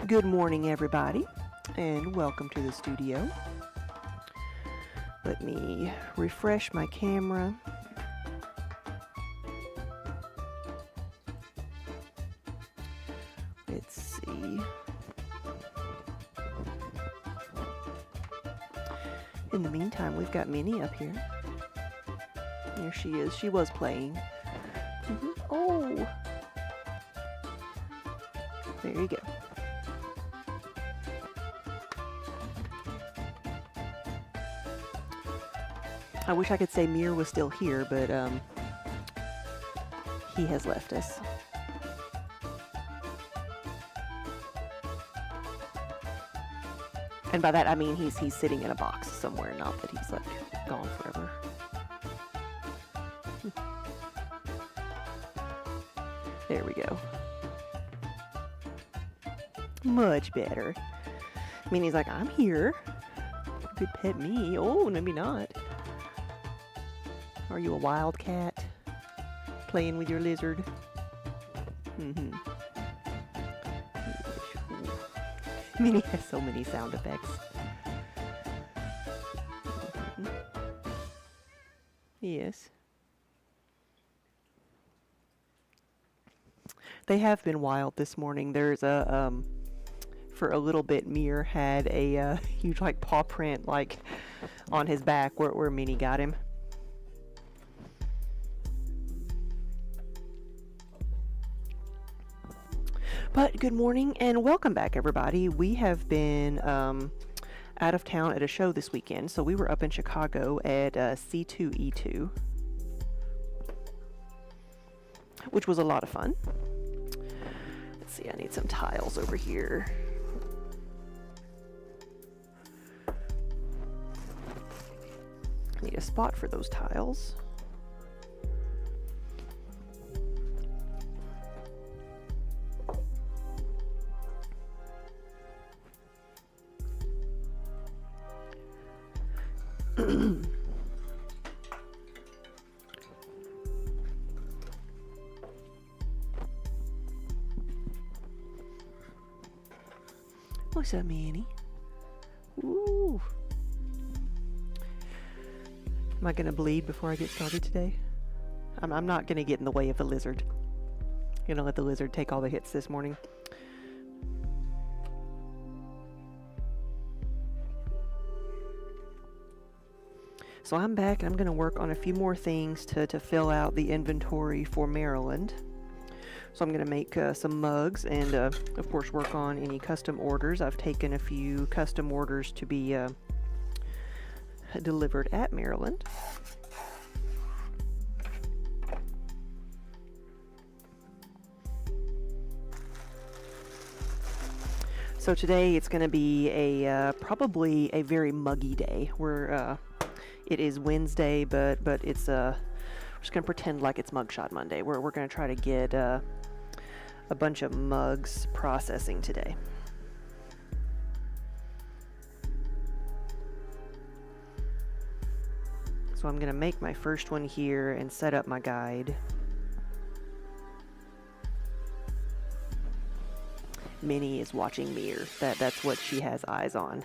Good morning, everybody, and welcome to the studio. Let me refresh my camera. Let's see. In the meantime, we've got Minnie up here. There she is. She was playing. Oh! There you go. I wish I could say Mir was still here, but he has left us. And by that I mean he's sitting in a box somewhere, not that he's like gone forever. There we go. Much better. I mean, he's like, I'm here. You could pet me. Oh, maybe not. Are you a wildcat? Playing with your lizard? Minnie has so many sound effects. Yes. They have been wild this morning. There's a, for a little bit, Mir had a huge like paw print like on his back where Minnie got him. But good morning and welcome back, everybody. We have been out of town at a show this weekend. So we were up in Chicago at C2E2, which was a lot of fun. Let's see, I need some tiles over here. I need a spot for those tiles. What's up, Manny? Ooh. Am I gonna bleed before I get started today? I'm not gonna get in the way of the lizard. I'm gonna let the lizard take all the hits this morning. So I'm back. I'm going to work on a few more things to fill out the inventory for Maryland. So I'm going to make some mugs and, of course, work on any custom orders. I've taken a few custom orders to be delivered at Maryland. So today it's going to be a probably a very muggy day. It is Wednesday, but it's we're just going to pretend like it's Mugshot Monday. We're going to try to get a bunch of mugs processing today. So I'm going to make my first one here and set up my guide. Minnie is watching Mir. That's what she has eyes on.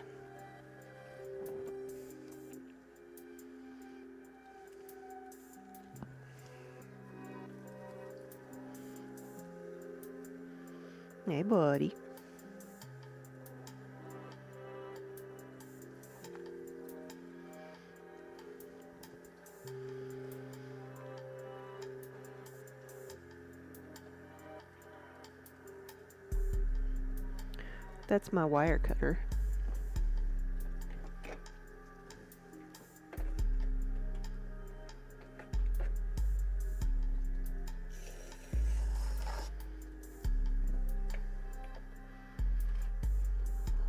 Hey, buddy. That's my wire cutter.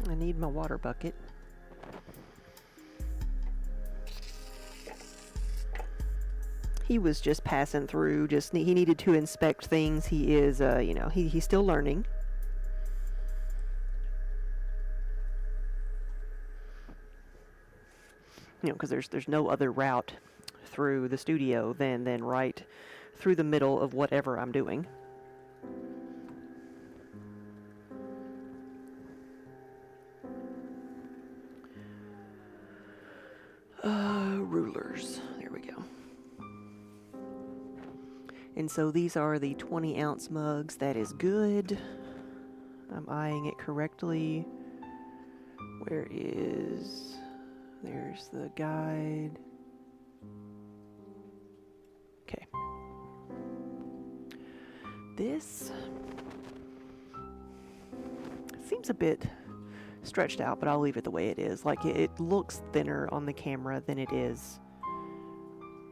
I need my water bucket. He was just passing through, he needed to inspect things. He is, he's still learning. Because there's no other route through the studio than right through the middle of whatever I'm doing. Rulers. There we go. And so these are the 20-ounce mugs. That is good. I'm eyeing it correctly. There's the guide. Okay. This seems a bit stretched out, but I'll leave it the way it is. Like, it looks thinner on the camera than it is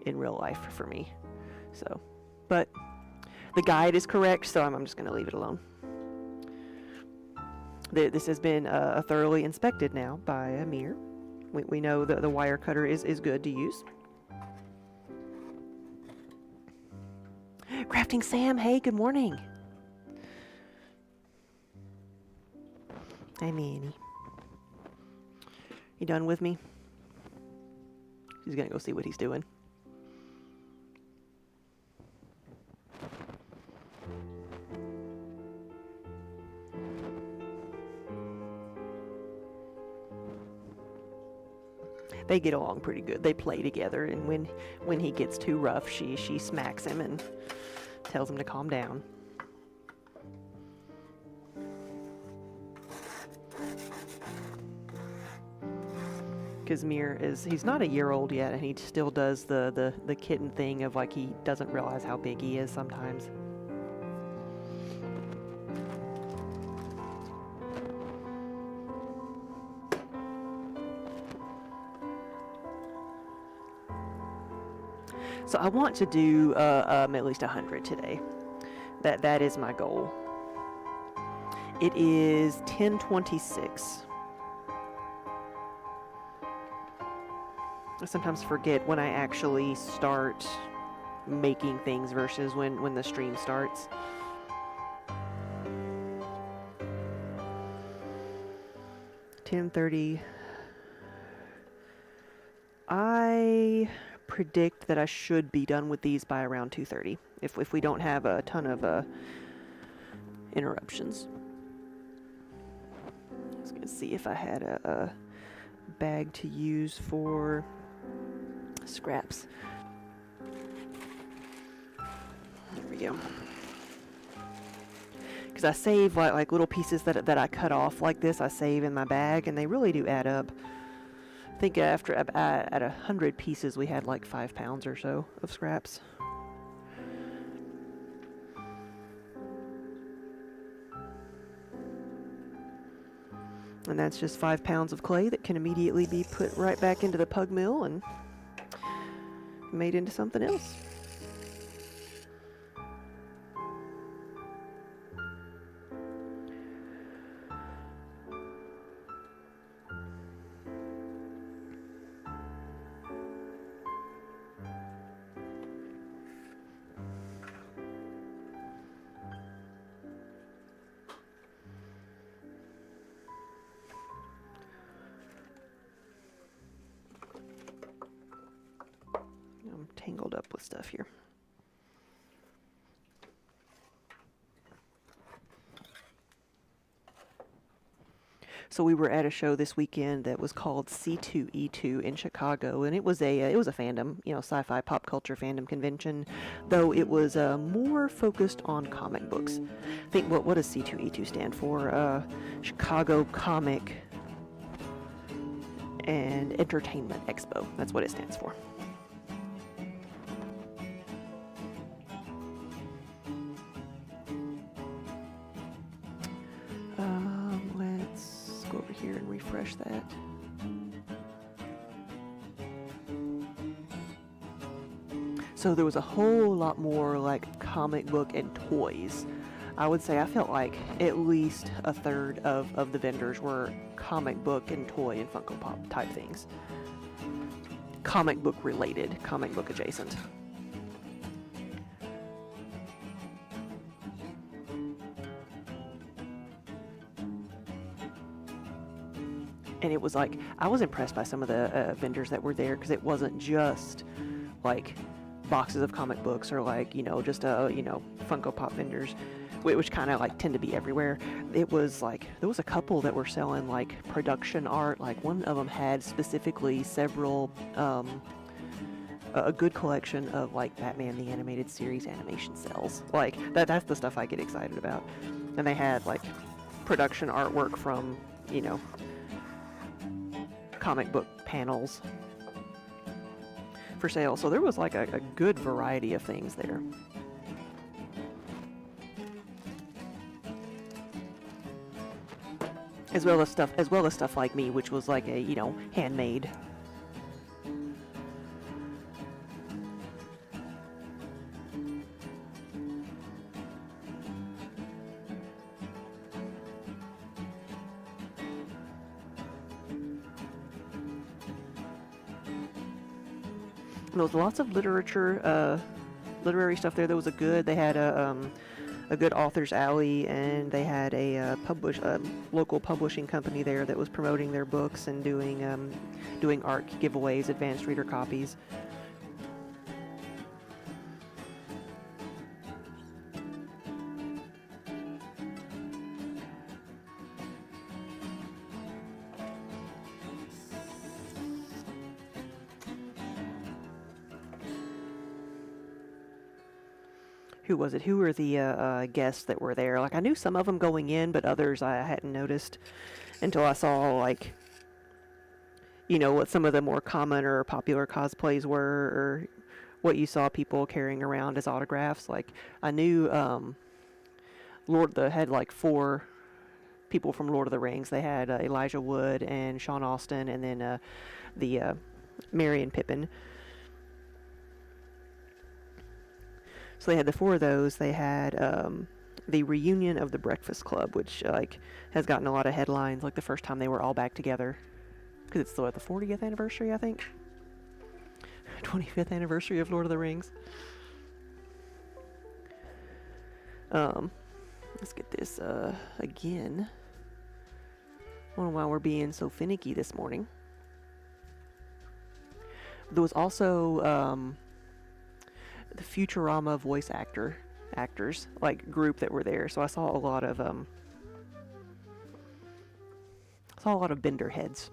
in real life for me. So, but the guide is correct, so I'm just going to leave it alone. This has been thoroughly inspected now by Amir. We know that the wire cutter is good to use. Crafting Sam, hey, good morning. Hey, Minnie. You done with me? She's gonna go see what he's doing. They get along pretty good. They play together, and when he gets too rough, she smacks him and tells him to calm down. Because Mir he's not a year old yet, and he still does the kitten thing of, like, he doesn't realize how big he is sometimes. So I want to do at least 100 today. That is my goal. It is 10:26. I sometimes forget when I actually start making things versus when the stream starts. $10:30. I predict that I should be done with these by around 2:30 if we don't have a ton of interruptions. I was gonna see if I had a bag to use for scraps. There we go. Because I save like little pieces that I cut off like this. I save in my bag, and they really do add up. I think at 100 pieces we had like 5 pounds or so of scraps. And that's just 5 pounds of clay that can immediately be put right back into the pug mill and made into something else. I'm tangled up with stuff here. So we were at a show this weekend that was called C2E2 in Chicago, and it was a fandom, sci-fi pop culture fandom convention, though it was more focused on comic books. I think what does C2E2 stand for? Chicago Comic and Entertainment Expo. That's what it stands for. Let's go over here and refresh that. So there was a whole lot more like comic book and toys. I would say I felt like at least a third of the vendors were comic book and toy and Funko Pop type things. Comic book related, comic book adjacent. And it was like, I was impressed by some of the vendors that were there, because it wasn't just like boxes of comic books or like, just, Funko Pop vendors, which kind of like tend to be everywhere. It was like, there was a couple that were selling like production art. Like one of them had specifically several, a good collection of like Batman the Animated Series animation cells. Like that's the stuff I get excited about. And they had like production artwork from, comic book panels for sale. So there was like a good variety of things there. As well as stuff like me, which was like a, handmade. There was lots of literary stuff there. There was they had a good author's alley, and they had a local publishing company there that was promoting their books and doing art giveaways, advanced reader copies. Who was it? Who were the guests that were there? Like, I knew some of them going in, but others I hadn't noticed until I saw, like, what some of the more common or popular cosplays were, or what you saw people carrying around as autographs. Like, I knew had like 4 people from Lord of the Rings. They had Elijah Wood and Sean Austin, and then the Merry and Pippin. So they had the 4 of those. They had the reunion of the Breakfast Club, which has gotten a lot of headlines, like the first time they were all back together, because it's the 40th anniversary, I think. 25th anniversary of Lord of the Rings. Let's get this again. I don't know why we're being so finicky this morning. There was also the Futurama voice actors group that were there. So I saw a lot of Bender heads.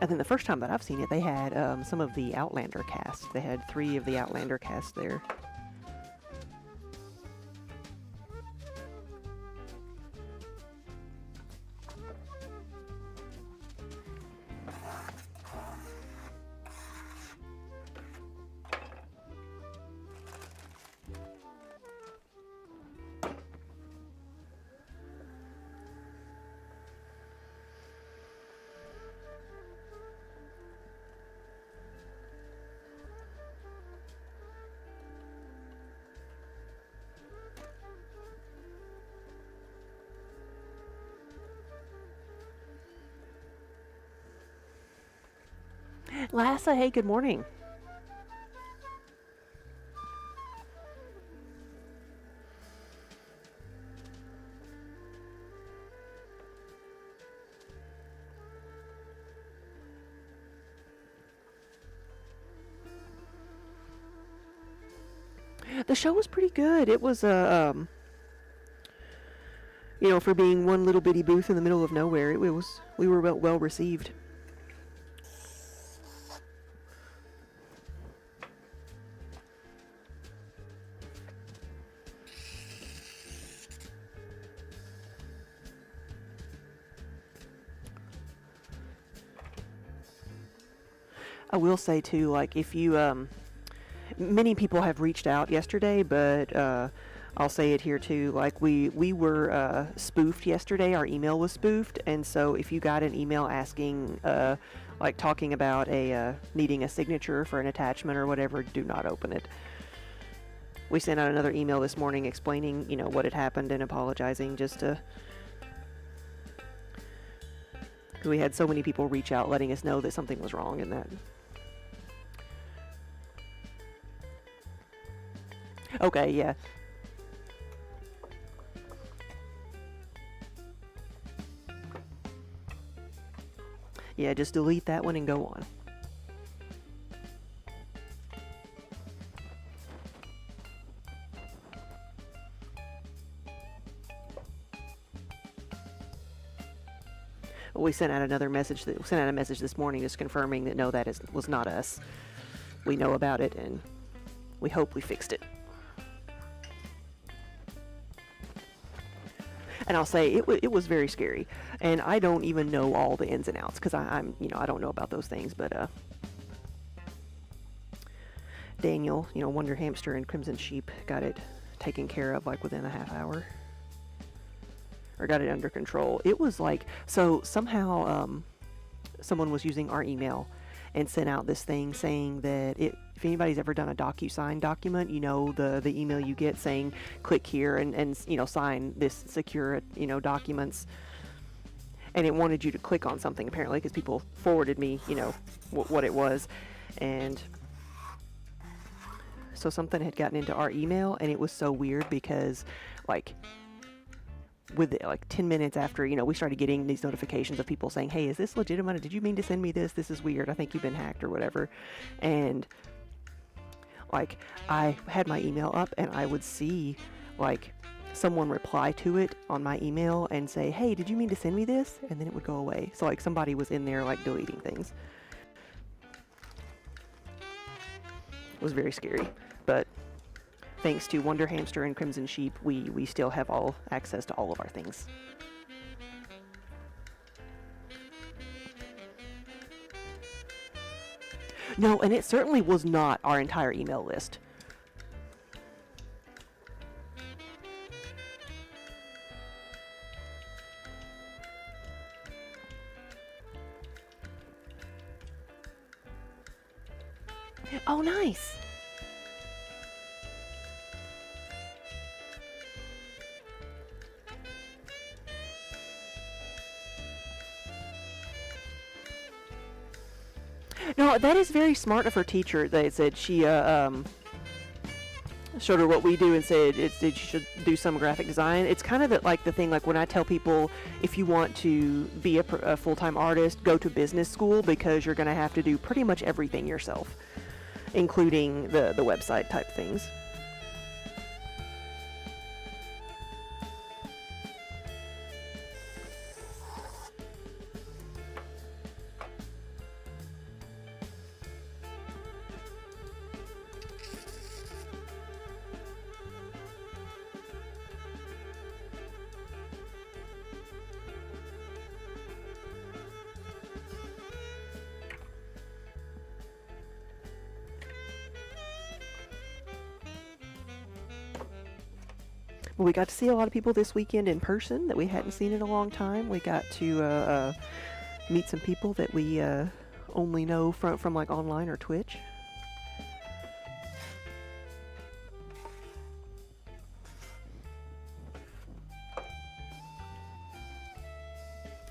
And then the first time that I've seen it, they had some of the Outlander cast. They had 3 of the Outlander cast there. Lassa, hey, good morning. The show was pretty good. It was for being one little bitty booth in the middle of nowhere, it was we were well received. I will say too, like if you many people have reached out yesterday, but I'll say it here too. Like we were spoofed yesterday. Our email was spoofed, and so if you got an email asking, like talking about a needing a signature for an attachment or whatever, do not open it. We sent out another email this morning explaining, what had happened and apologizing, just to. We had so many people reach out letting us know that something was wrong in that. Okay, yeah. Yeah, just delete that one and go on. We sent out another message. Sent out a message this morning just confirming that no, was not us. We know about it and we hope we fixed it. And I'll say it was very scary, and I don't even know all the ins and outs because I'm I don't know about those things. But Daniel, Wonder Hamster and Crimson Sheep got it taken care of like within a half hour, or got it under control. It was like somehow someone was using our email and sent out this thing saying that if anybody's ever done a DocuSign document, the email you get saying click here and sign this secure documents, and it wanted you to click on something apparently because people forwarded me what it was, and so something had gotten into our email, and it was so weird because with 10 minutes after we started getting these notifications of people saying, hey, is this legitimate? Did you mean to send me this? This is weird. I think you've been hacked or whatever. And I had my email up and I would see someone reply to it on my email and say, hey, did you mean to send me this? And then it would go away. So somebody was in there deleting things. It was very scary, but thanks to Wonder Hamster and Crimson Sheep, we still have all access to all of our things. No, and it certainly was not our entire email list. Oh, nice. No, that is very smart of her teacher. They said she showed her what we do and said you should do some graphic design. It's kind of the thing when I tell people if you want to be a full-time artist, go to business school because you're going to have to do pretty much everything yourself, including the website type things. Well, we got to see a lot of people this weekend in person that we hadn't seen in a long time. We got to meet some people that we only know from online or Twitch.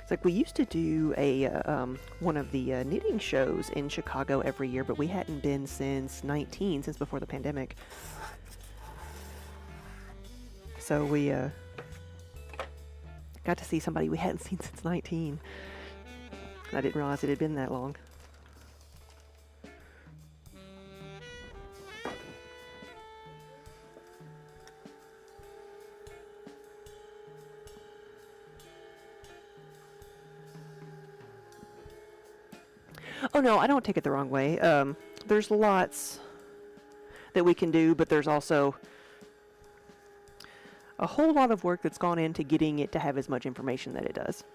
It's like we used to do a one of the knitting shows in Chicago every year, but we hadn't been since since before the pandemic. So we got to see somebody we hadn't seen since 19. I didn't realize it had been that long. Oh no, I don't take it the wrong way. There's lots that we can do, but there's also a whole lot of work that's gone into getting it to have as much information that it does.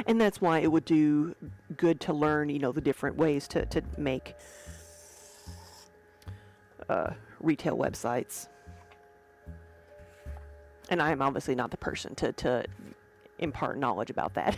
And that's why it would do good to learn, the different ways to make retail websites. And I am obviously not the person to impart knowledge about that,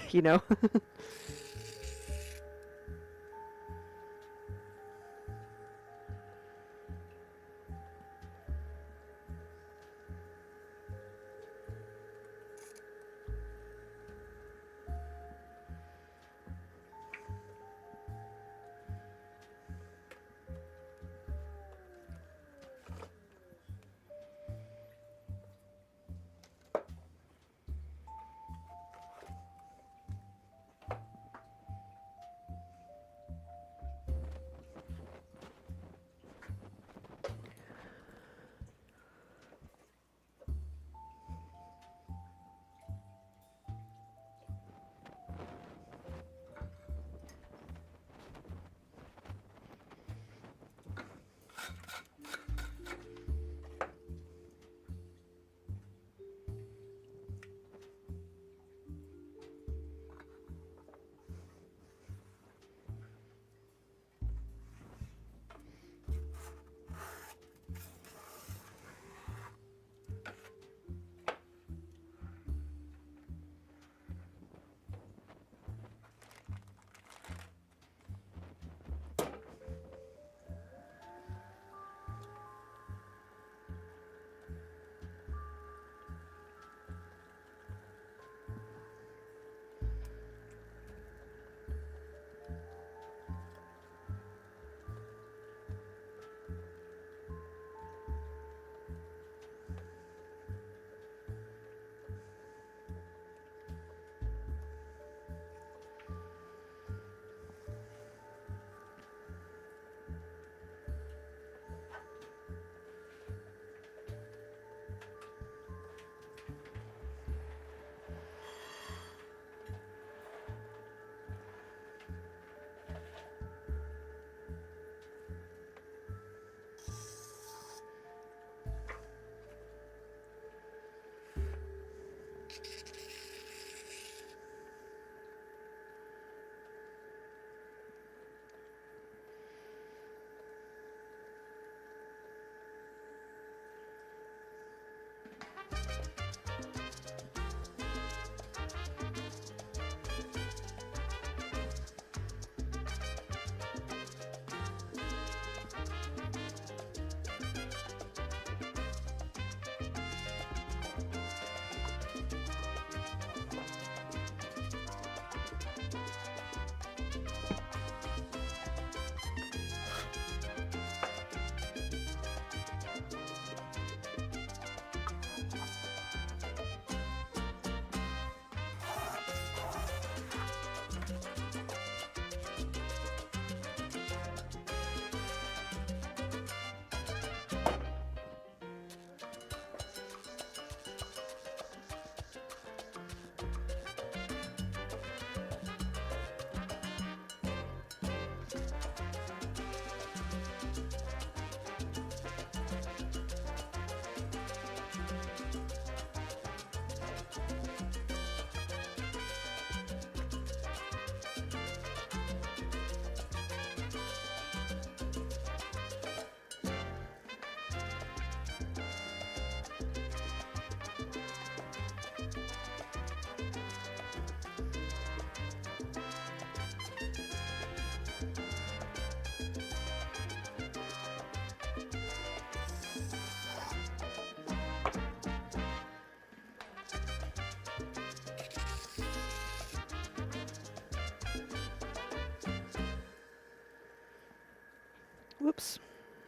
Whoops.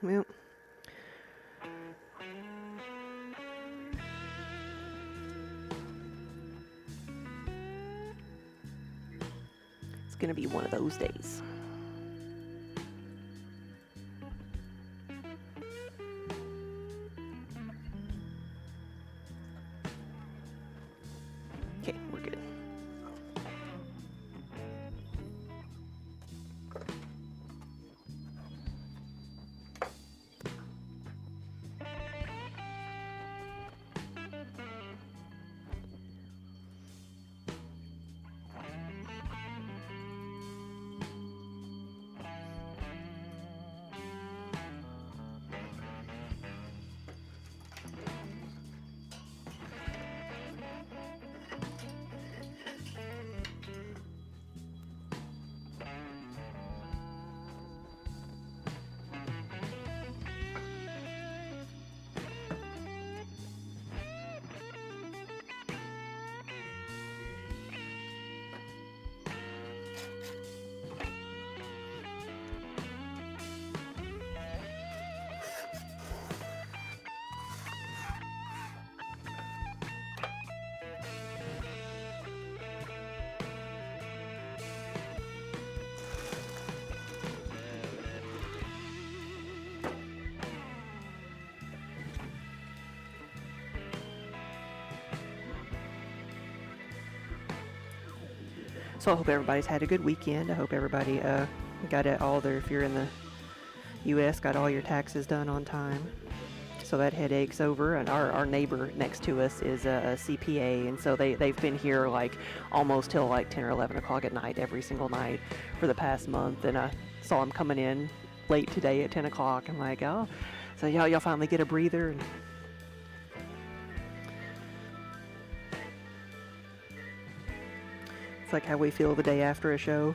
Well. It's gonna be one of those days. Okay, we're good. So I hope everybody's had a good weekend. I hope everybody got it all there. If you're in the U.S., got all your taxes done on time. So that headache's over. And our neighbor next to us is a CPA, and so they've been here like almost till like 10 or 11 o'clock at night every single night for the past month. And I saw them coming in late today at 10 o'clock. I'm like, oh, so y'all finally get a breather. And it's like how we feel the day after a show.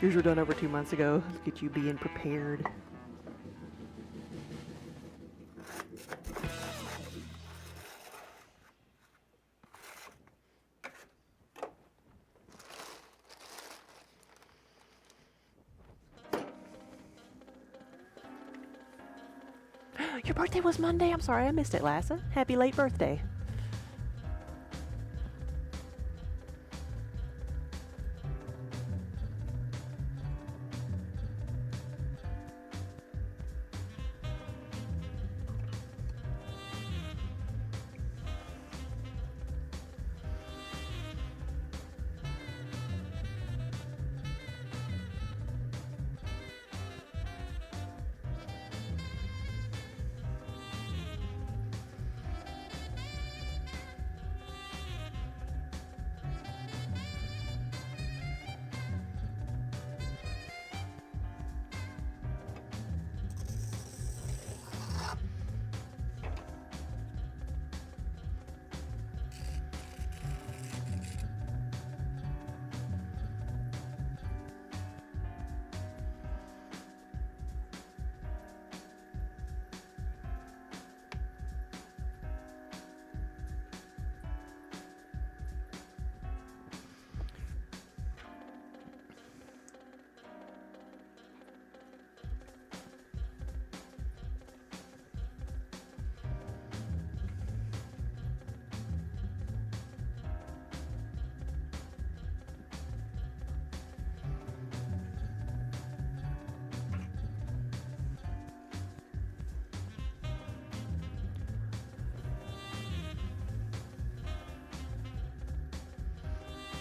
Yours were done over 2 months ago. Look at you being prepared. Your birthday was Monday? I'm sorry, I missed it, Lassa. Happy late birthday.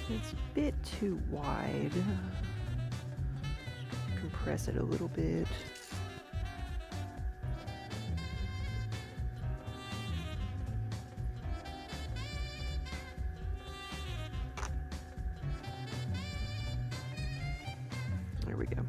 It's a bit too wide. press it a little bit. There we go.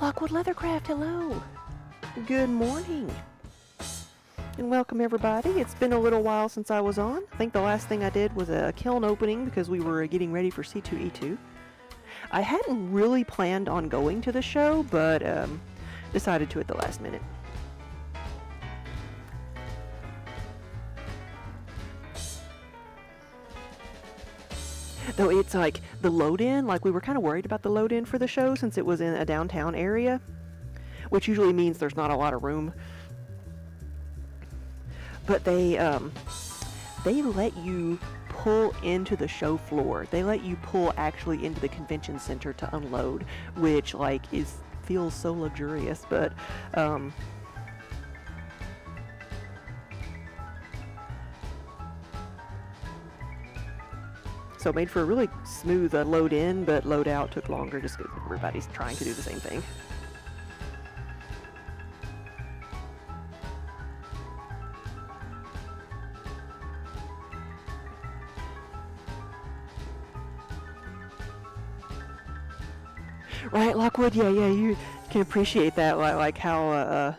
Lockwood Leathercraft, hello. Good morning. And welcome everybody. It's been a little while since I was on. I think the last thing I did was a kiln opening because we were getting ready for C2E2. I hadn't really planned on going to the show, but decided to at the last minute. Though it's like the load-in, like we were kind of worried about the load-in for the show since it was in a downtown area, which usually means there's not a lot of room. But they let you pull into the show floor. They let you pull actually into the convention center to unload, which like feels so luxurious, but so it made for a really smooth load in, but load out took longer just because everybody's trying to do the same thing. Right, Lockwood? Yeah, you can appreciate that, like how,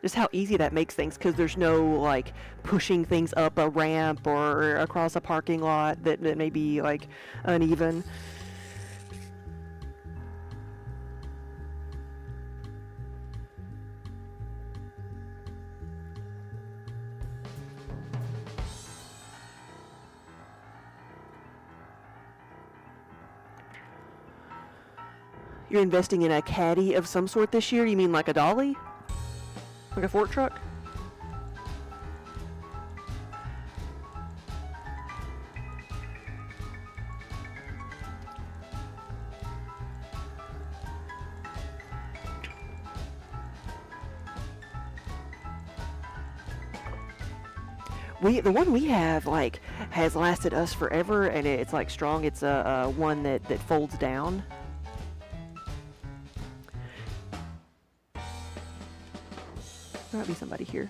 just how easy that makes things, because there's no, like, pushing things up a ramp or across a parking lot that may be, like, uneven. You're investing in a caddy of some sort this year? You mean like a dolly? Like a fork truck? The one we have like has lasted us forever, and it's like strong. It's a one that folds down. There might be somebody here.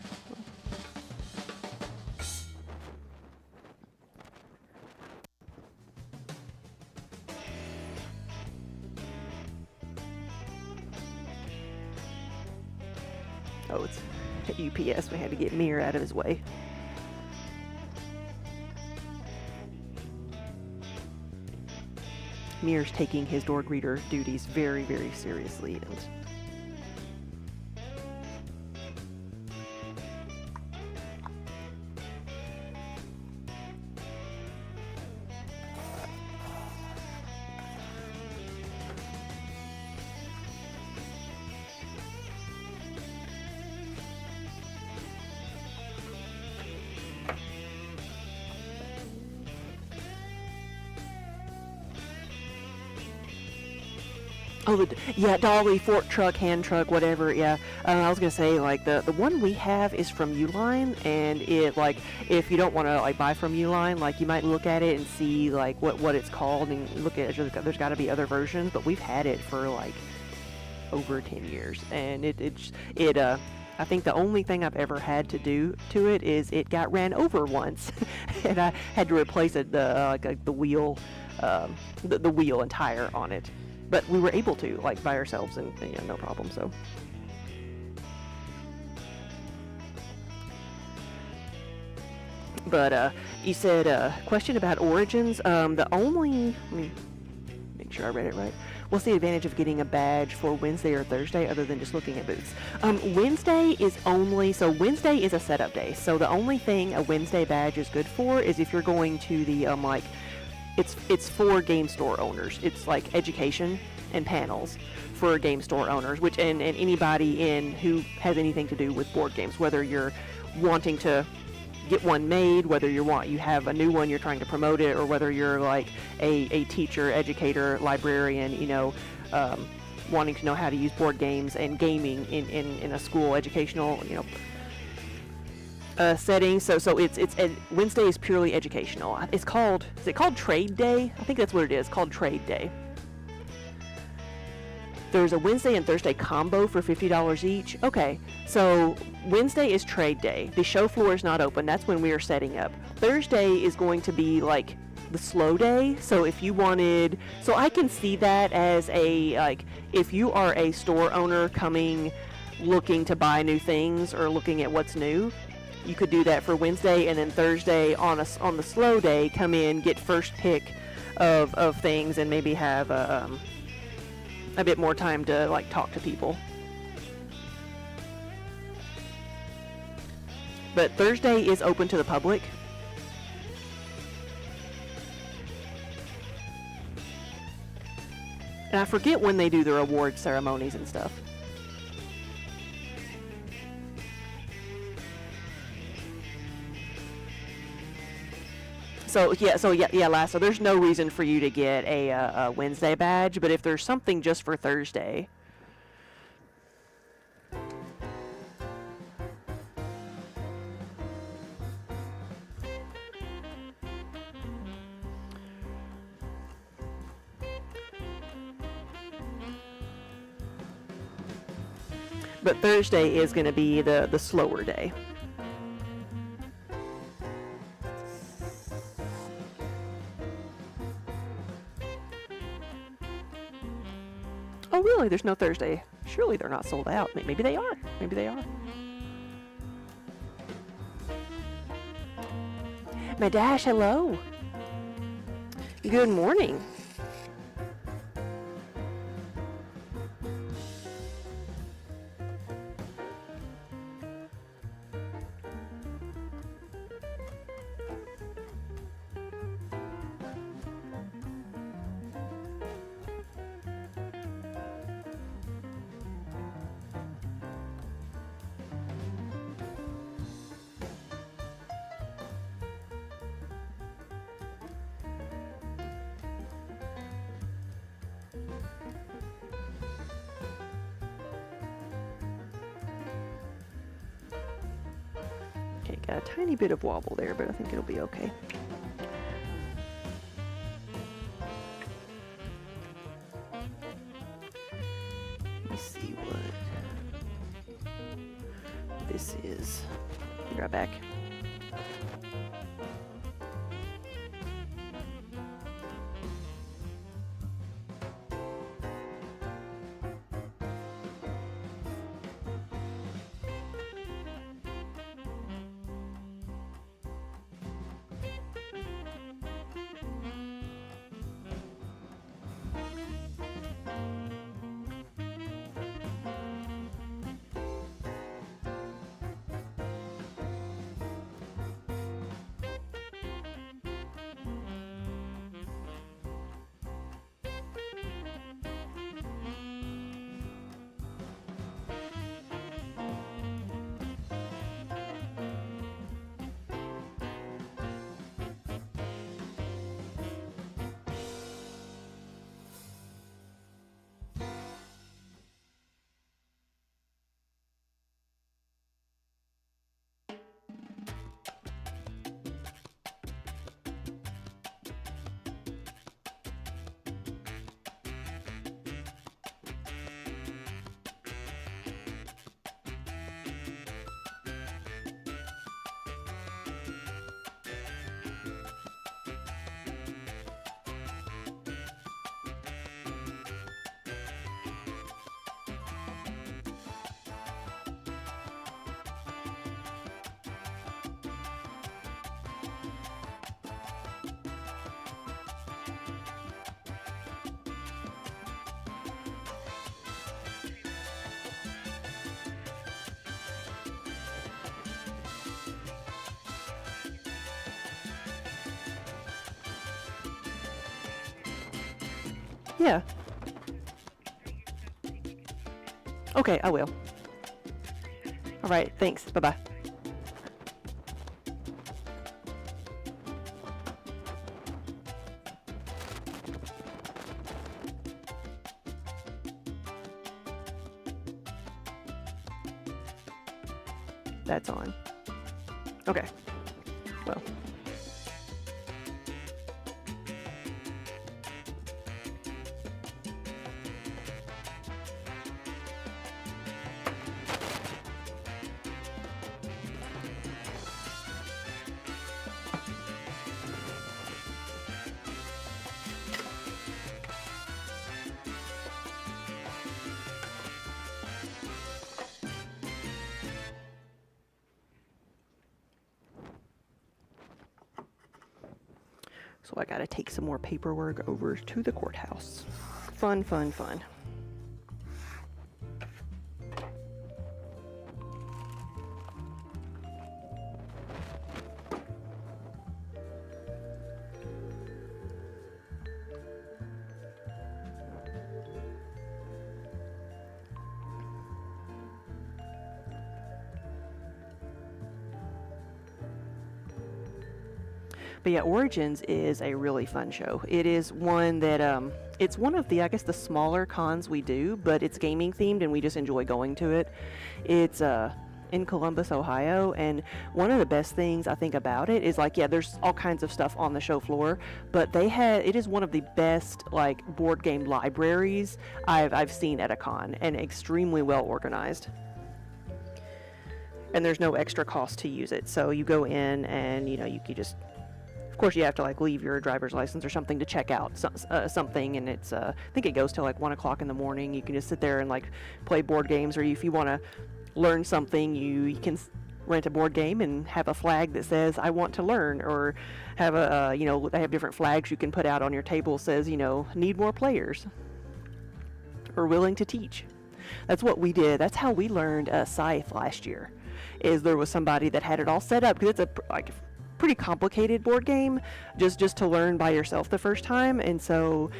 Oh, it's at UPS. We had to get Mir out of his way. Mir's taking his door greeter duties very, very seriously, and oh, yeah, dolly, fork truck, hand truck, whatever. Yeah, I was gonna say like the one we have is from Uline, and it like if you don't want to like buy from Uline, like you might look at it and see like what it's called and look at it. There's got to be other versions, but we've had it for like over 10 years, and I think the only thing I've ever had to do to it is it got ran over once, and I had to replace it the wheel, the wheel and tire on it. But we were able to, like, by ourselves, and no problem, so. But, you said, question about origins. Let me make sure I read it right. What's the advantage of getting a badge for Wednesday or Thursday other than just looking at booths? Wednesday is Wednesday is a setup day. So the only thing a Wednesday badge is good for is if you're going to the, it's for game store owners. It's like education and panels for game store owners, which and anybody who has anything to do with board games, whether you're wanting to get one made, whether you have a new one, you're trying to promote it, or whether you're like a teacher, educator, librarian, wanting to know how to use board games and gaming in a school educational, setting. So it's Wednesday is purely educational. Is it called Trade Day? I think that's what it is, called Trade Day. There's a Wednesday and Thursday combo for $50 each. Okay, so Wednesday is Trade Day. The show floor is not open. That's when we are setting up. Thursday is going to be like the slow day. So if you wanted, so I can see that as if you are a store owner coming looking to buy new things or looking at what's new, you could do that for Wednesday, and then Thursday on the slow day, come in, get first pick of things, and maybe have a bit more time to like talk to people. But Thursday is open to the public. And I forget when they do their award ceremonies and stuff. So there's no reason for you to get a Wednesday badge, but if there's something just for Thursday. But Thursday is going to be the slower day. Oh, really? There's no Thursday. Surely they're not sold out. Maybe they are. Maybe they are. Madash, hello. Good morning. Got a tiny bit of wobble there, but I think it'll be okay. Let me see what this is. Be right back. Yeah. Okay, I will. All right, thanks. Bye-bye. That's on. Okay. Well. So I gotta take some more paperwork over to the courthouse. Fun, fun, fun. But yeah, Origins is a really fun show. It is one that, it's one of the, I guess, the smaller cons we do, but it's gaming themed and we just enjoy going to it. It's in Columbus, Ohio, and one of the best things I think about it is like, yeah, there's all kinds of stuff on the show floor, but it is one of the best like board game libraries I've seen at a con, and extremely well organized. And there's no extra cost to use it. So you go in and, you know, you can just, of course, you have to like leave your driver's license or something to check out something, and it's I think it goes till like 1 o'clock in the morning. You can just sit there and like play board games, or if you want to learn something, you can rent a board game and have a flag that says "I want to learn," or have a you know, they have different flags you can put out on your table says, you know, need more players or willing to teach. That's what we did. That's how we learned Scythe last year. Is there was somebody that had it all set up, because it's a like pretty complicated board game just to learn by yourself the first time, and so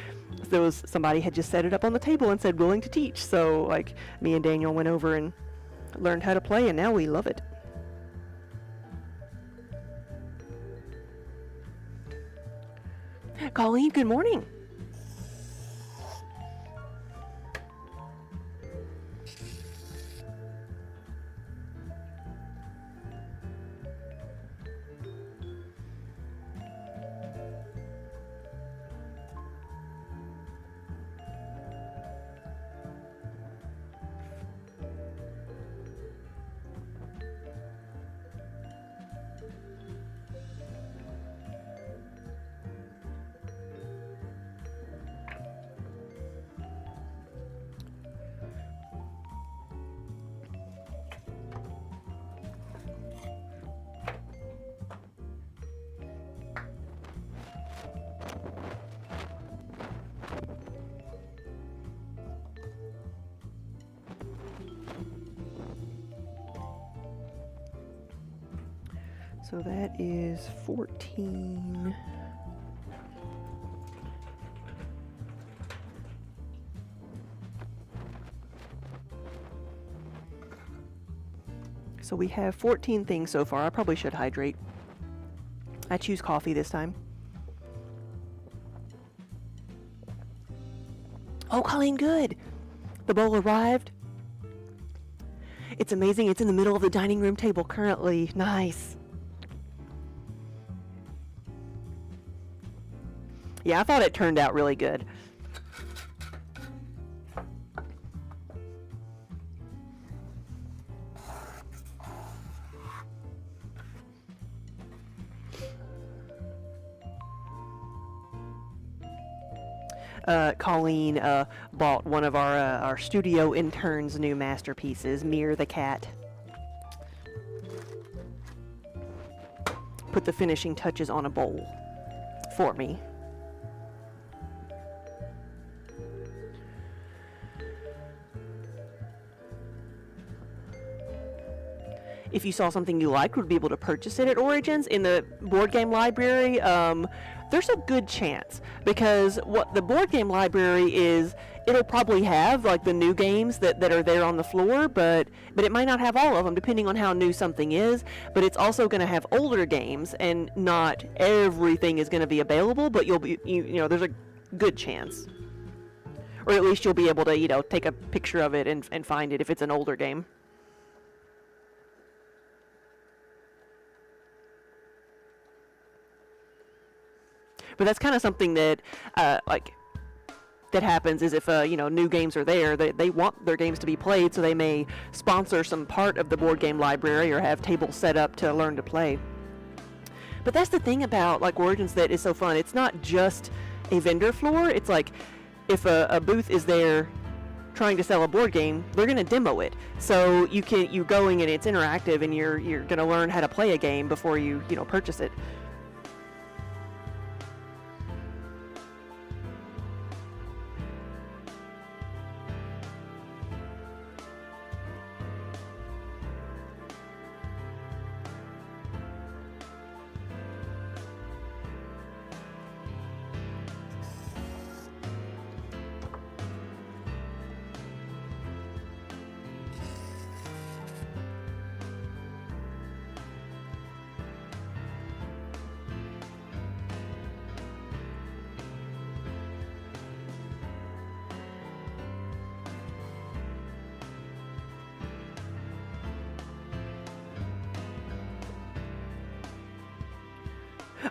there was somebody had just set it up on the table and said willing to teach. So like me and Daniel went over and learned how to play, and now we love it. Colleen, good morning. So that is 14. So we have 14 things so far. I probably should hydrate. I choose coffee this time. Oh, Colleen, good. The bowl arrived. It's amazing. It's in the middle of the dining room table currently. Nice. Yeah, I thought it turned out really good. Colleen bought one of our studio interns' new masterpieces, Mir the cat. Put the finishing touches on a bowl for me. If you saw something you liked, would be able to purchase it at Origins in the board game library. There's a good chance, because what the board game library is, it'll probably have like the new games that are there on the floor, but it might not have all of them depending on how new something is. But it's also going to have older games, and not everything is going to be available, but you'll be you know there's a good chance, or at least you'll be able to take a picture of it and find it if it's an older game. But that's kind of something that, that happens is if, new games are there, they want their games to be played, so they may sponsor some part of the board game library or have tables set up to learn to play. But that's the thing about, Origins that is so fun. It's not just a vendor floor. It's like, if a booth is there trying to sell a board game, they're going to demo it. So you're going and it's interactive, and you're going to learn how to play a game before you purchase it.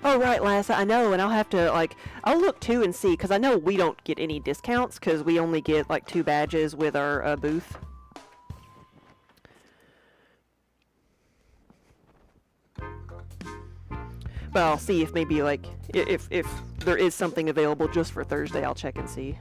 Oh, right, Lassa, I know, and I'll have to, I'll look too and see, because I know we don't get any discounts, because we only get, 2 badges with our booth. But I'll see if maybe, if there is something available just for Thursday, I'll check and see.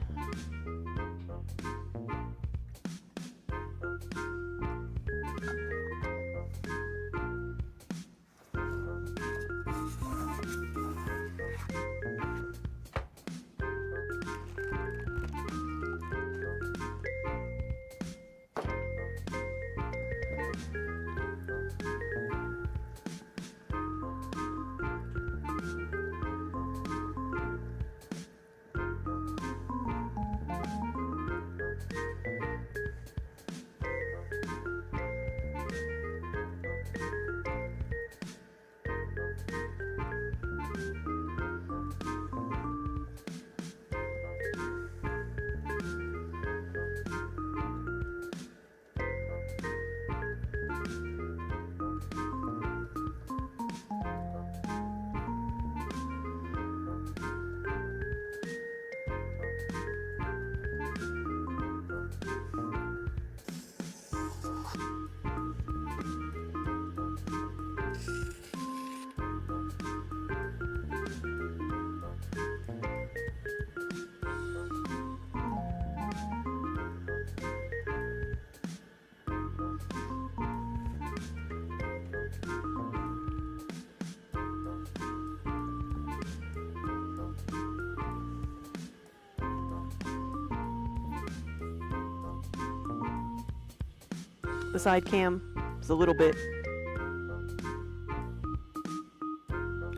The side cam is a little bit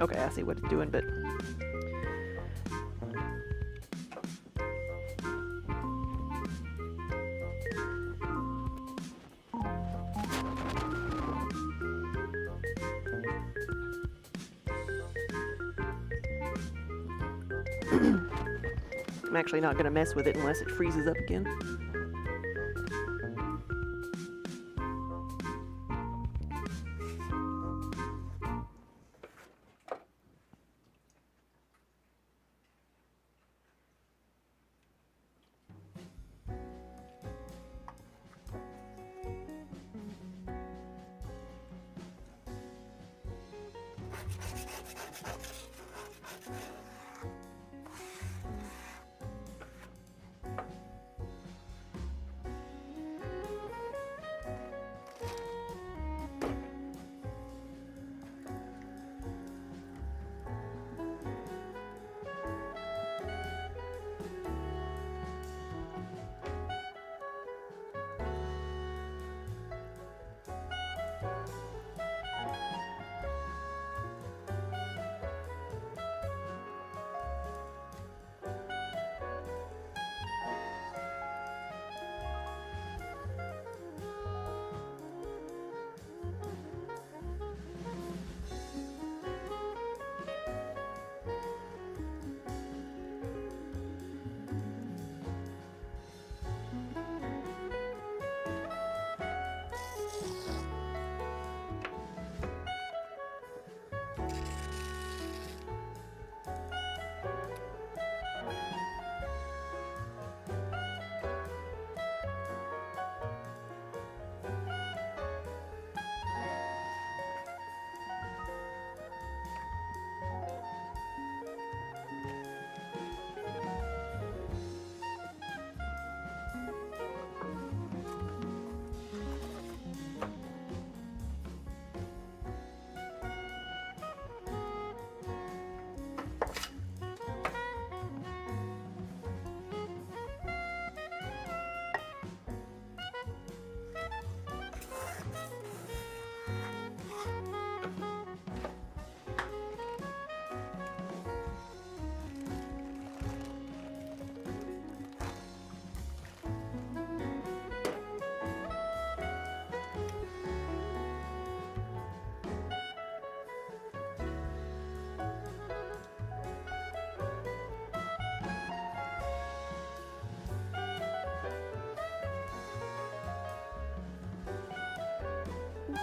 Okay, I see what it's doing, but I'm actually not going to mess with it unless it freezes up again.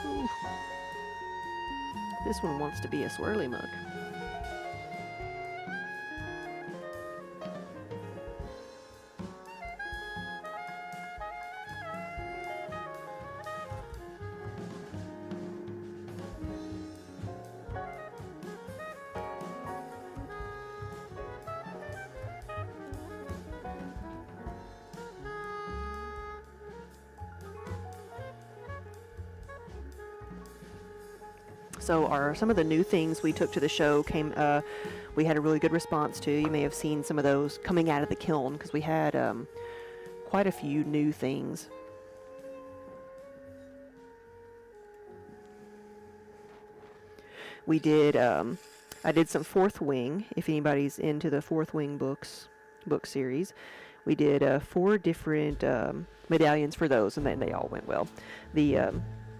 Ooh. This one wants to be a swirly mug. So some of the new things we took to the show we had a really good response to. You may have seen some of those coming out of the kiln because we had quite a few new things. We did, I did some Fourth Wing, if anybody's into the Fourth Wing book series. We did 4 different medallions for those, and then they all went well.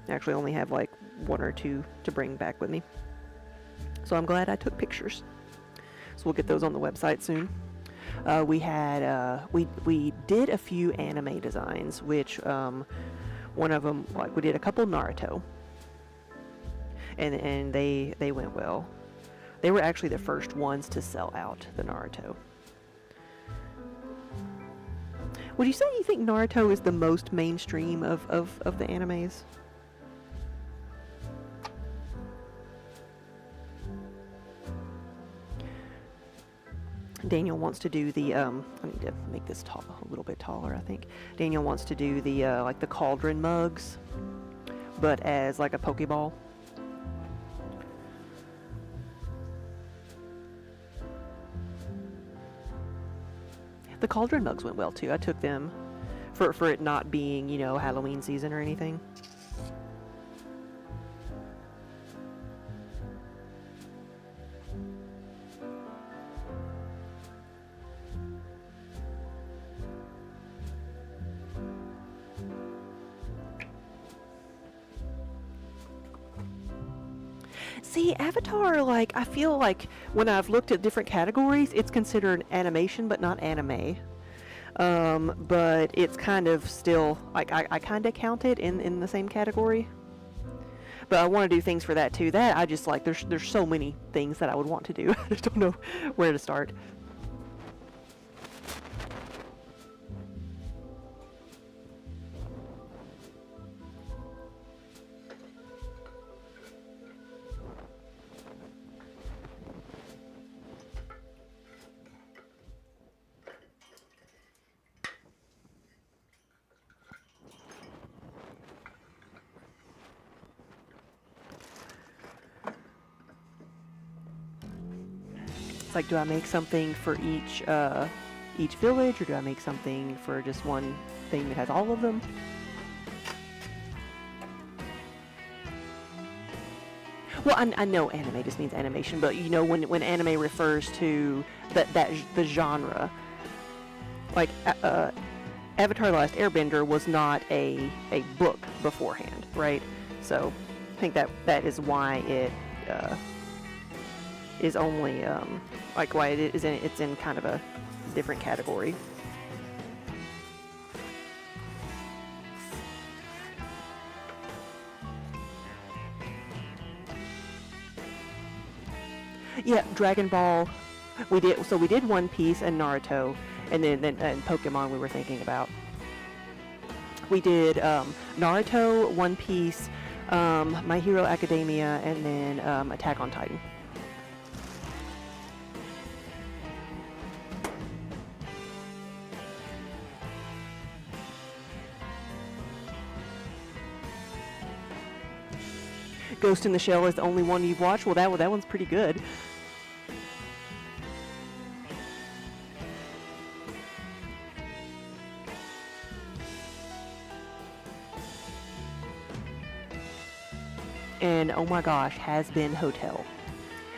Actually only have like 1 or 2 to bring back with me. So I'm glad I took pictures. So we'll get those on the website soon. We did a few anime designs, which one of them, like, we did a couple Naruto, and they went well. They were actually the first ones to sell out, the Naruto. Would you say you think Naruto is the most mainstream of the animes? Daniel wants to do the, I need to make this a little bit taller, I think. Daniel wants to do the, like the cauldron mugs, but as like a Pokeball. The cauldron mugs went well too. I took them for it not being, Halloween season or anything. See, Avatar, like, I feel like when I've looked at different categories, it's considered animation, but not anime. But it's kind of still, like, I kind of count it in the same category. But I want to do things for that too. That I just like, there's so many things that I would want to do. I just don't know where to start. It's like, do I make something for each village, or do I make something for just one thing that has all of them? Well, I know anime just means animation, but you know when anime refers to the genre, like Avatar: The Last Airbender was not a book beforehand, right? So I think that is why it is only like why it's in kind of a different category. Yeah, Dragon Ball. We did One Piece and Naruto, and then and Pokemon we were thinking about. We did Naruto, One Piece, My Hero Academia, and then Attack on Titan. Ghost in the Shell is the only one you've watched. Well, that one's pretty good. And oh my gosh, Has Been Hotel.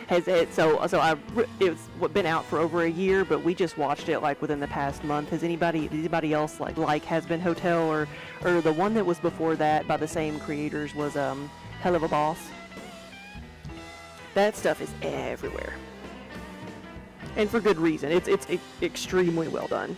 Has it it's been out for over a year, but we just watched it like within the past month. Has anybody else like Has Been Hotel, or the one that was before that by the same creators was Hell of a Boss? That stuff is everywhere, and for good reason. It's extremely well done.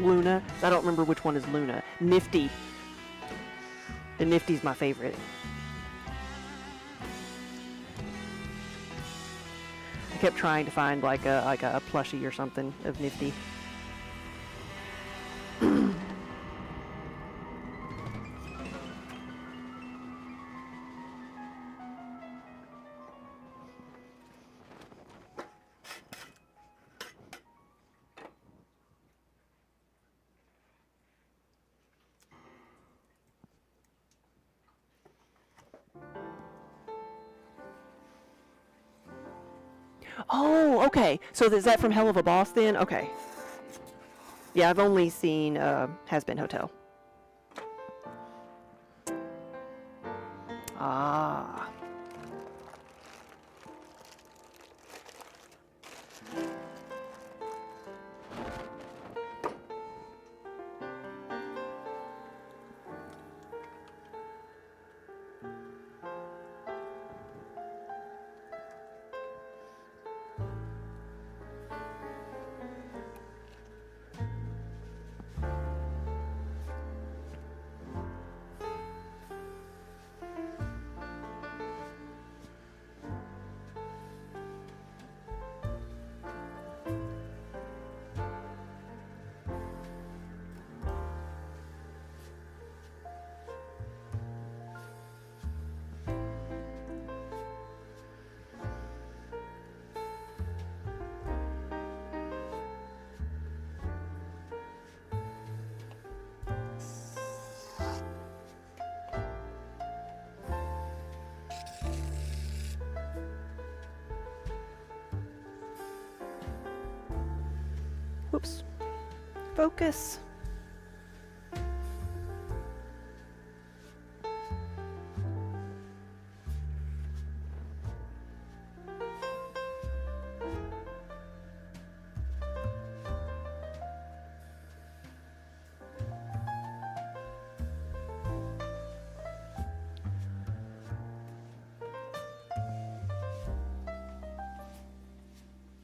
Luna. I don't remember which one is Luna. Nifty. The Nifty's my favorite. I kept trying to find like a plushie or something of Nifty. Oh, okay. So is that from Hell of a Boss then? Okay. Yeah, I've only seen Has Been Hotel. Ah. Oops. Focus.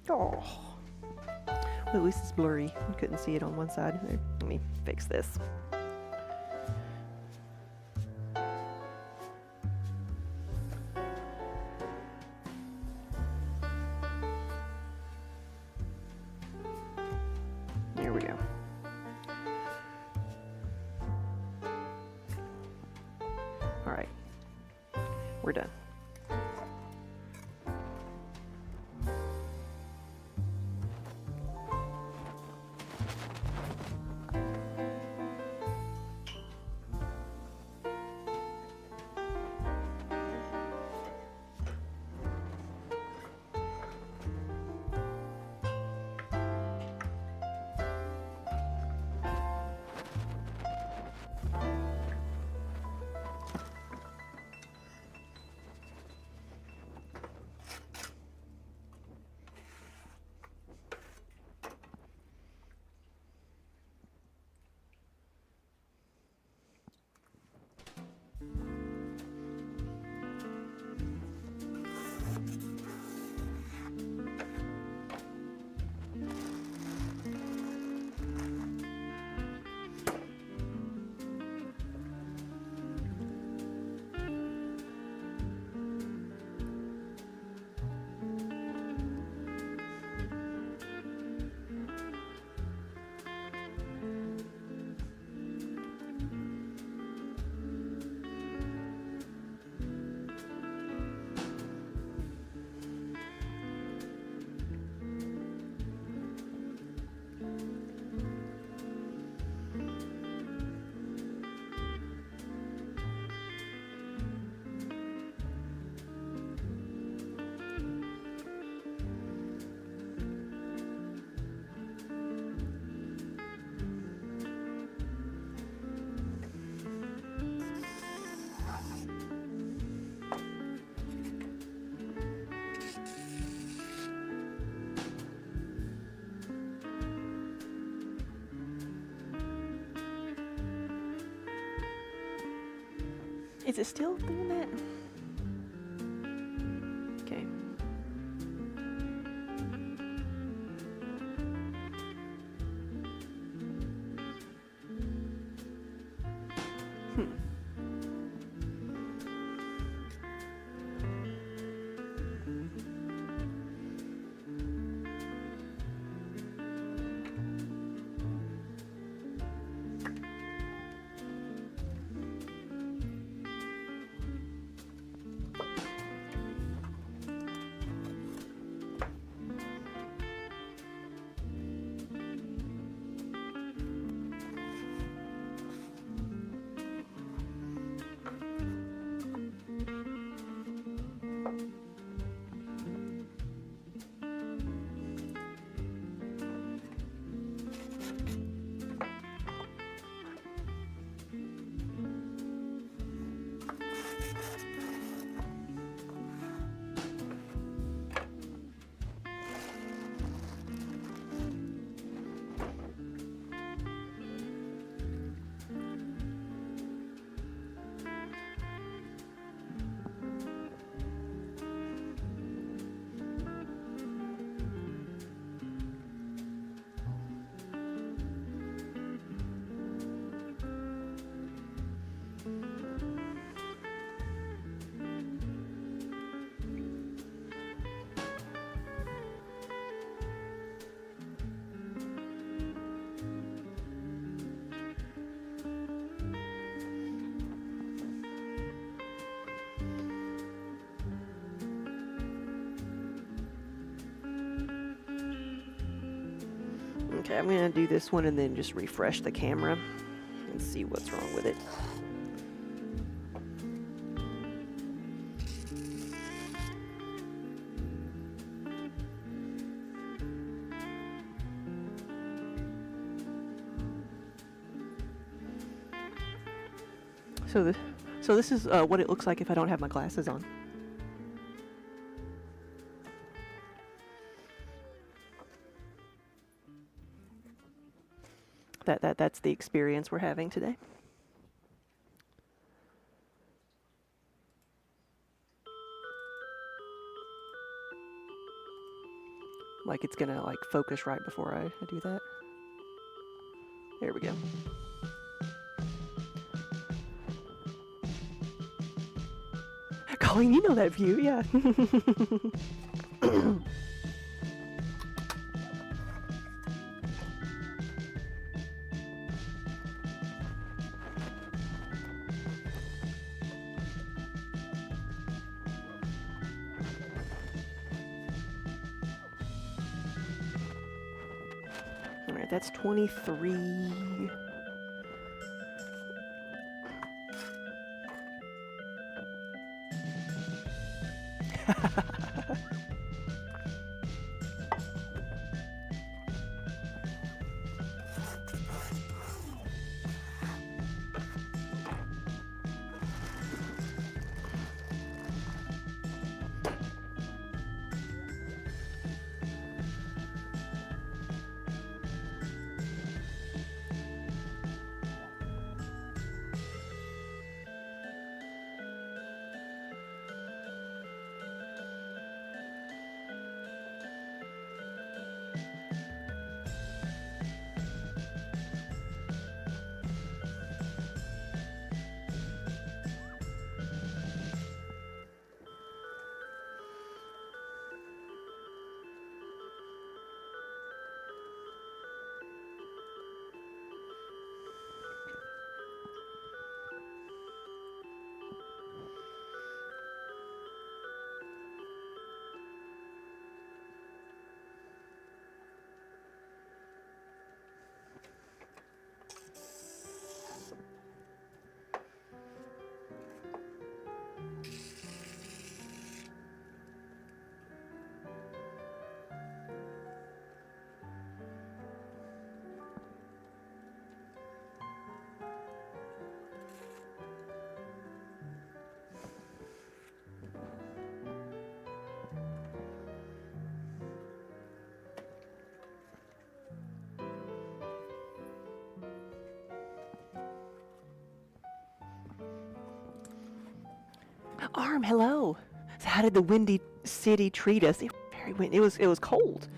Oh. Well, at least it's blurry. You couldn't see it on one side. Here, let me fix this. There we go. All right. We're done. Is it still doing that? Okay. Okay, I'm gonna do this one and then just refresh the camera and see what's wrong with it. So, so this is what it looks like if I don't have my glasses on. That's the experience we're having today. Like it's gonna like focus right before I do that. There we go. Colleen, you know that view, yeah. All right, that's 23. Arm, hello. So how did the windy city treat us? It was very windy. It was cold.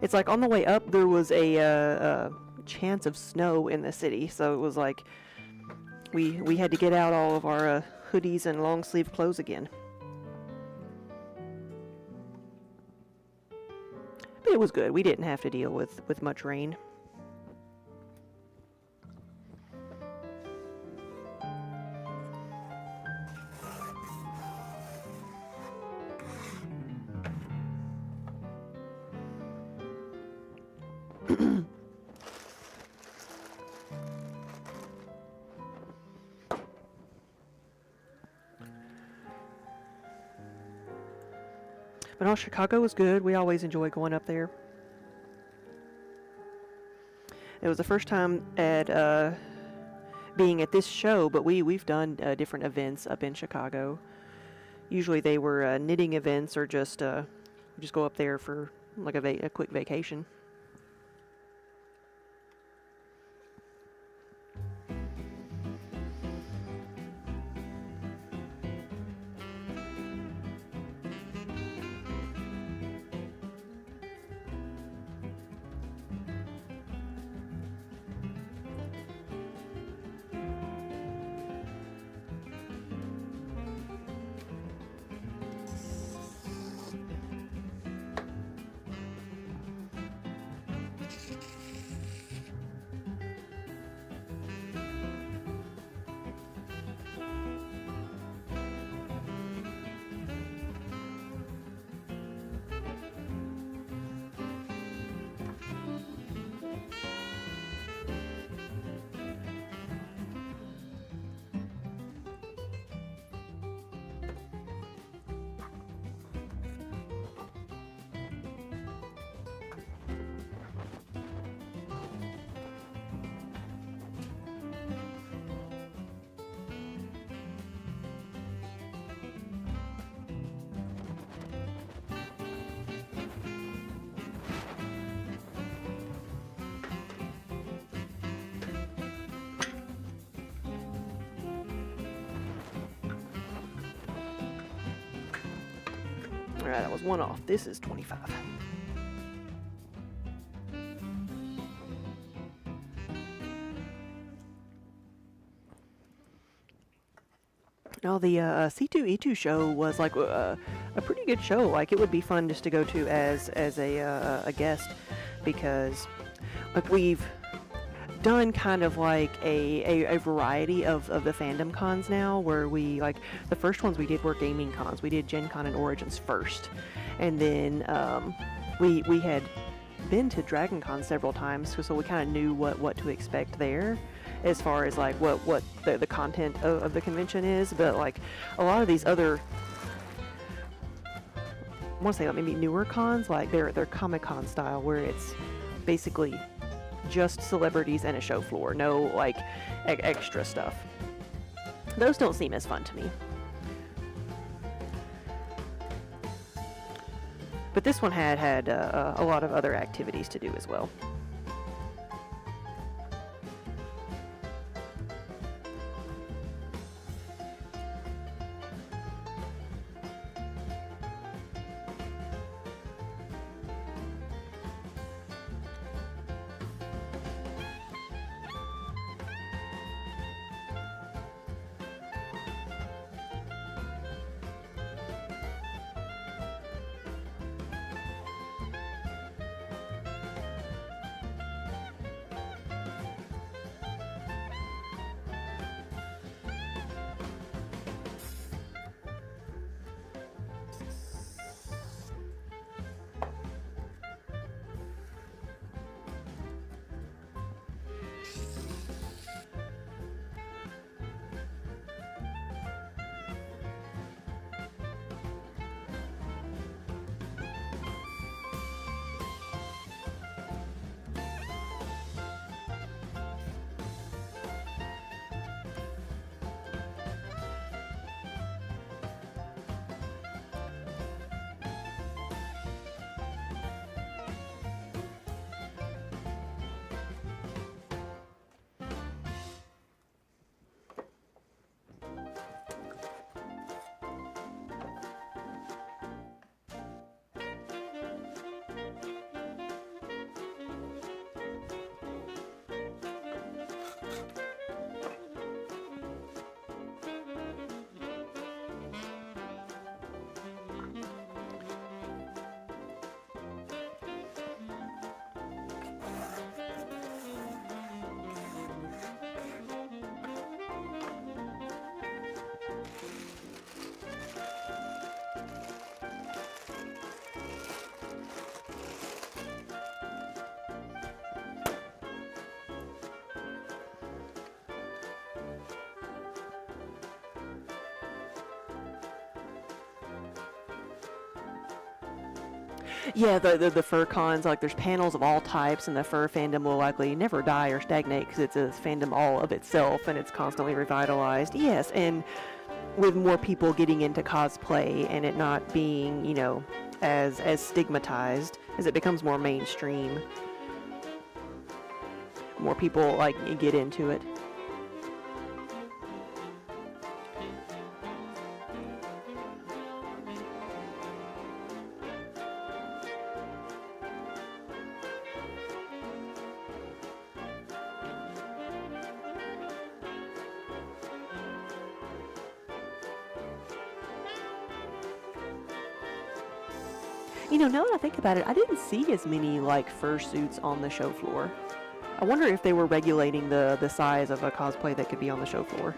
It's like on the way up there was a chance of snow in the city, so it was like we had to get out all of our hoodies and long sleeve clothes again. But it was good. We didn't have to deal with much rain. But no, Chicago was good. We always enjoy going up there. It was the first time at being at this show, but we've done different events up in Chicago. Usually they were knitting events or just go up there for like a quick vacation. Alright, that was one off. This is 25. No, the C2E2 show was like a pretty good show. Like, it would be fun just to go to as a guest, because like we've done kind of like a variety of the fandom cons now, where we, like, the first ones we did were gaming cons. We did Gen Con and Origins first, and then we had been to Dragon Con several times, so we kind of knew what to expect there as far as like what the content of the convention is. But like a lot of these other, I want to say like maybe newer cons, like they're Comic-Con style, where it's basically just celebrities and a show floor, no like extra stuff. Those don't seem as fun to me. But this one had a lot of other activities to do as well. Yeah, the fur cons, like there's panels of all types, and the fur fandom will likely never die or stagnate because it's a fandom all of itself and it's constantly revitalized. Yes, and with more people getting into cosplay and it not being, you know, as stigmatized, as it becomes more mainstream, more people like get into it. You know, now that I think about it, I didn't see as many like fursuits on the show floor. I wonder if they were regulating the size of a cosplay that could be on the show floor.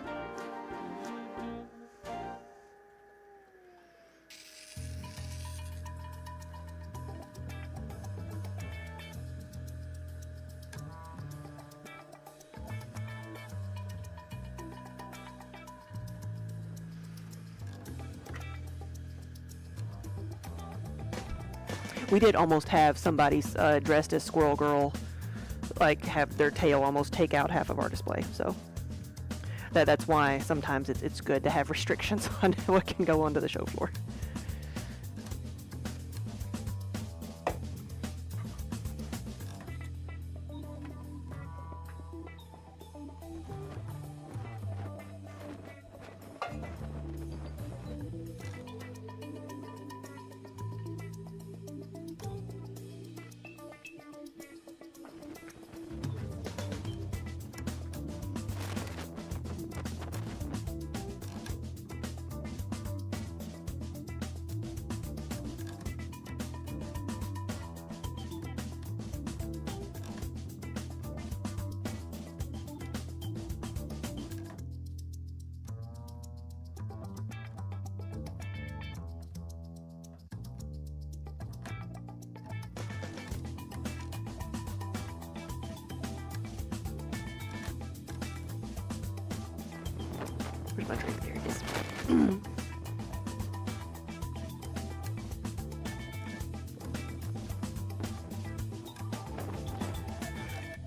We did almost have somebody dressed as Squirrel Girl, like have their tail almost take out half of our display. So that's why sometimes it's good to have restrictions on what can go onto the show floor. Where's my drink? There it is.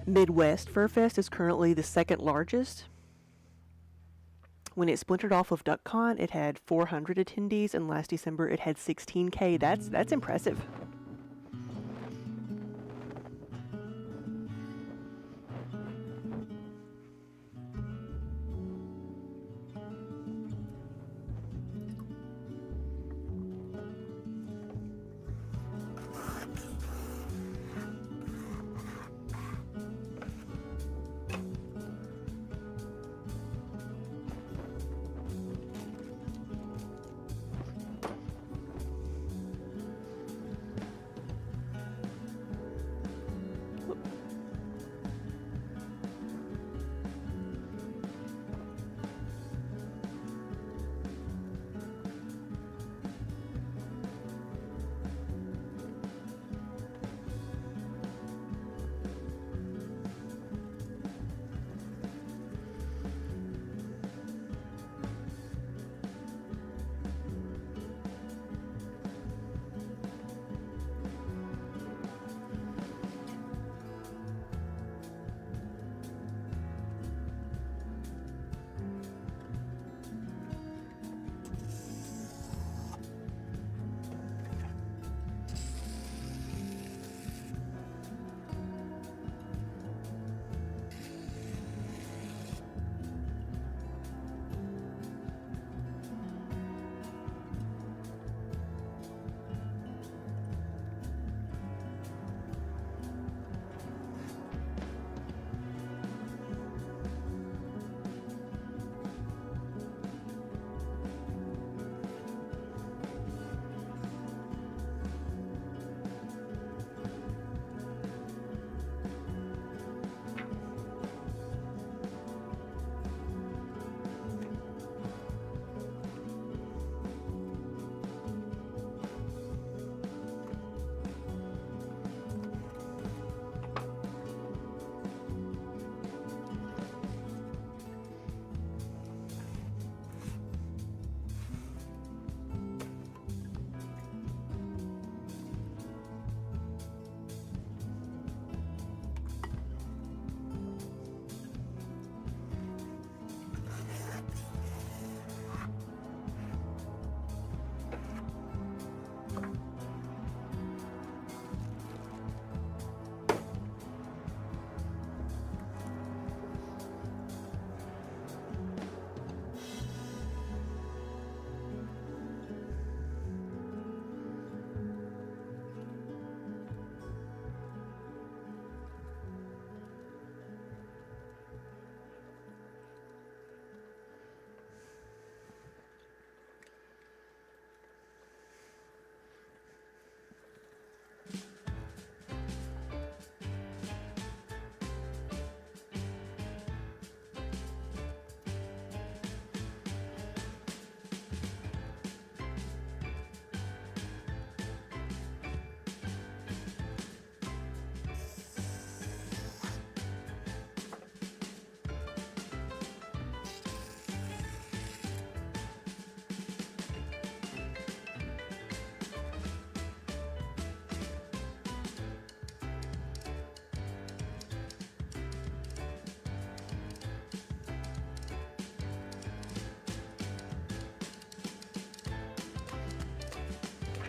Midwest Fur Fest is currently the second largest. When it splintered off of DuckCon, it had 400 attendees, and last December it had 16K. That's impressive.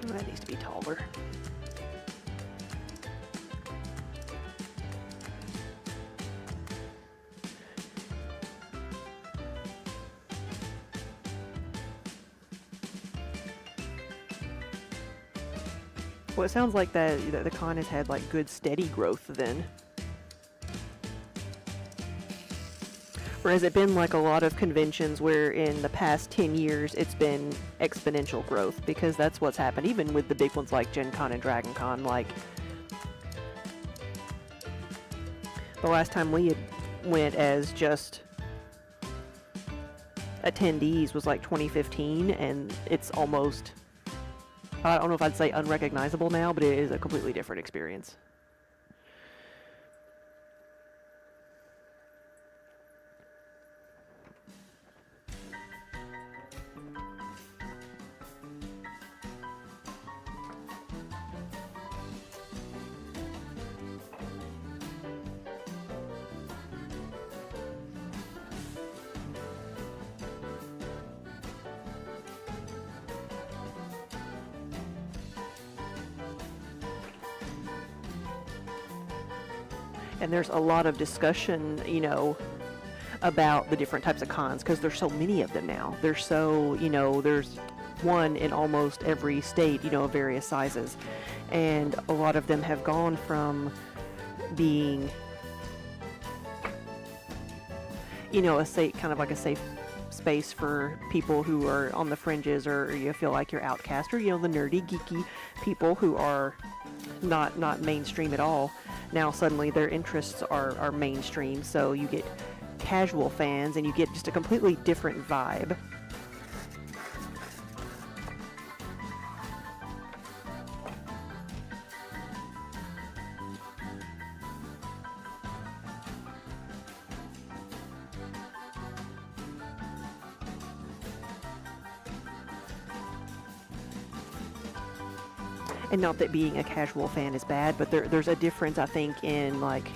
That needs to be taller. Well, it sounds like that the con has had like good steady growth then. Or has it been like a lot of conventions where in the past 10 years it's been exponential growth? Because that's what's happened, even with the big ones like Gen Con and Dragon Con. Like, the last time we had went as just attendees was like 2015, and it's almost, I don't know if I'd say unrecognizable now, but it is a completely different experience. And there's a lot of discussion, about the different types of cons because there's so many of them now. There's one in almost every state, of various sizes. And a lot of them have gone from being, a safe, kind of like a safe space for people who are on the fringes, or you feel like you're outcast, or, the nerdy, geeky people who are not mainstream at all. Now suddenly their interests are mainstream, so you get casual fans and you get just a completely different vibe. And not that being a casual fan is bad, but there's a difference, I think, in like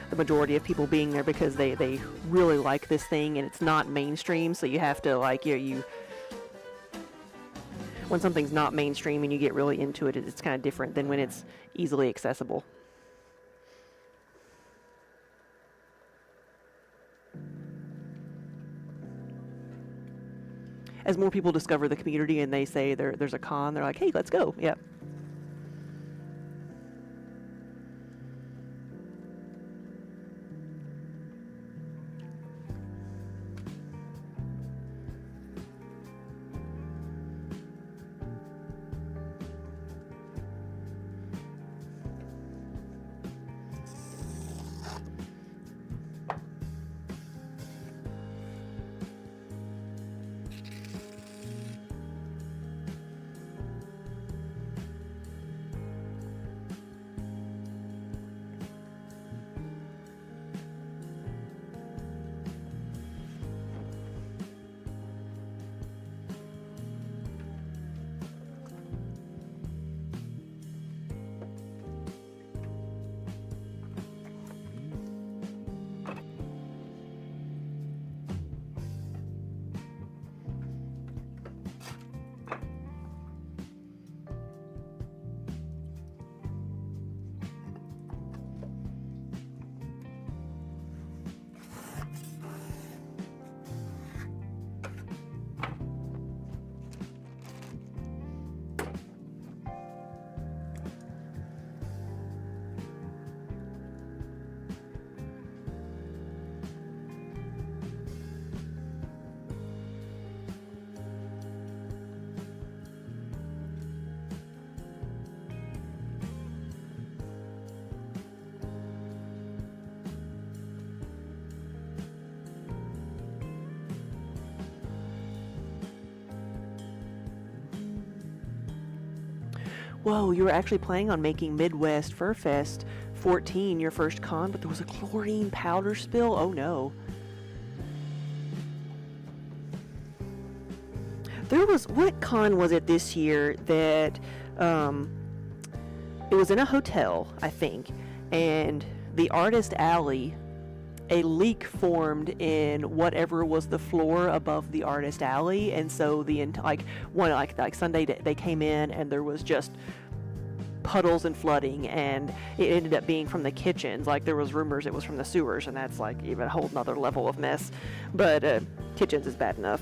the majority of people being there because they really like this thing and it's not mainstream, so you have to like you when something's not mainstream and you get really into it, it's kind of different than when it's easily accessible. As more people discover the community and they say there's a con, they're like, hey, let's go. Yep. Whoa, you were actually planning on making Midwest Fur Fest 14 your first con, but there was a chlorine powder spill? Oh no. What con was it this year that, it was in a hotel, I think, and the artist alley, a leak formed in whatever was the floor above the artist alley, and so like Sunday they came in and there was just puddles and flooding, and it ended up being from the kitchens. Like there was rumors it was from the sewers, and that's like even a whole nother level of mess, but kitchens is bad enough.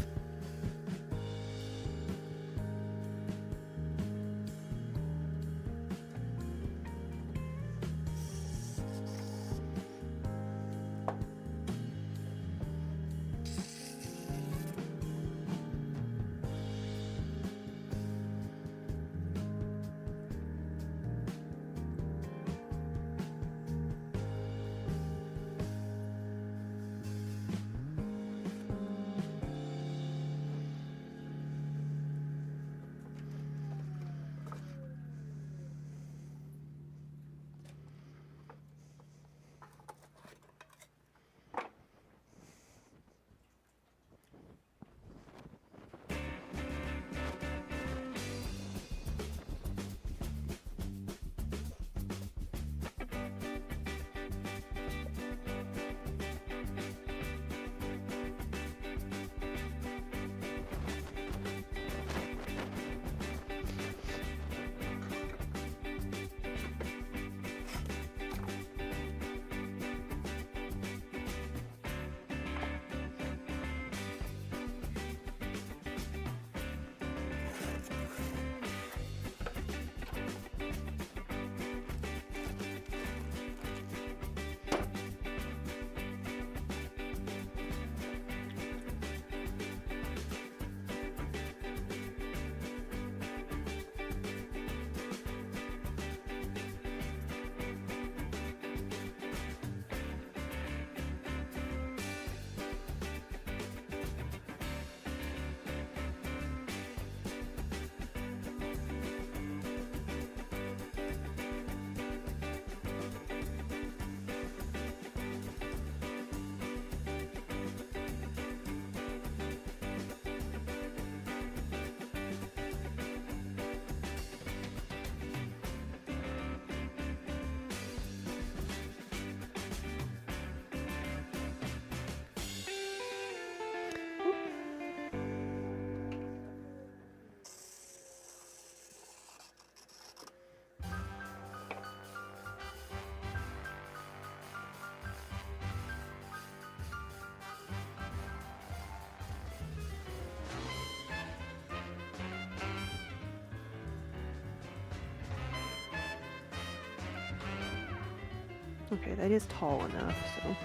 Okay, that is tall enough, so.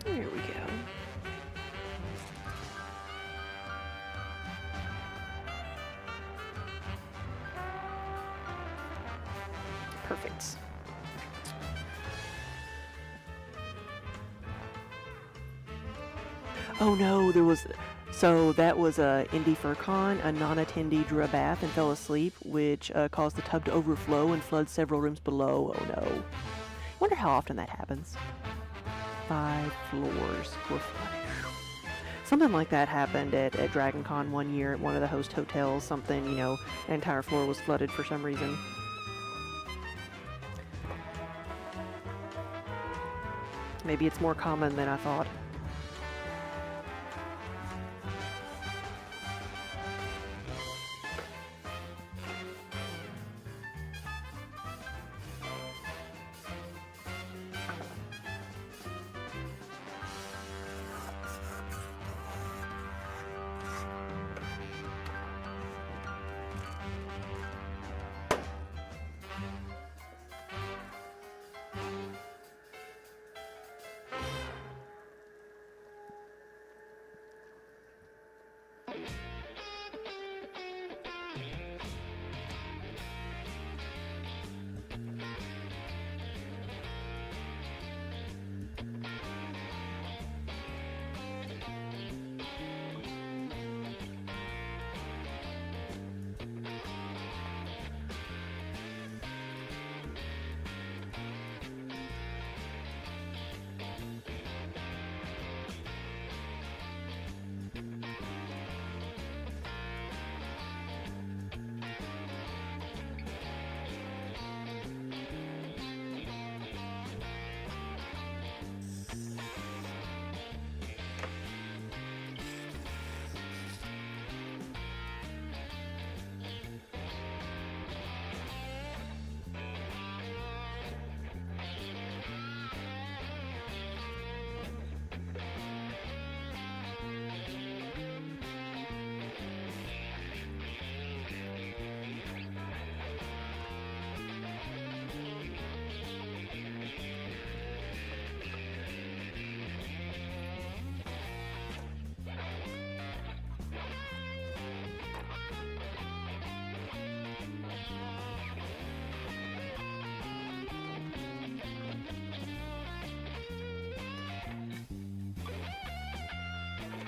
There we go. Perfect. Oh no, there was. So that was Indy FurCon. A non-attendee drew a bath and fell asleep, which caused the tub to overflow and flood several rooms below. Oh no. Wonder how often that happens. 5 floors were flooded. Something like that happened at Dragon Con one year at one of the host hotels. Something, you know, an entire floor was flooded for some reason. Maybe it's more common than I thought.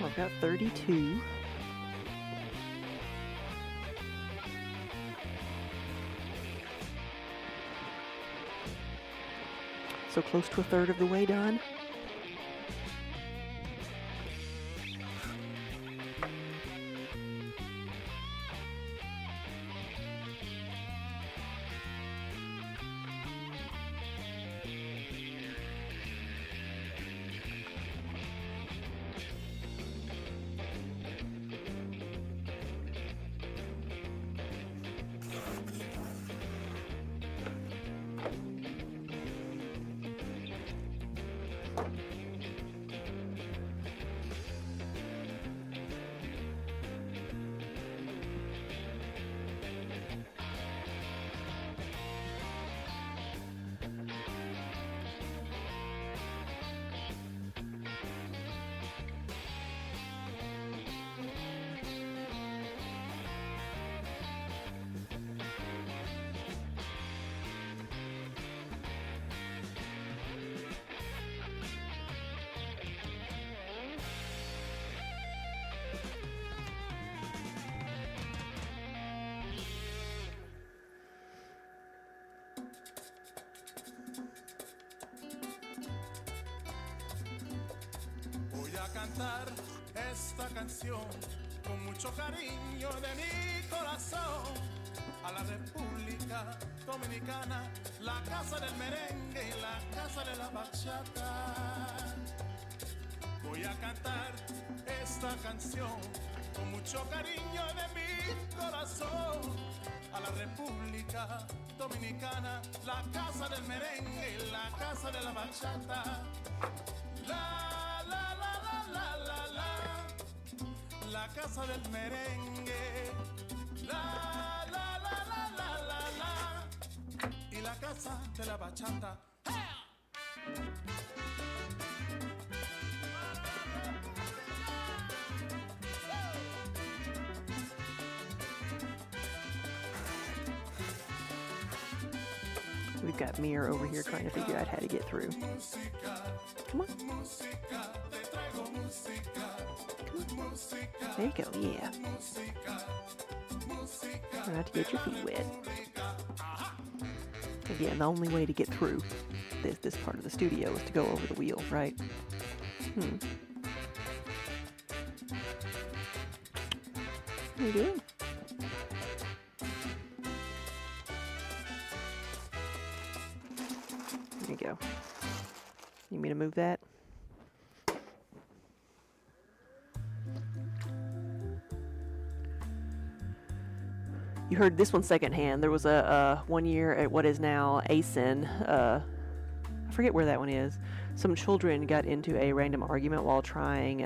I've got 32. So close to a third of the way done. Cantar esta canción con mucho cariño de mi corazón a la República Dominicana, la casa del merengue y la casa de la bachata. Voy a cantar esta canción con mucho cariño de mi corazón a la República Dominicana, la casa del merengue y la casa de la bachata. La casa del merengue, La, la, la, la, la, la, la. Y la casa de la bachata. We've got Mir over here trying to figure out how to get through. Come on. There you go, yeah. Try not to get your feet wet. Again, the only way to get through this part of the studio is to go over the wheel, right? What are you doing? There you go. You need me to move that? You heard this one secondhand. There was a 1 year at what is now ASIN. I forget where that one is. Some children got into a random argument while trying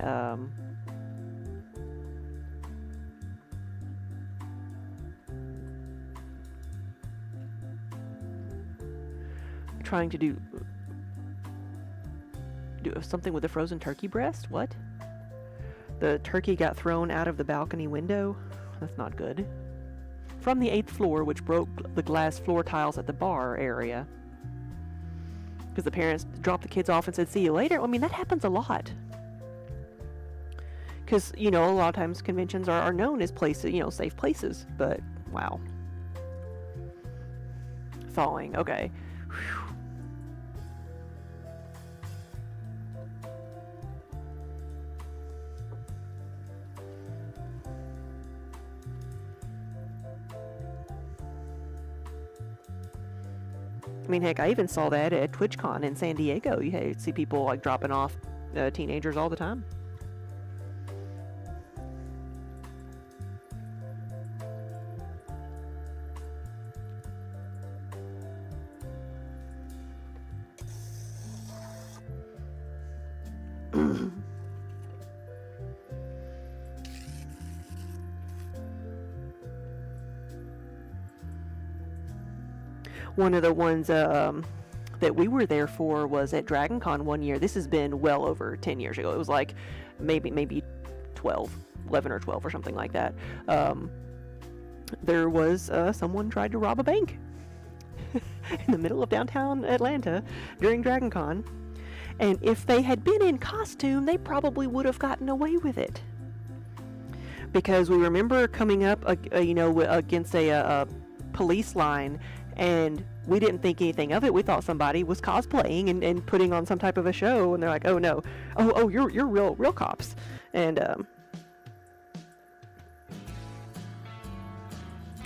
to do something with a frozen turkey breast. What? The turkey got thrown out of the balcony window. That's not good. From the 8th floor, which broke the glass floor tiles at the bar area. Because the parents dropped the kids off and said, see you later. I mean, that happens a lot. Because, you know, a lot of times conventions are known as places, you know, safe places. But, wow. Thawing, okay. Whew. I mean, heck, I even saw that at TwitchCon in San Diego. You see people like dropping off teenagers all the time. One of the ones that we were there for was at DragonCon 1 year. This has been well over 10 years ago. It was like maybe 11 or 12 or something like that. There was someone tried to rob a bank in the middle of downtown Atlanta during DragonCon. And if they had been in costume, they probably would have gotten away with it. Because we remember coming up, against a police line, and we didn't think anything of it. We thought somebody was cosplaying and putting on some type of a show, and they're like, "Oh no, oh you're real cops." And I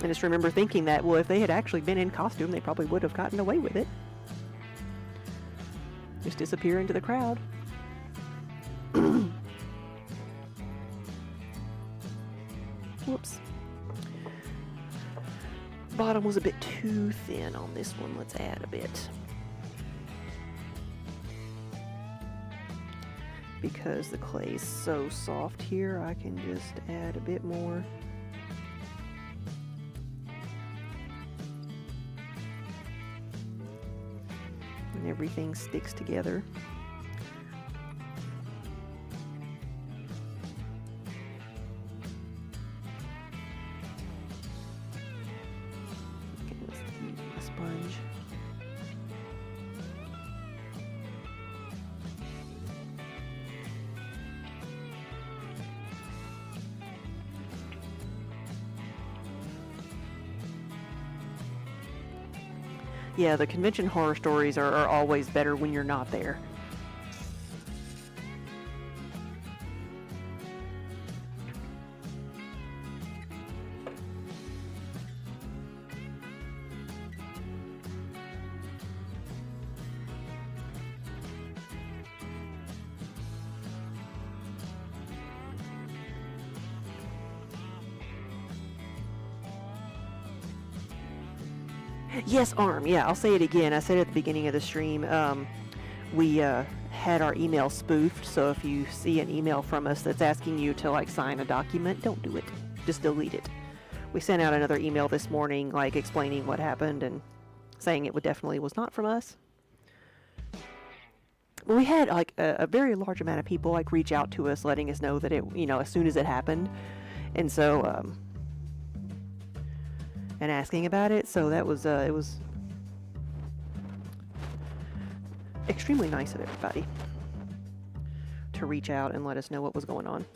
just remember thinking that, well, if they had actually been in costume, they probably would have gotten away with it. Just disappear into the crowd. Whoops. Bottom was a bit too thin on this one. Let's add a bit. Because the clay is so soft here, I can just add a bit more. And everything sticks together. Sponge. Yeah, the convention horror stories are always better when you're not there. Yes, ARM. Yeah, I'll say it again. I said it at the beginning of the stream. We had our email spoofed, so if you see an email from us that's asking you to like sign a document, don't do it. Just delete it. we sent out another email this morning, like explaining what happened and saying it definitely was not from us. But we had like a very large amount of people like reach out to us, letting us know that it, as soon as it happened, and so and asking about it. So that was it was extremely nice of everybody to reach out and let us know what was going on.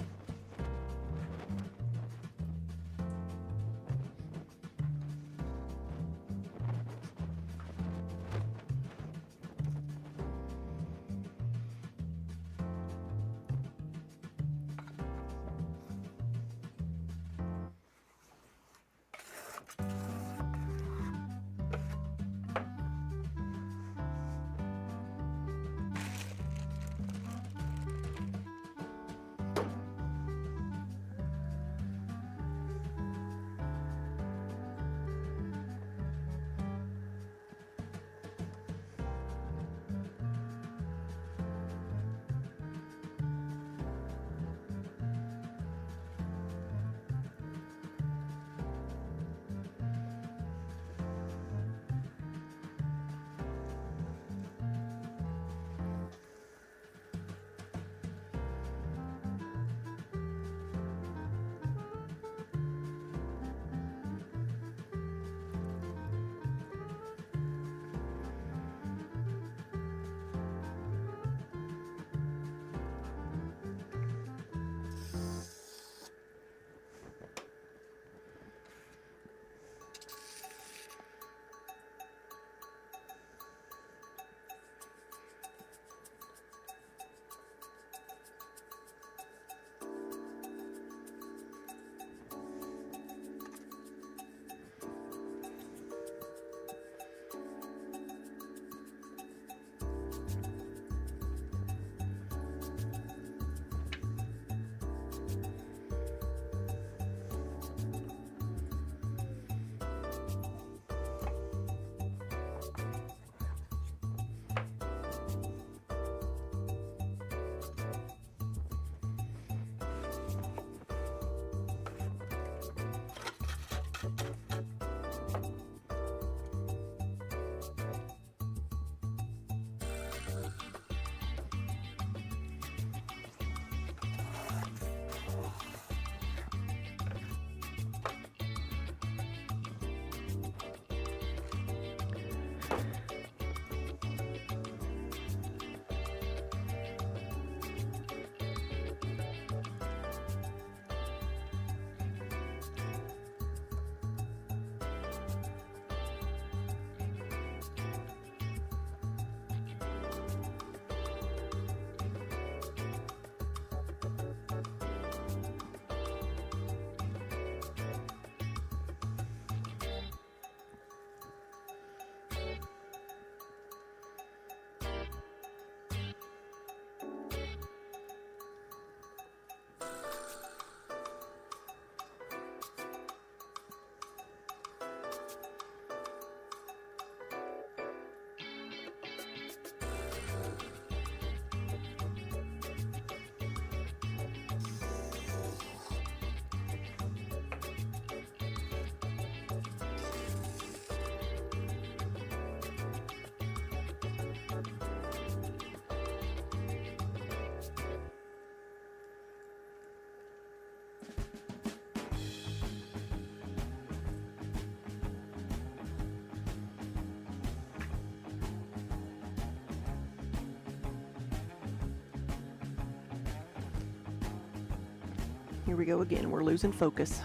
Here we go again. We're losing focus.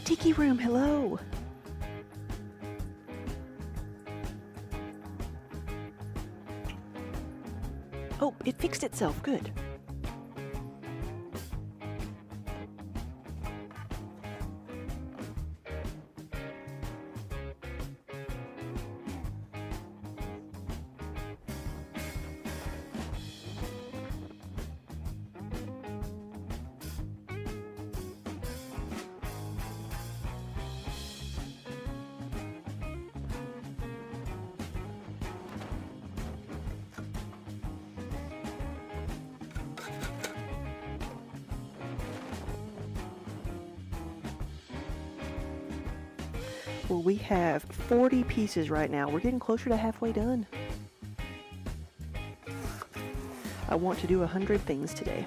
Tiki Room, hello. Oh, it fixed itself. Good. Well, we have 40 pieces right now. We're getting closer to halfway done. I want to do 100 things today.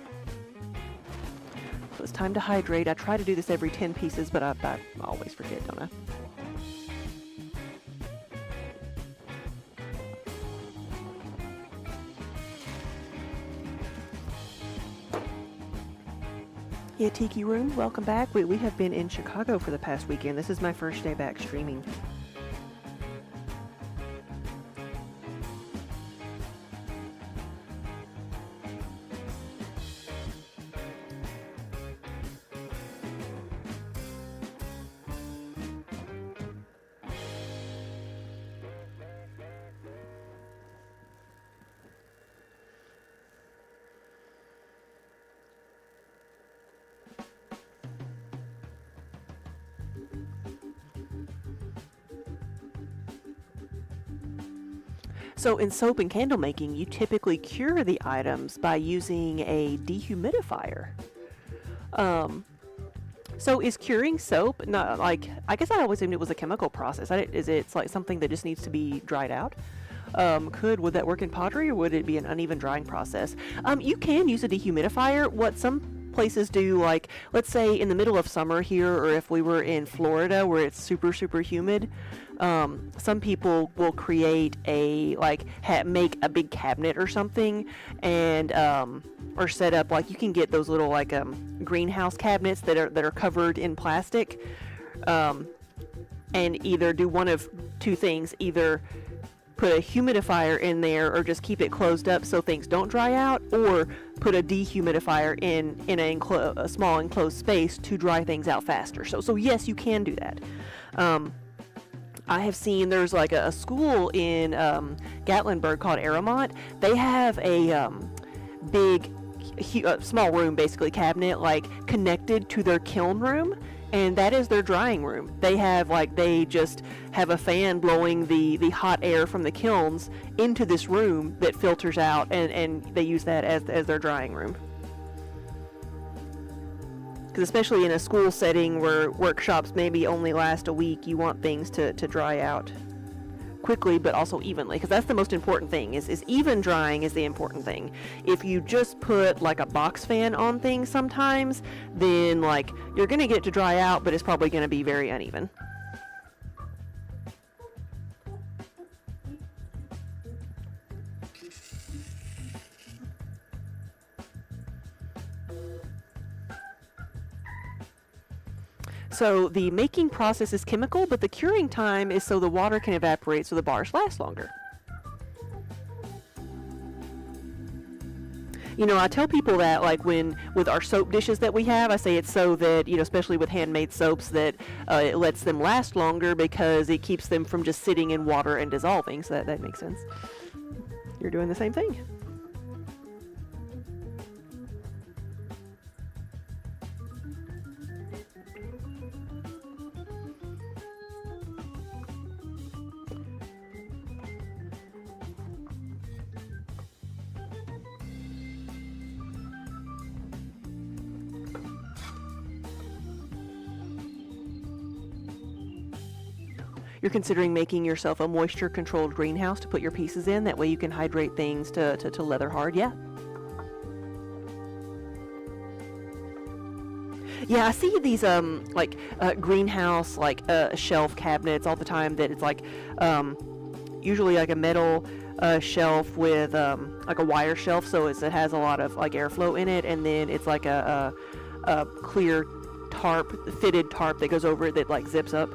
So it's time to hydrate. I try to do this every 10 pieces, but I always forget, don't I? Yeah, Tiki Room, welcome back. We have been in Chicago for the past weekend. This is my first day back streaming. So in soap and candle making, you typically cure the items by using a dehumidifier. So is curing soap not like, I guess I always assumed it was a chemical process. Is it like something that just needs to be dried out? Would that work in pottery, or would it be an uneven drying process? You can use a dehumidifier. What some places do, like let's say in the middle of summer here, or if we were in Florida where it's super humid, some people will create a make a big cabinet or something, and or set up, like you can get those little greenhouse cabinets that are covered in plastic, and either do one of two things: either put a humidifier in there or just keep it closed up so things don't dry out, or put a dehumidifier in a small enclosed space to dry things out faster. So yes, you can do that. I have seen there's like a school in Gatlinburg called Aramont. They have a big, small room, basically cabinet, like connected to their kiln room, and that is their drying room. They just have a fan blowing the hot air from the kilns into this room that filters out, and they use that as their drying room. Because especially in a school setting where workshops maybe only last a week, you want things to dry out quickly, but also evenly, because that's the most important thing, is even drying is the important thing. If you just put like a box fan on things sometimes, then like you're going to get it to dry out, but it's probably going to be very uneven. So the making process is chemical, but the curing time is so the water can evaporate so the bars last longer. You know, I tell people that, like, with our soap dishes that we have, I say it's so that, you know, especially with handmade soaps, that it lets them last longer because it keeps them from just sitting in water and dissolving. So that makes sense. You're doing the same thing. You're considering making yourself a moisture-controlled greenhouse to put your pieces in. That way you can hydrate things to leather hard. Yeah. Yeah, I see these greenhouse shelf cabinets all the time. That it's usually like a metal shelf with like a wire shelf, so it has a lot of like airflow in it, and then it's like a clear fitted tarp that goes over it that like zips up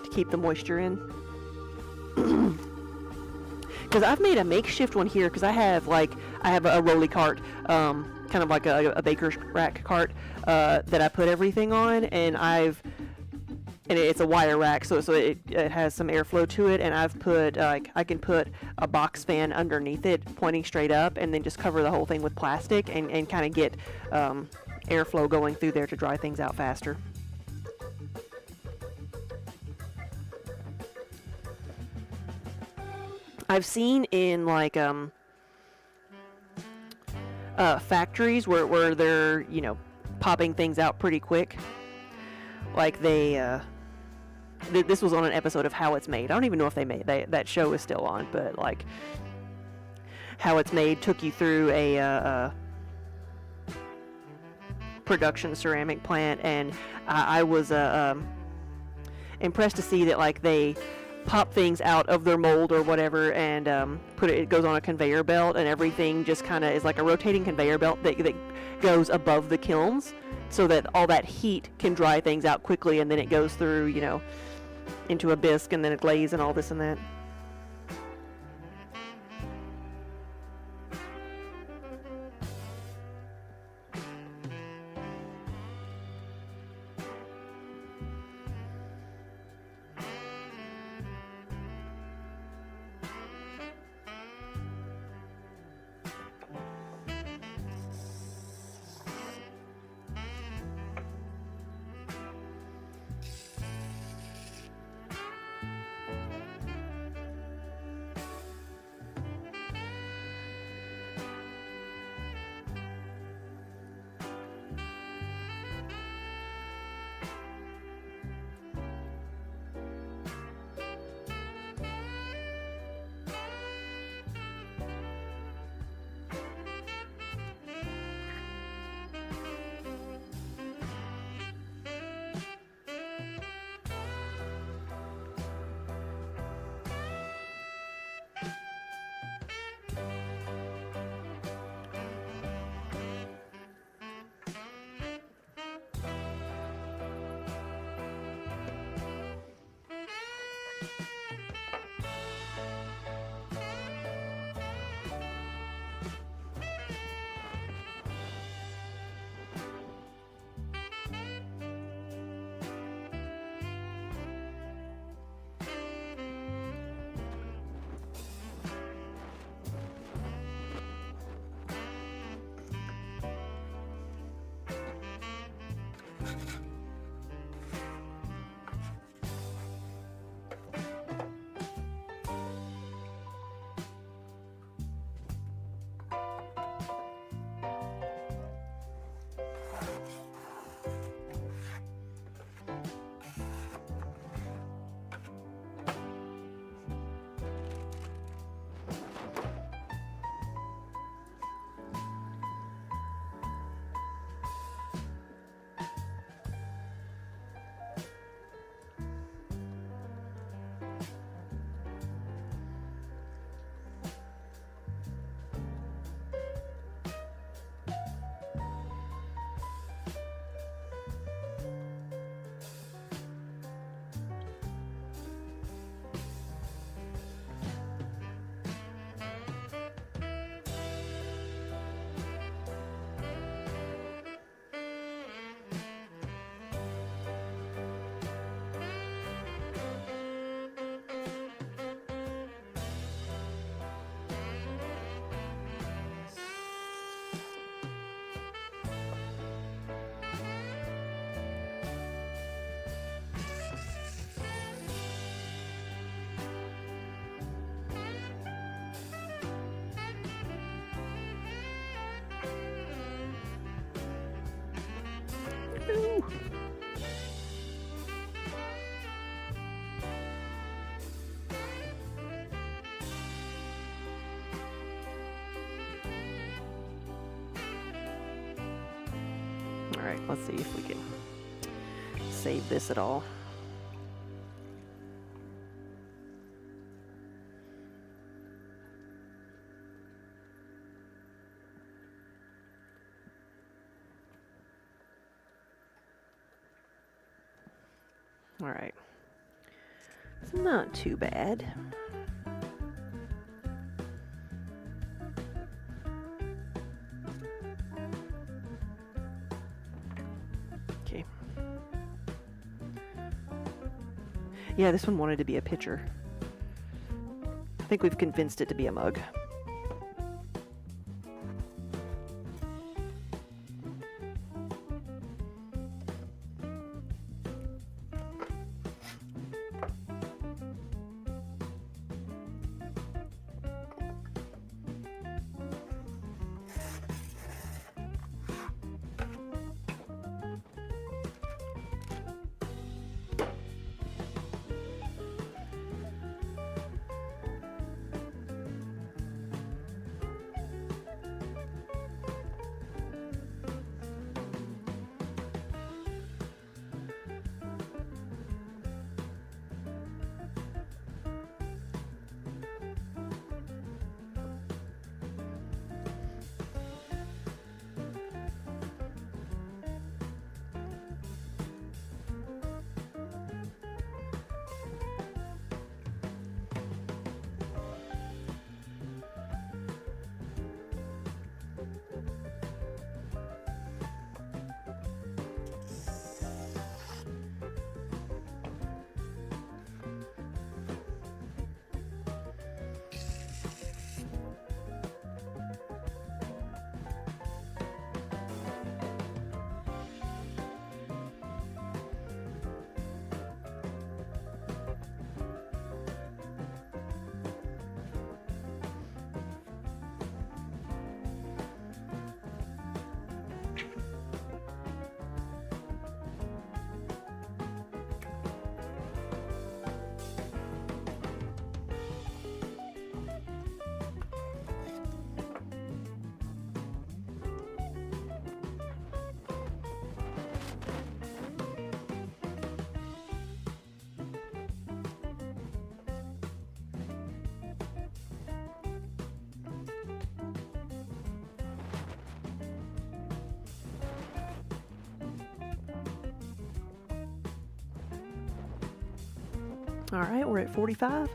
to keep the moisture in. Because I've made a makeshift one here, because I have a rolly cart, kind of like a baker's rack cart that I put everything on, and it's a wire rack, so it has some airflow to it, and I've put I can put a box fan underneath it pointing straight up, and then just cover the whole thing with plastic and kind of get airflow going through there to dry things out faster. I've seen in factories where they're, you know, popping things out pretty quick. like they this was on an episode of How It's Made. I don't even know if that show is still on, but like How It's Made took you through a production ceramic plant, and I was impressed to see that like they pop things out of their mold or whatever, and it goes on a conveyor belt, and everything just kind of is like a rotating conveyor belt that goes above the kilns, so that all that heat can dry things out quickly, and then it goes through, you know, into a bisque, and then a glaze and all this and that. Alright, let's see if we can save this at all. Alright. It's not too bad. Okay. Yeah, this one wanted to be a pitcher. I think we've convinced it to be a mug. All right, we're at 45.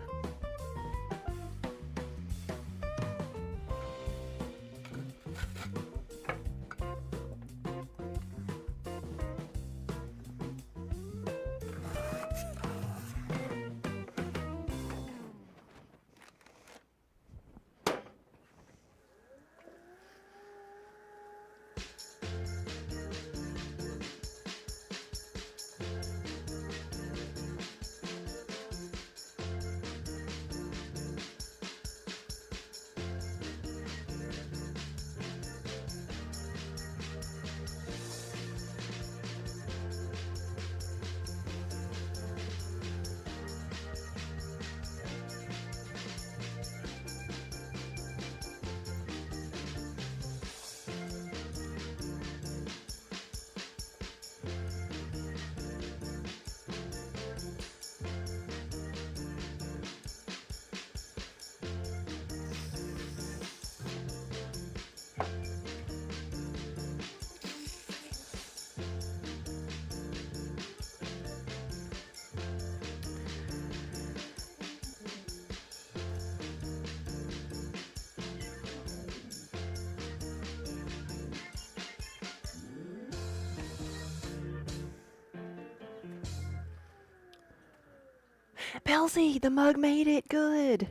Belzy, the mug made it. Good.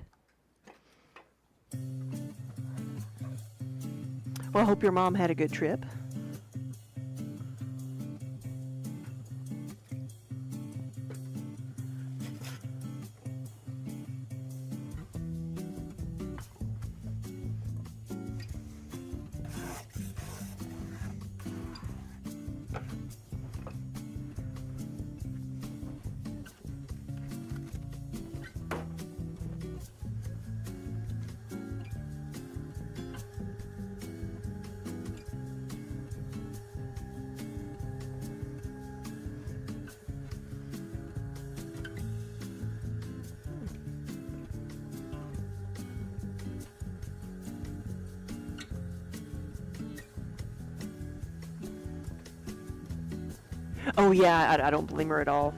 Well, I hope your mom had a good trip. Oh, yeah, I don't blame her at all.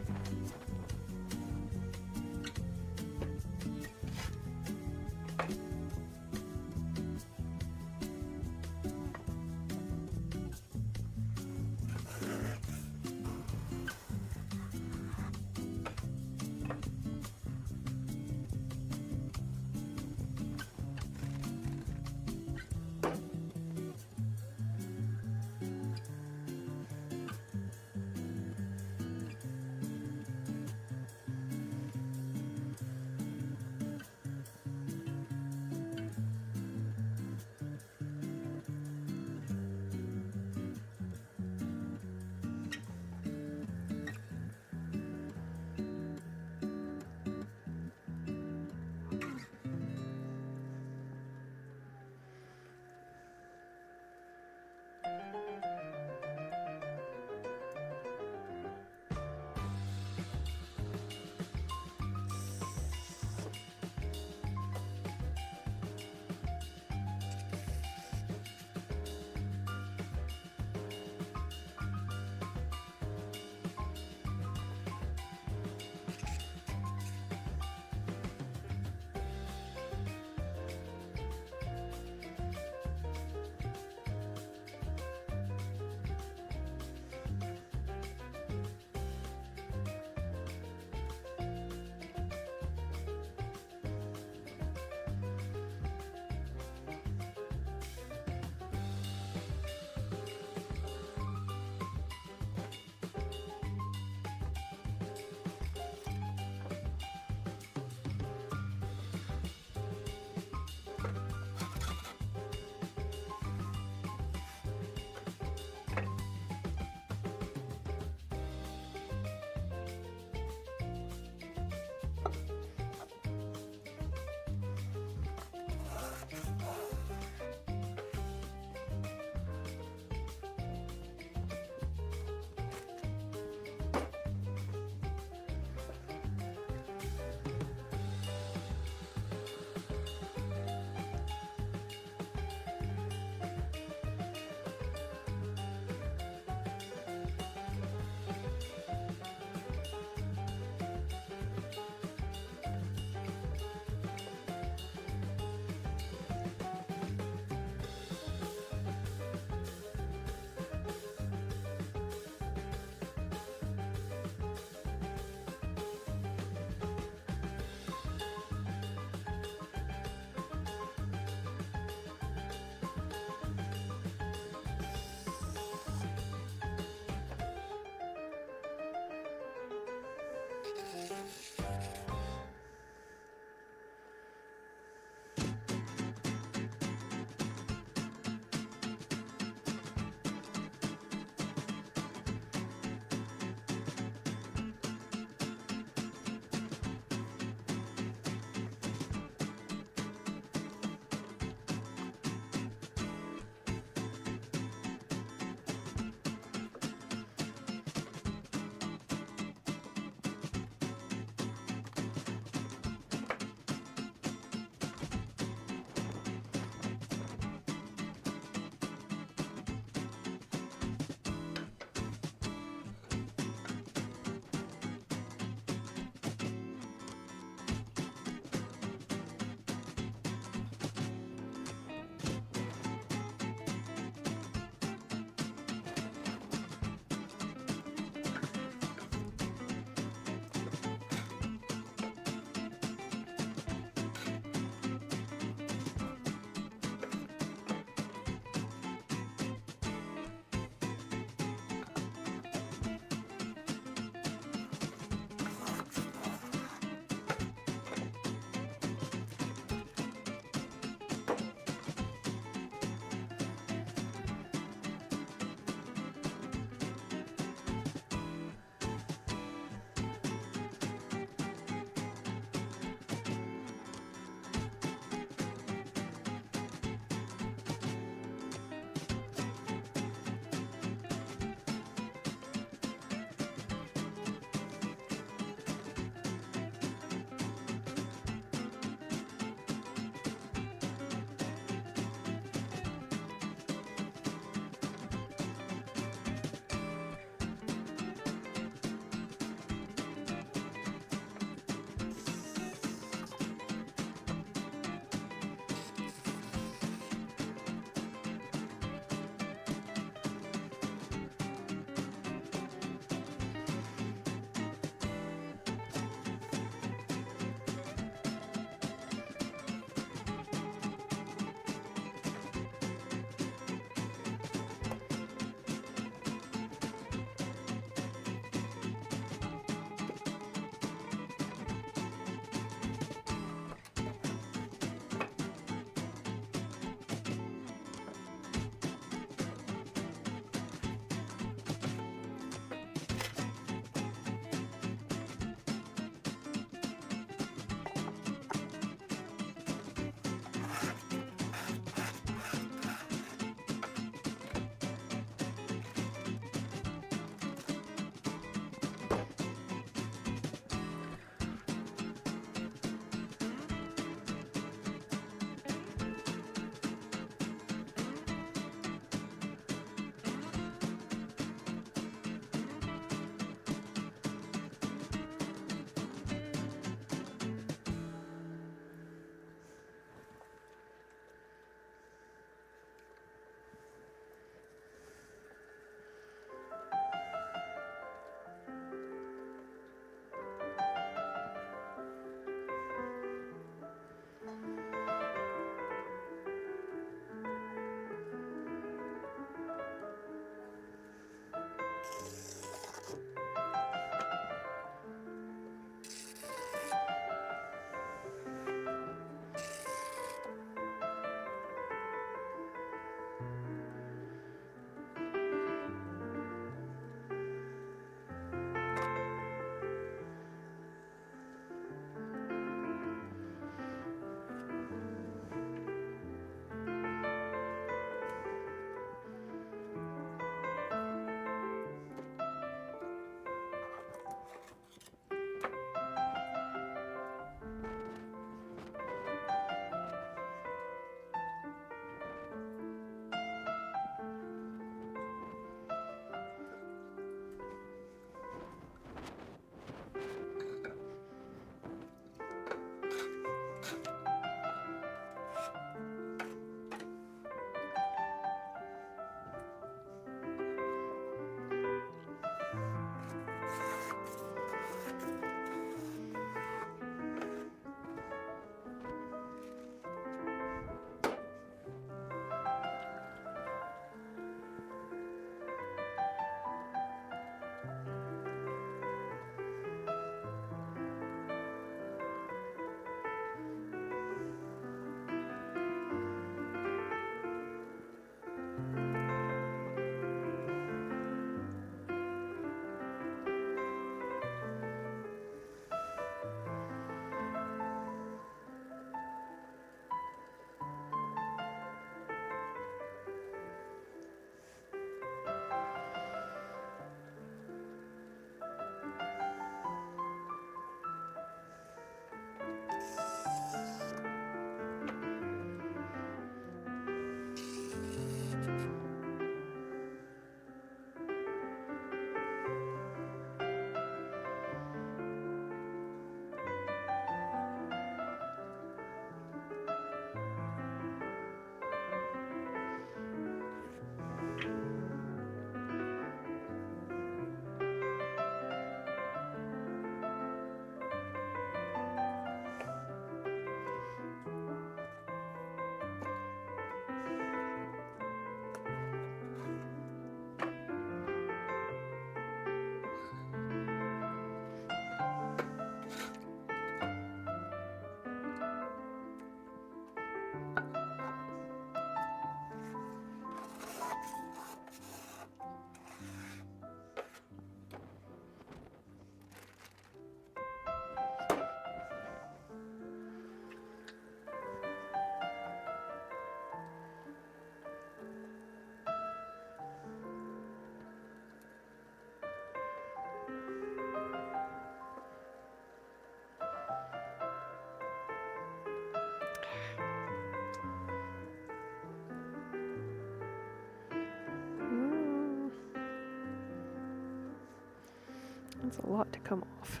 That's a lot to come off.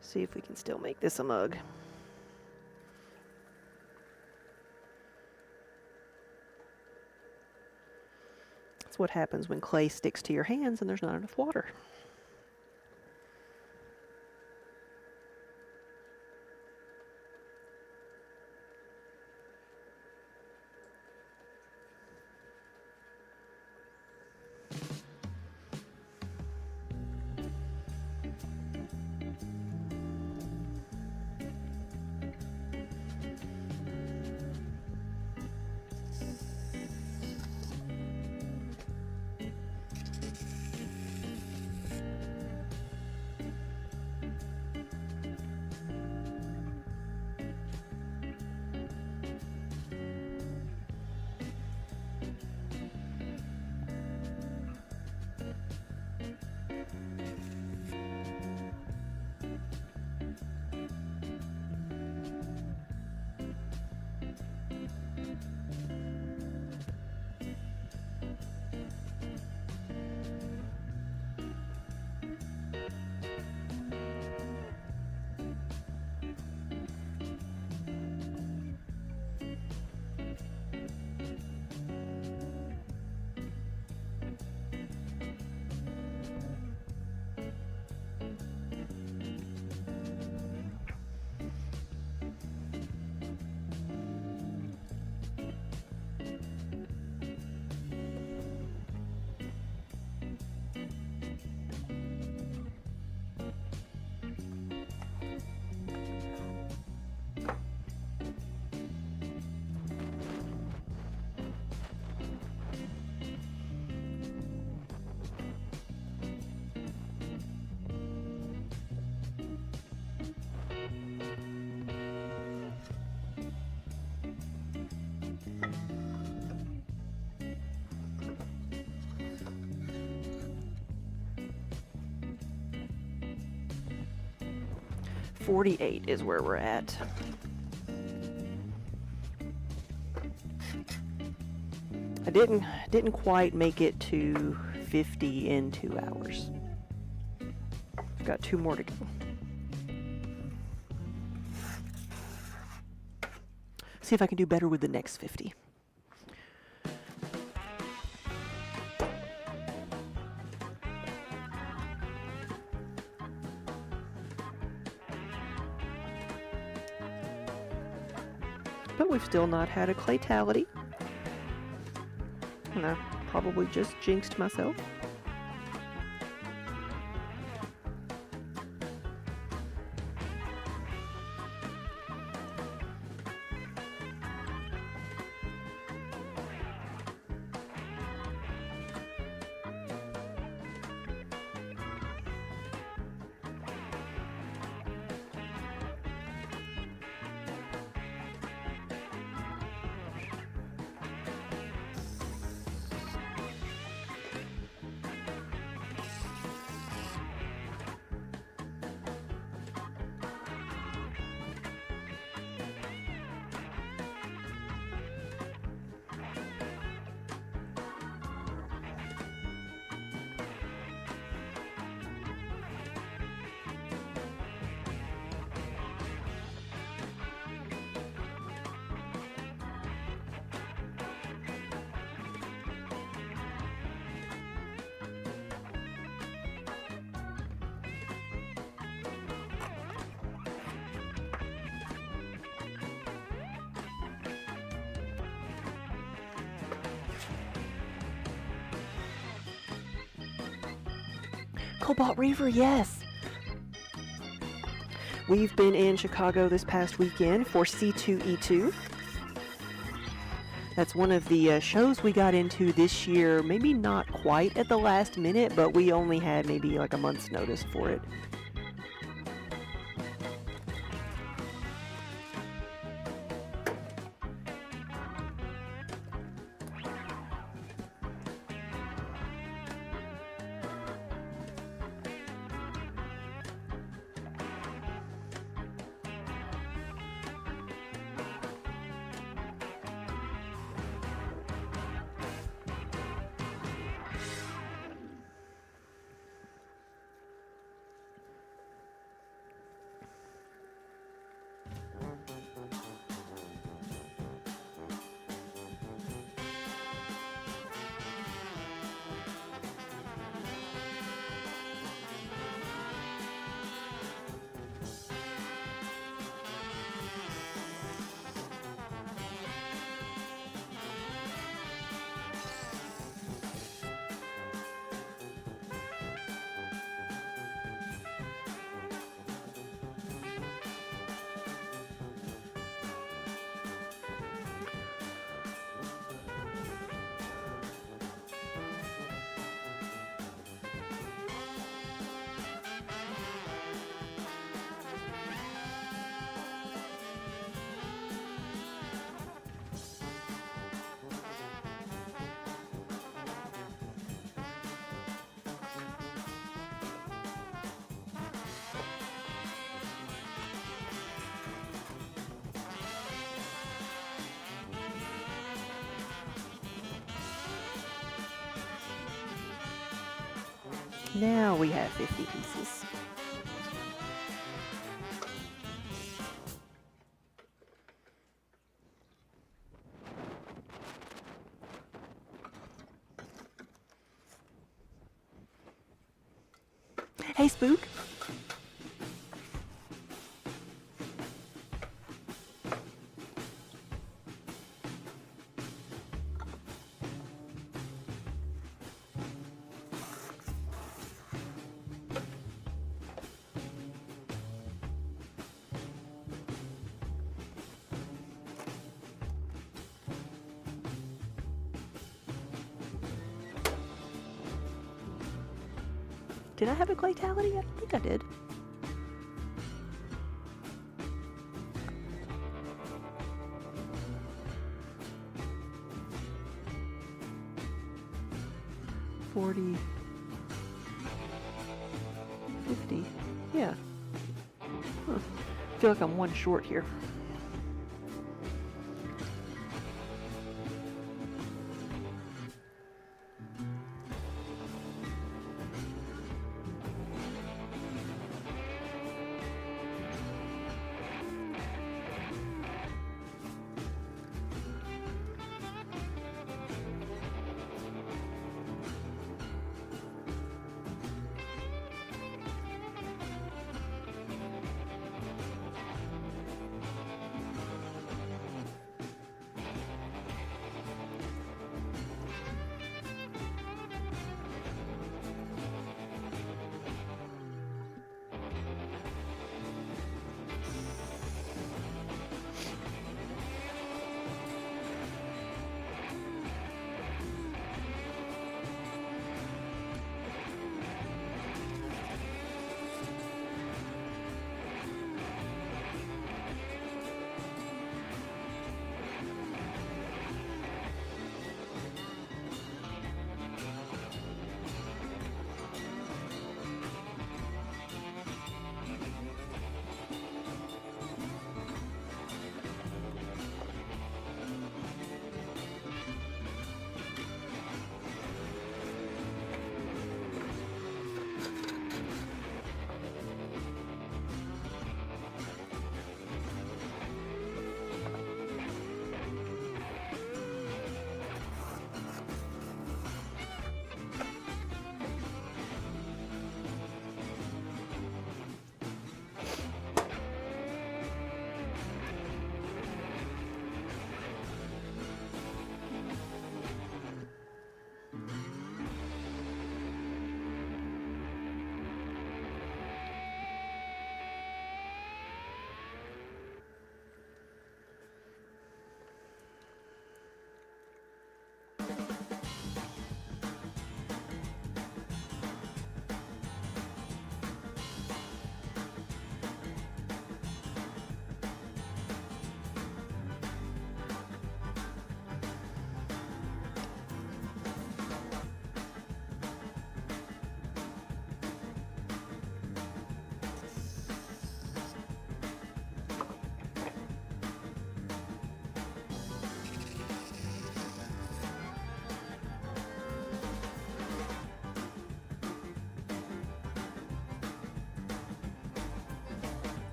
See if we can still make this a mug. That's what happens when clay sticks to your hands and there's not enough water. $48 is where we're at. I didn't quite make it to 50 in 2 hours. I've got 2 more to go. See if I can do better with the next 50. But we've still not had a claytality. And I probably just jinxed myself. Cobalt Reaver, yes. We've been in Chicago this past weekend for C2E2. That's one of the shows we got into this year, maybe not quite at the last minute, but we only had maybe like a month's notice for it. Now we have 50 pieces. Hey, Spook. Did I have a clay tally? I think I did. $40, $50. Yeah. Huh. I feel like I'm one short here.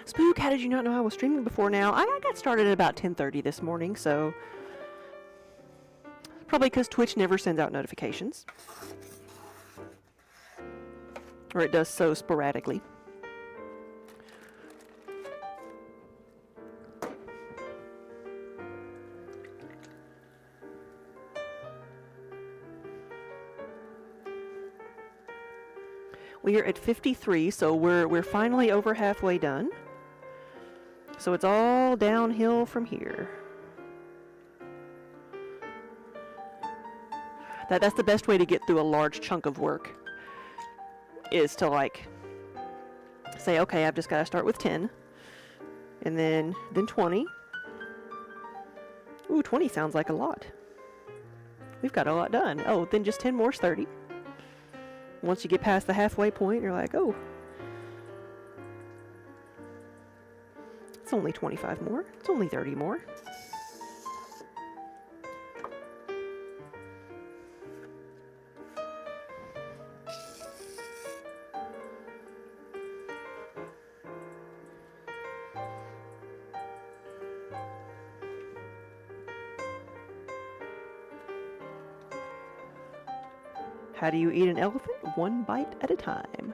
Spook, how did you not know I was streaming before now? I got started at about 10:30 this morning, so probably because Twitch never sends out notifications. Or it does so sporadically. We are at 53, so we're finally over halfway done. So it's all downhill from here. That's the best way to get through a large chunk of work, is to like say, okay, I've just got to start with 10, and then 20. Ooh, 20 sounds like a lot. We've got a lot done. Oh, then just 10 more is 30. Once you get past the halfway point, you're like, oh, it's only 25 more. It's only 30 more. How do you eat an elephant? One bite at a time.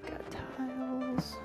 Got tiles.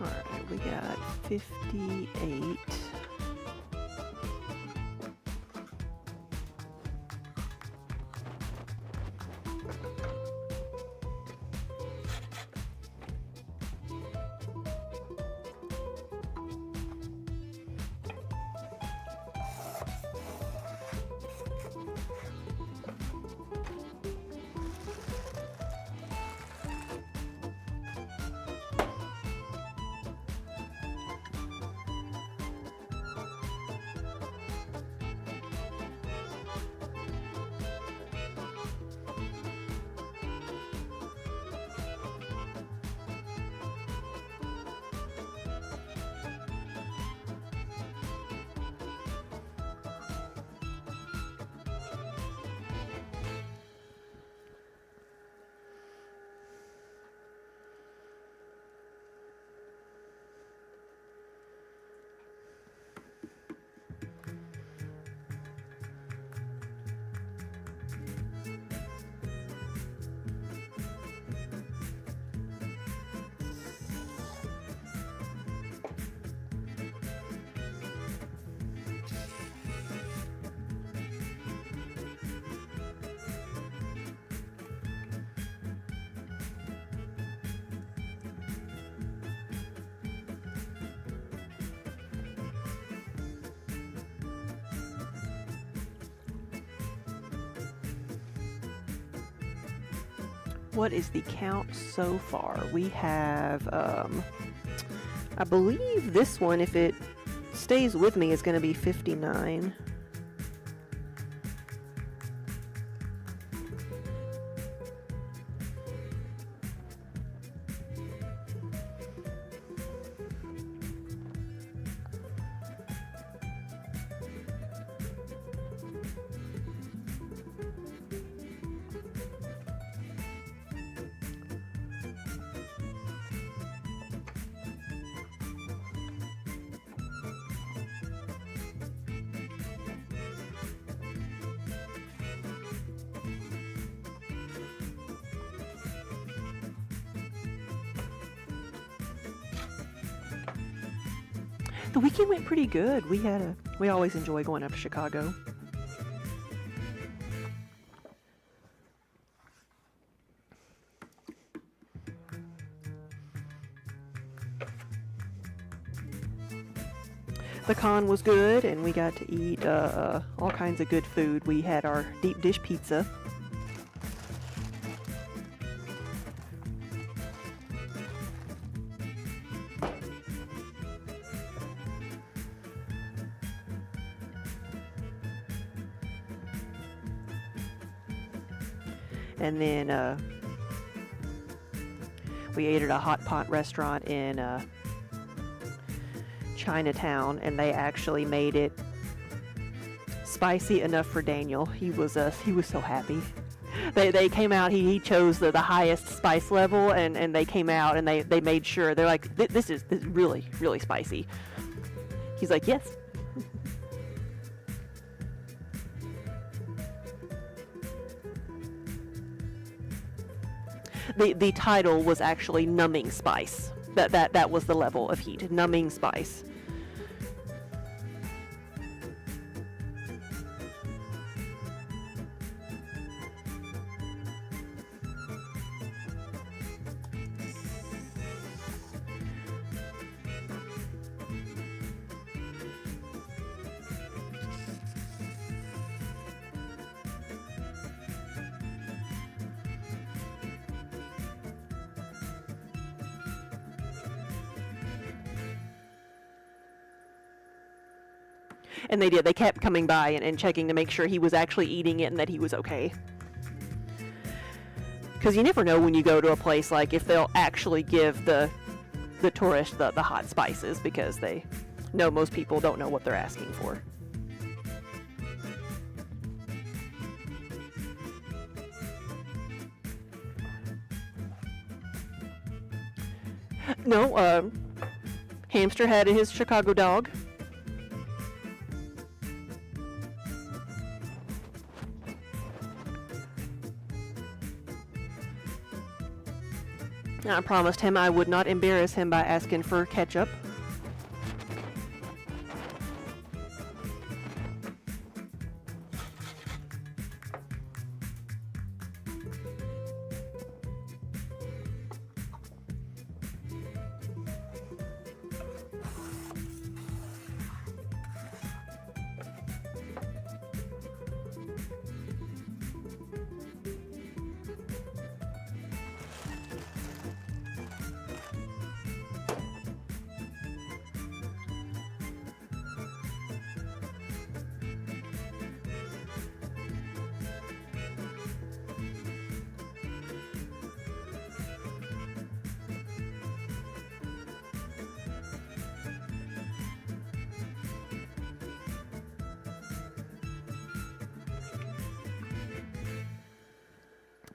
Alright, we got 58. What is the count so far? We have, I believe this one, if it stays with me, is going to be 59. The weekend went pretty good. We always enjoy going up to Chicago. The con was good, and we got to eat all kinds of good food. We had our deep dish pizza. And then we ate at a hot pot restaurant in Chinatown, and they actually made it spicy enough for Daniel. He was so happy. They came out. He chose the highest spice level, and they came out and they made sure. They're like, this is really, really spicy. He's like, yes. The title was actually numbing spice. That was the level of heat, numbing spice. And they did. They kept coming by and checking to make sure he was actually eating it and that he was okay. Because you never know when you go to a place, like, if they'll actually give the tourist the hot spices, because they know most people don't know what they're asking for. No, Hamster had his Chicago dog. I promised him I would not embarrass him by asking for ketchup.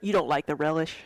You don't like the relish?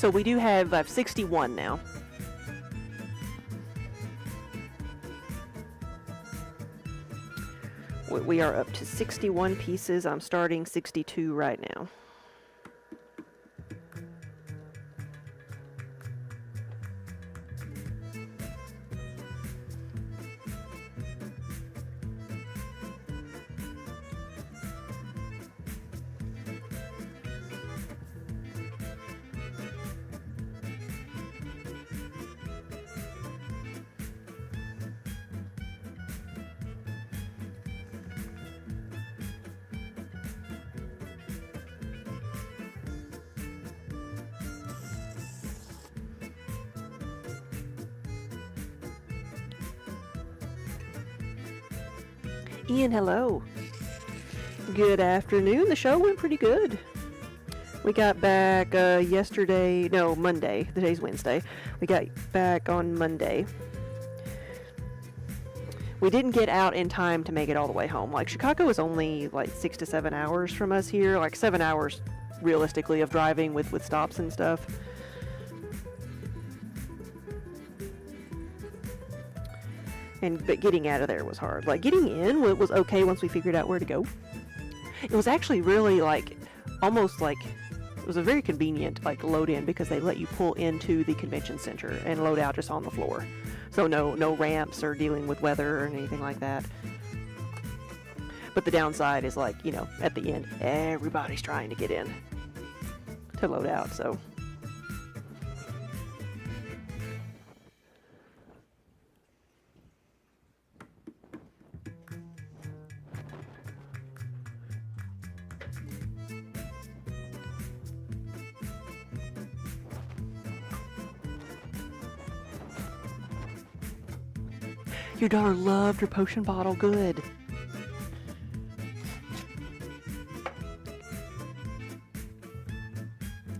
So we do have 61 now. We are up to 61 pieces. I'm starting 62 right now. Ian, hello. Good afternoon. The show went pretty good. We got back Monday. Today's Wednesday. We got back on Monday. We didn't get out in time to make it all the way home. Like, Chicago is only like 6 to 7 hours from us here. Like 7 hours realistically of driving with stops and stuff. But getting out of there was hard. Like, getting in was okay once we figured out where to go. It was actually really almost like, it was a very convenient load in, because they let you pull into the convention center and load out just on the floor. So no ramps or dealing with weather or anything like that. But the downside is at the end, everybody's trying to get in to load out, so. Your daughter loved her potion bottle. Good.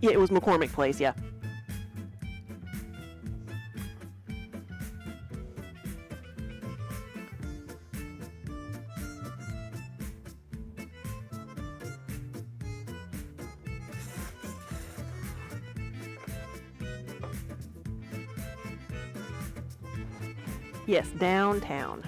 Yeah, it was McCormick Place, yeah. Yes, downtown.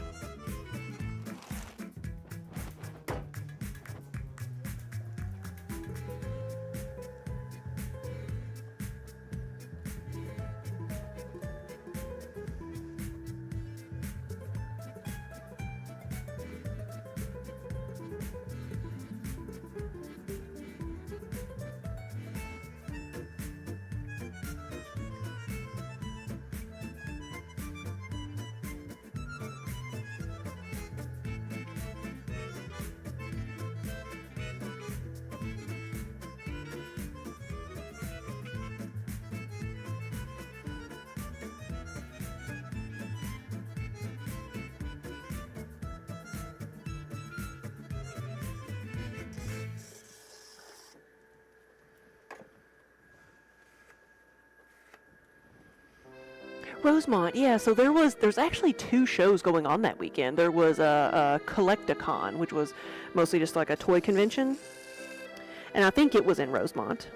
Rosemont, yeah. So there's actually 2 shows going on that weekend. There was a Collecticon, which was mostly just like a toy convention, and I think it was in Rosemont.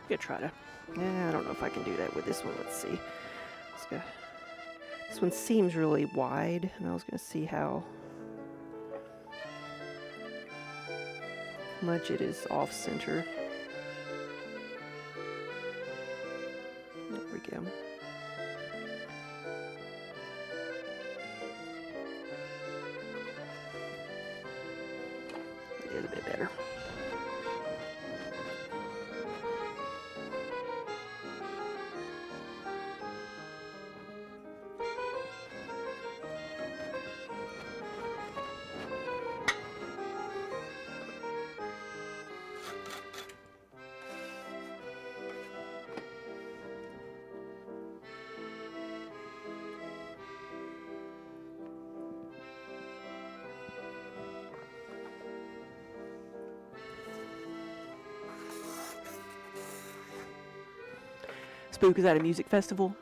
gonna try to. Yeah, I don't know if I can do that with this one. Let's see. Let's go. This one seems really wide, and I was gonna see how much it is off center. There we go. It is a bit better. Spook is at a music festival.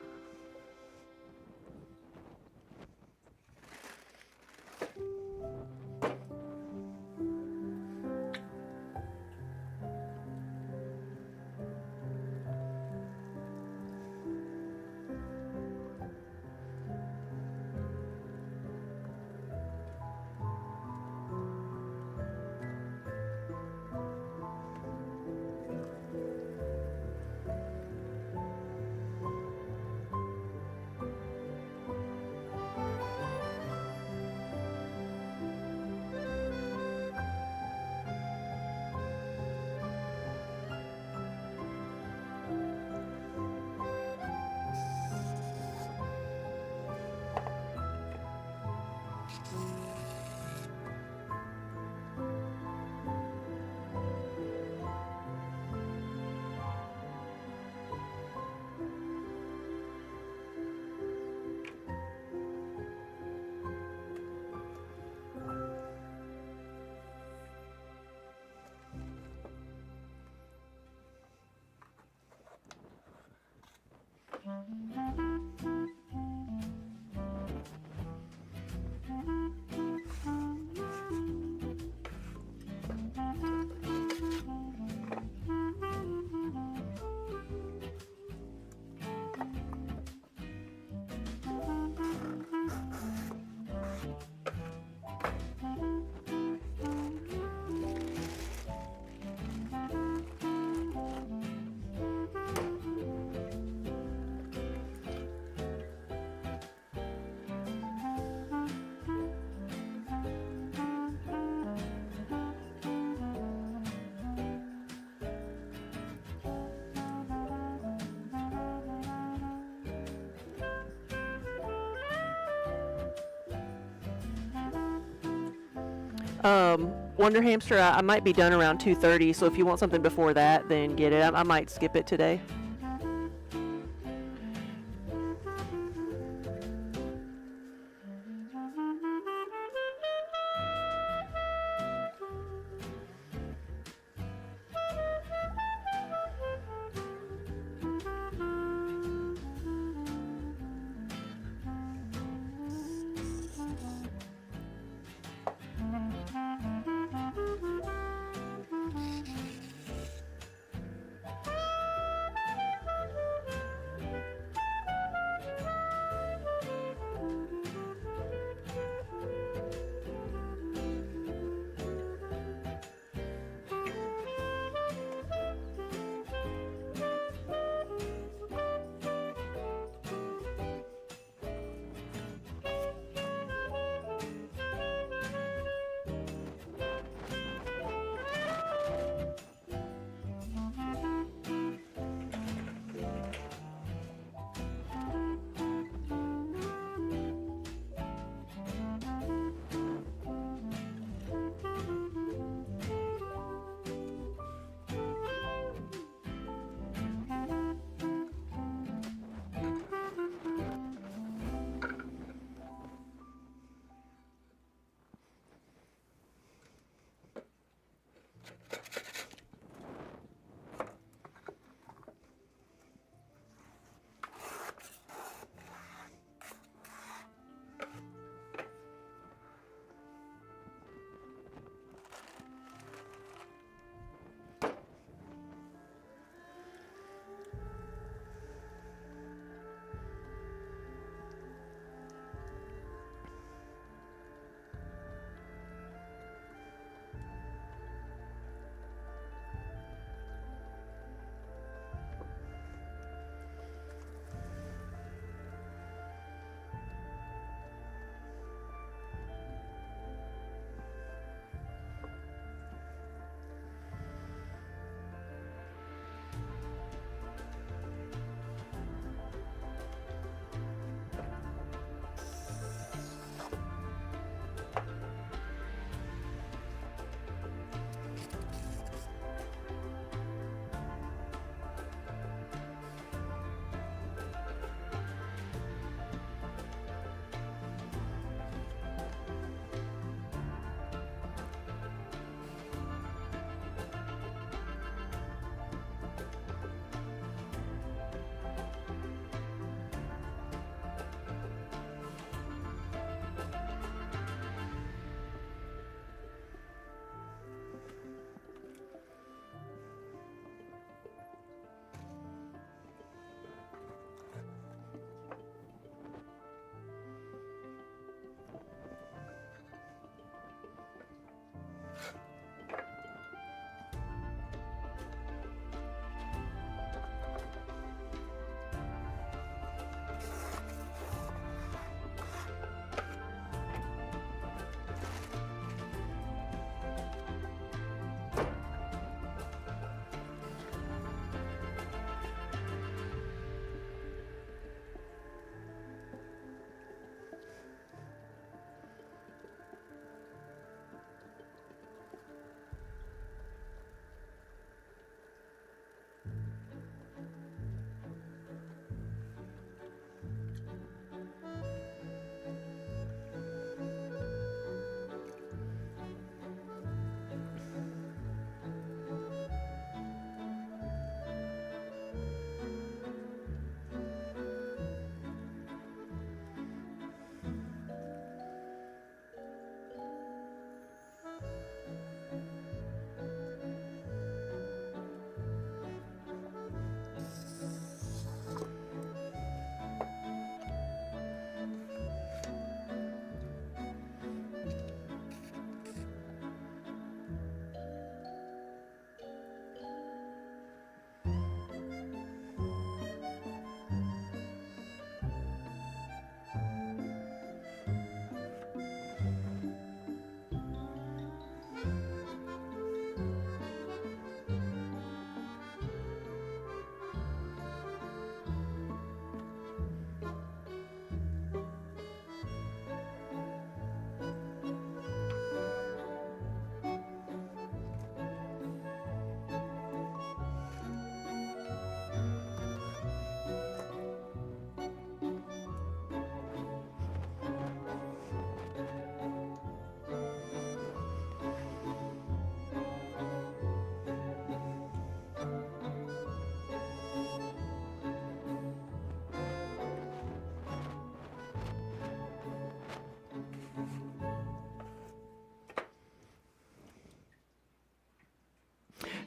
Wonder Hamster, I might be done around 2:30, so if you want something before that, then get it. I might skip it today.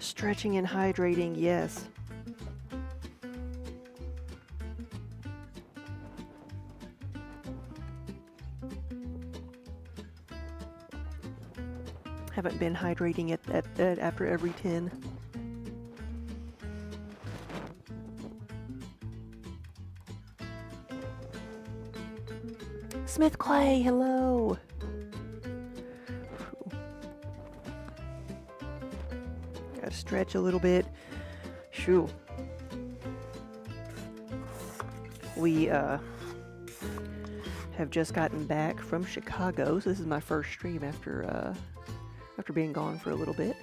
Stretching and hydrating, yes. Haven't been hydrating it after every 10. Smith Clay, hello. Gotta stretch a little bit. Shoo. We have just gotten back from Chicago, so this is my first stream after being gone for a little bit.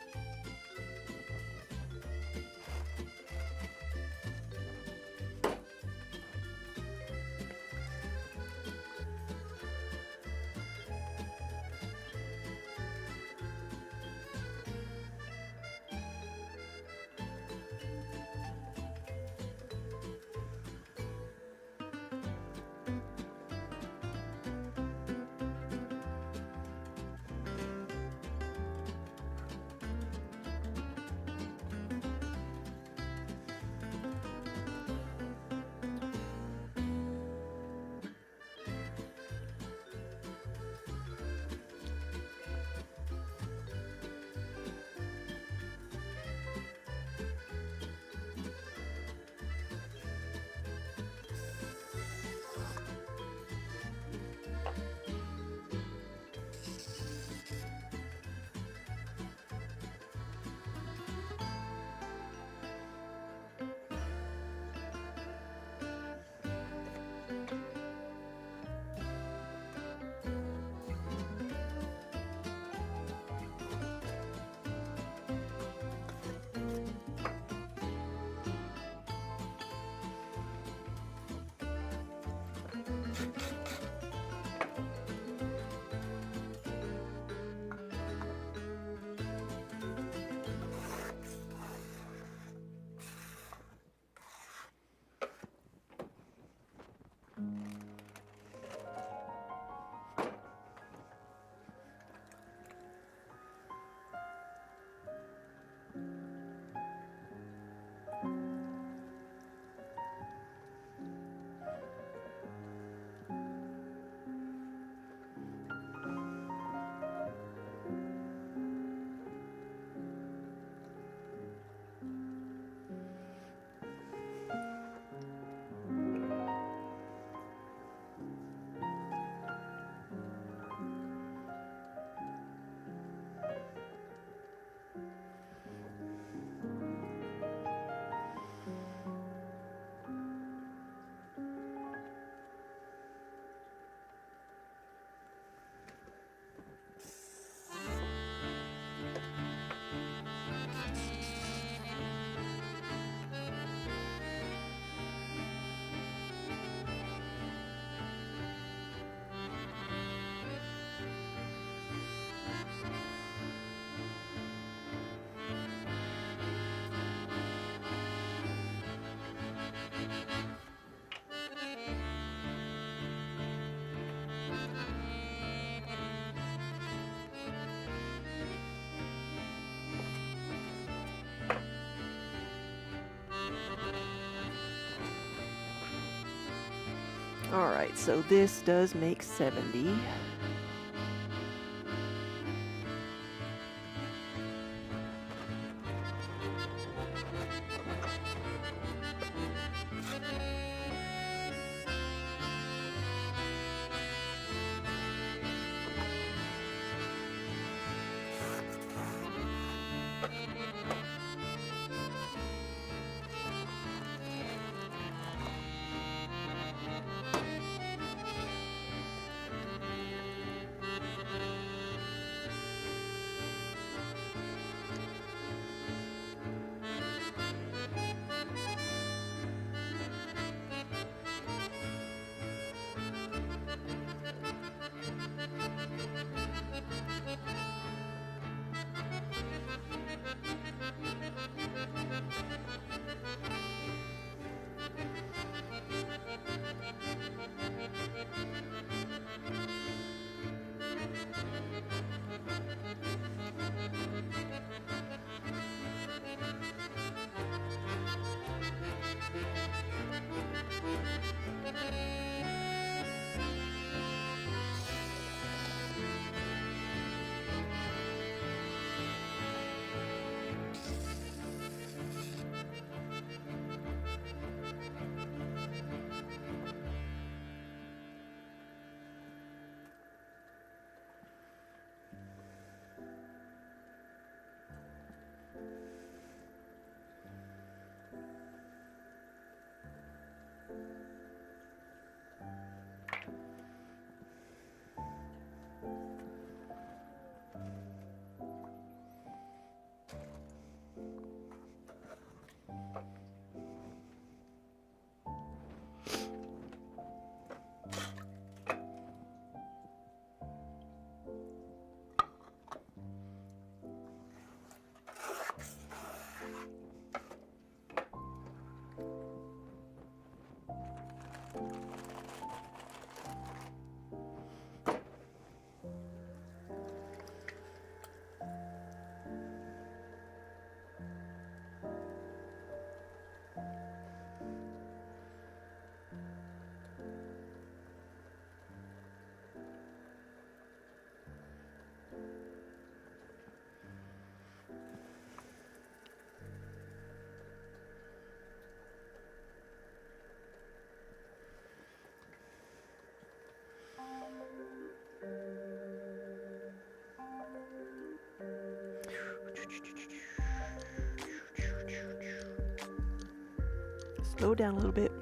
Alright, so this does make 70. Slow down a little bit.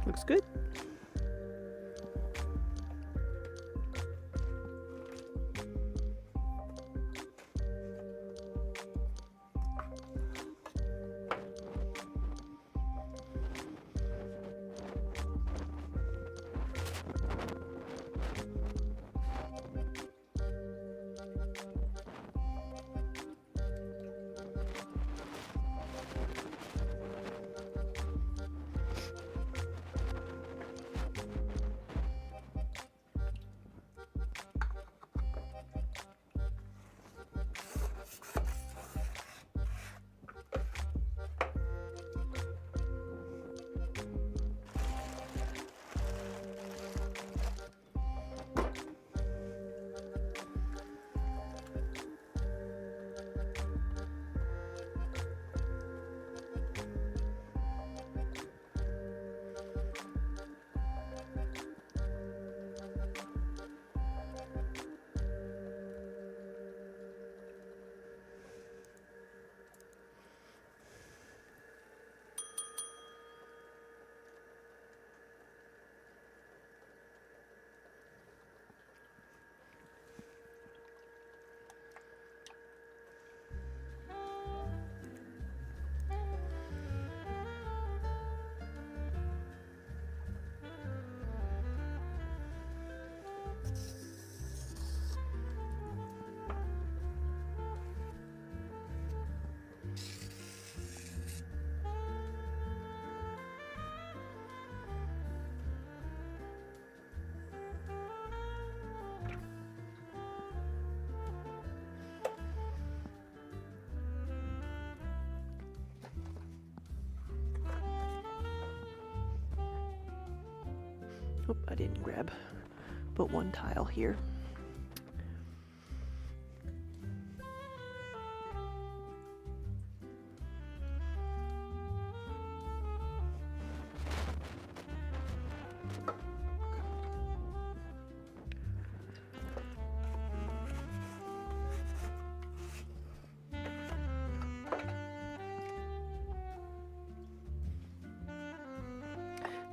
Looks good. Oh, I didn't grab but one tile here.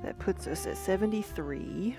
That puts us at 73.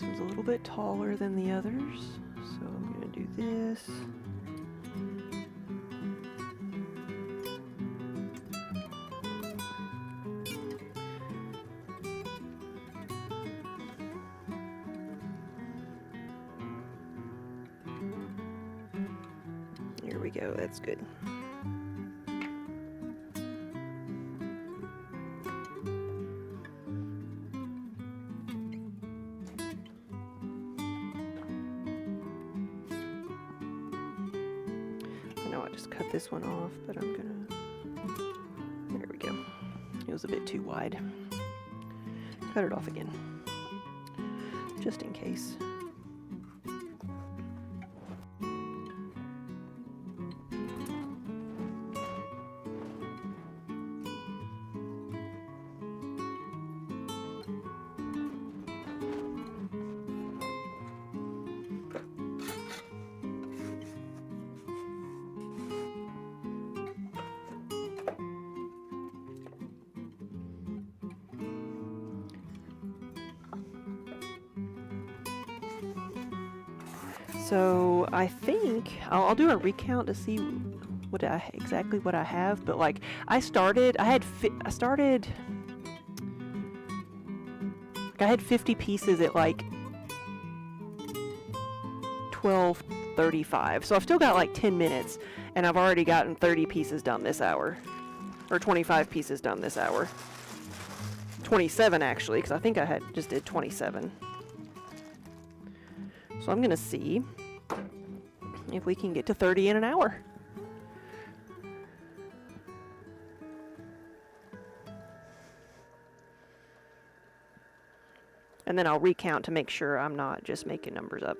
This one's a little bit taller than the others, so I'm going to do this. There we go, that's good. I just cut this one off, but I'm gonna, there we go. It was a bit too wide. Cut it off again, just in case. So I think I'll do a recount to see exactly what I have. But like I had 50 pieces at like 12:35. So I've still got like 10 minutes, and I've already gotten 30 pieces done this hour, or 25 pieces done this hour. 27 actually, because I think I just did 27. So I'm gonna see if we can get to 30 in an hour. And then I'll recount to make sure I'm not just making numbers up.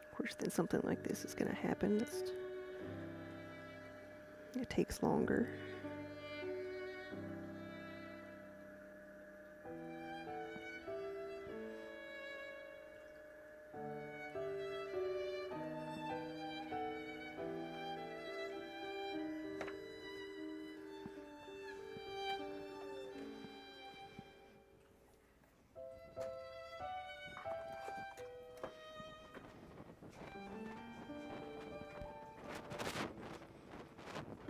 Of course, then something like this is going to happen. It takes longer.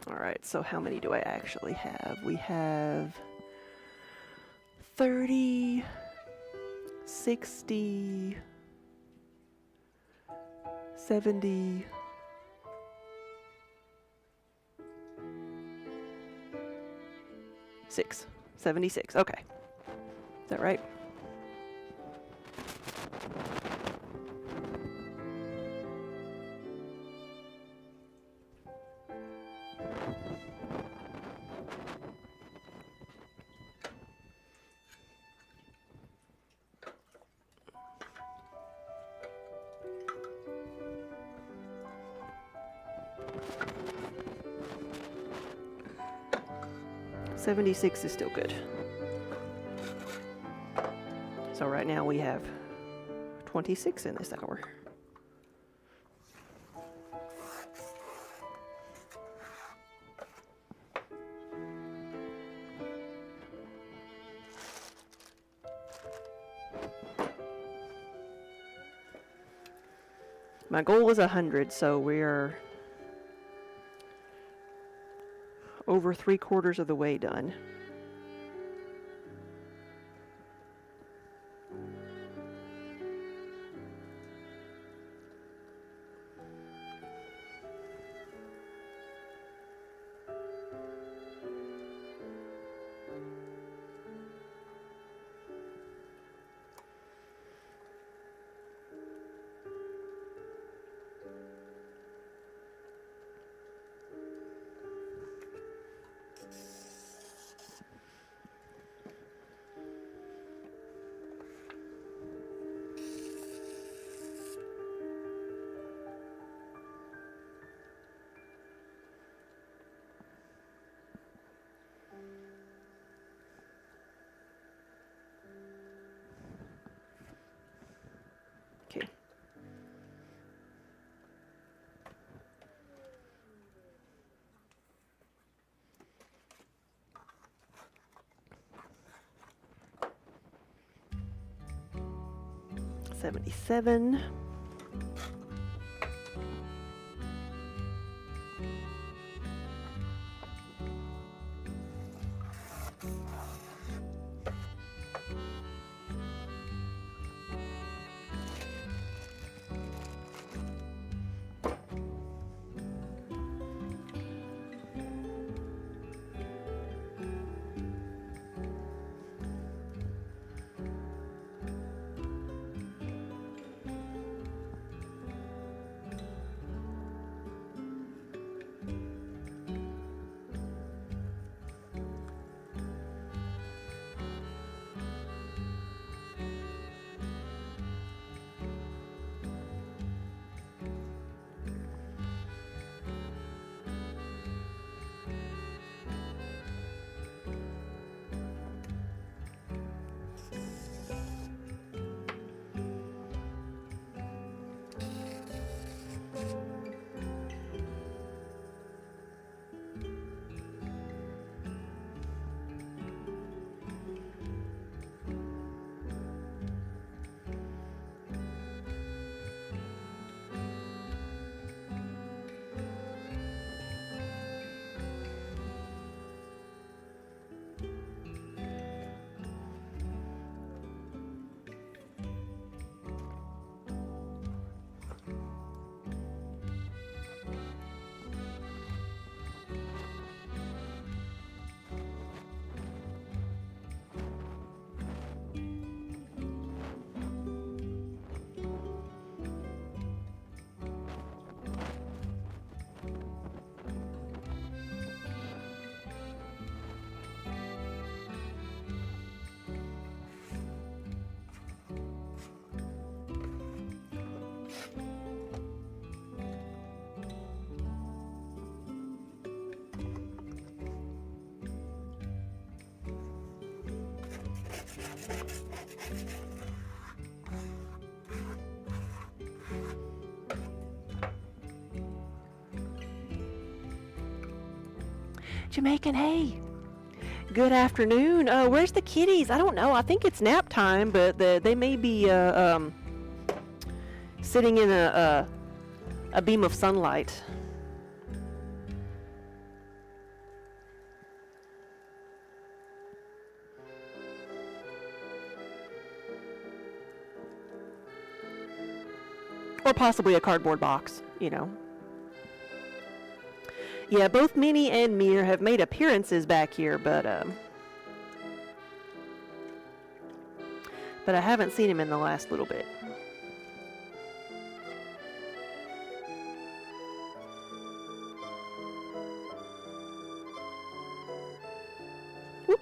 Alright, so how many do I actually have? We have 30, 60, 70, 76. Okay. Is that right? $76 is still good. So right now we have 26 in this hour. My goal is 100, so we're over 3/4 of the way done. 77. Jamaican, hey. Good afternoon. Where's the kitties? I don't know. I think it's nap time, but they may be sitting in a beam of sunlight. Or possibly a cardboard box, you know. Yeah, both Minnie and Mir have made appearances back here, but I haven't seen him in the last little bit. Whoop.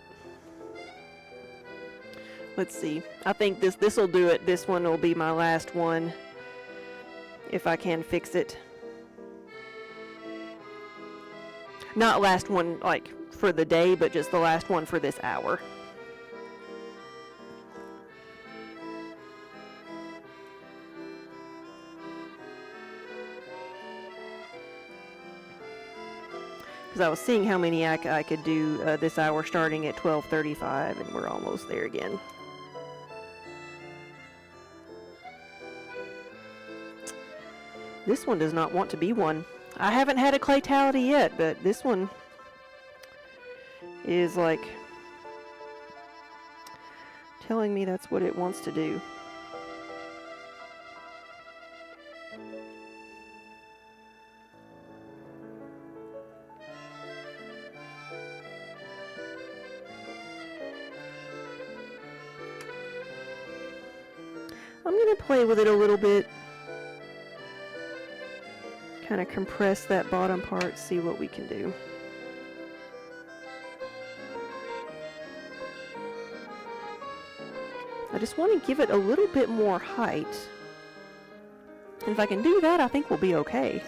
Let's see. I think this will do it. This one will be my last one, if I can fix it. Not last one, like, for the day, but just the last one for this hour. Because I was seeing how many I could do this hour starting at 12:35, and we're almost there again. This one does not want to be one. I haven't had a claytality yet, but this one is like telling me that's what it wants to do. I'm going to play with it a little bit. Kind of compress that bottom part, see what we can do. I just want to give it a little bit more height. And if I can do that, I think we'll be okay.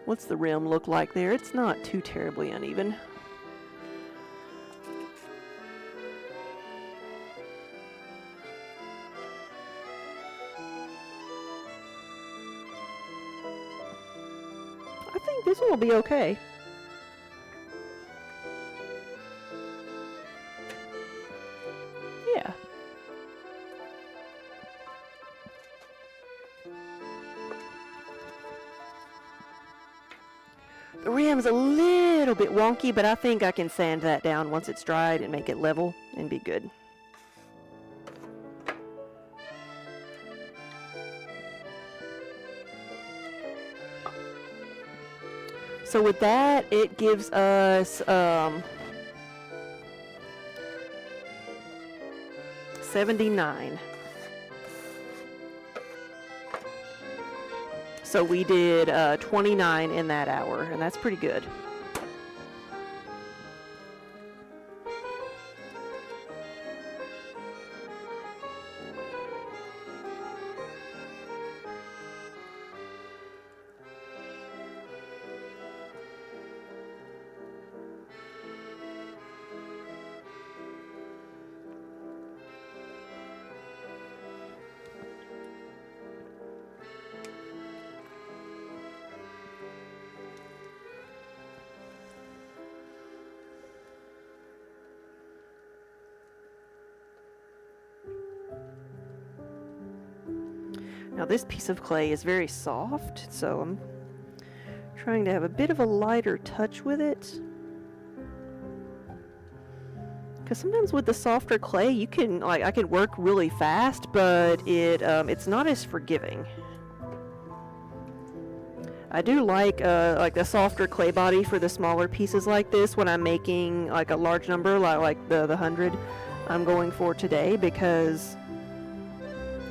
What's the rim look like there? It's not too terribly uneven. think this one will be okay. Yeah. The rim's a little bit wonky, but I think I can sand that down once it's dried and make it level and be good. So with that, it gives us 79. So we did 29 in that hour, and that's pretty good. Now this piece of clay is very soft, so I'm trying to have a bit of a lighter touch with it. Because sometimes with the softer clay, you can, like, I can work really fast, but it's not as forgiving. I do like the softer clay body for the smaller pieces like this when I'm making like a large number, like the 100 I'm going for today, because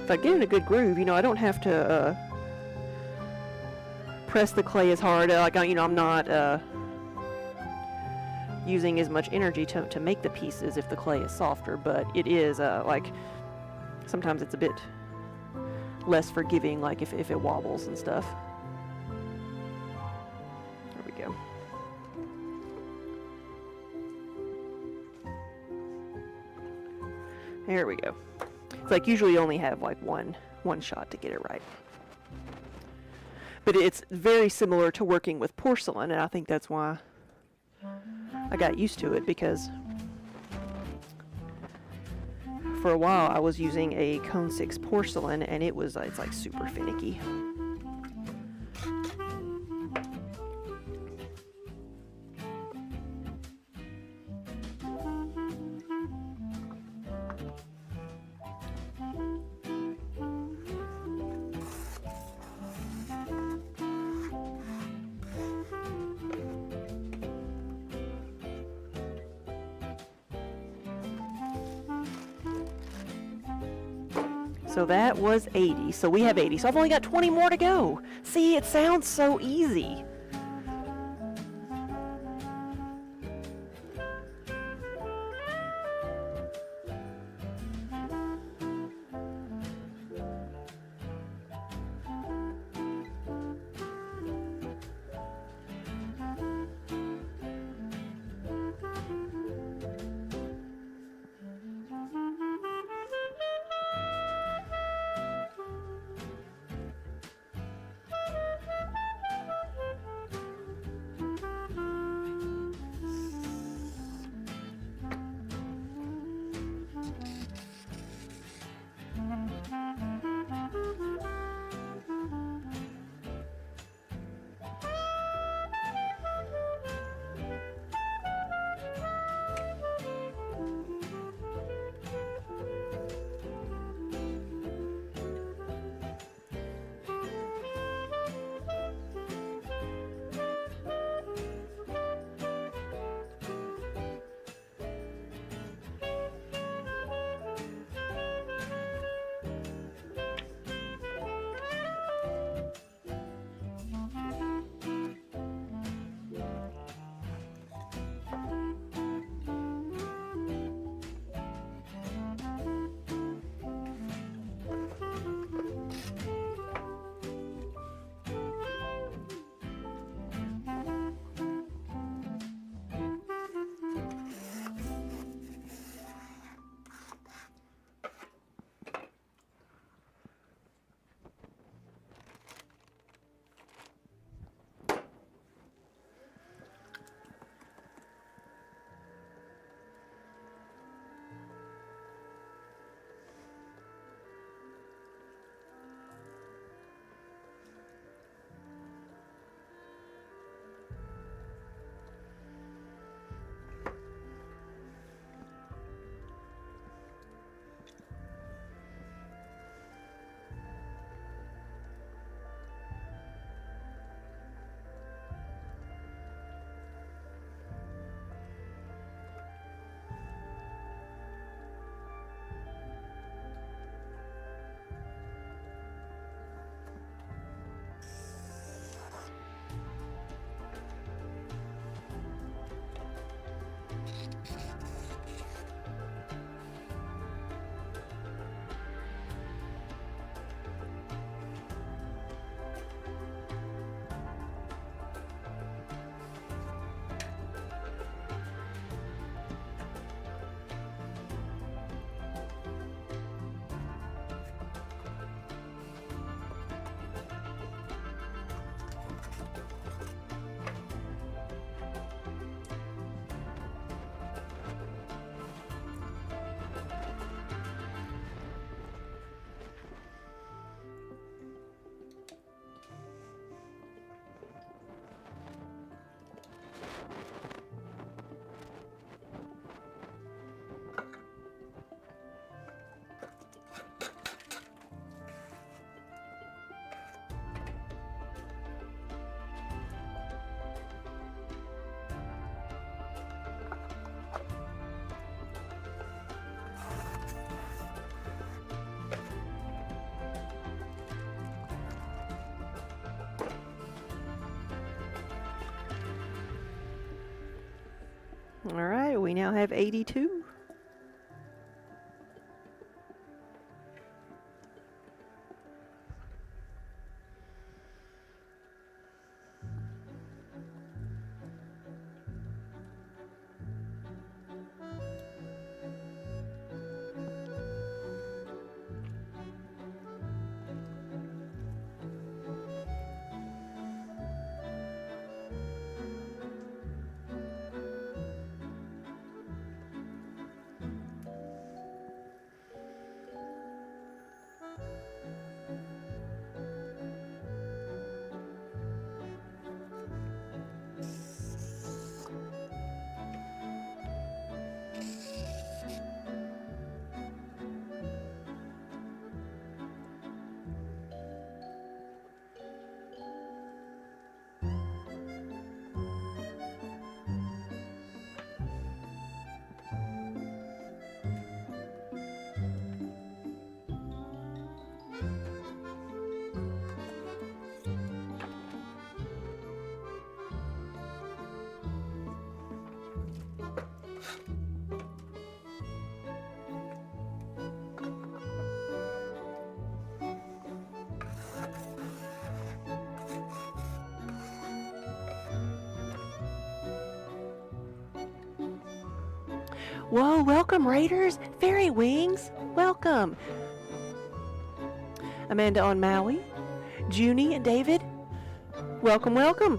if I get in a good groove, I don't have to press the clay as hard. I'm not using as much energy to make the pieces if the clay is softer, but it is like sometimes it's a bit less forgiving, like if it wobbles and stuff. There we go. There we go. It's like usually you only have like one shot to get it right. But it's very similar to working with porcelain, and I think that's why I got used to it, because for a while I was using a cone 6 porcelain, and it's like super finicky. So that was 80. So we have 80. So I've only got 20 more to go. See, it sounds so easy. All right, we now have 82. Whoa, welcome Raiders, Fairy Wings, welcome. Amanda on Maui, Junie and David, welcome, welcome.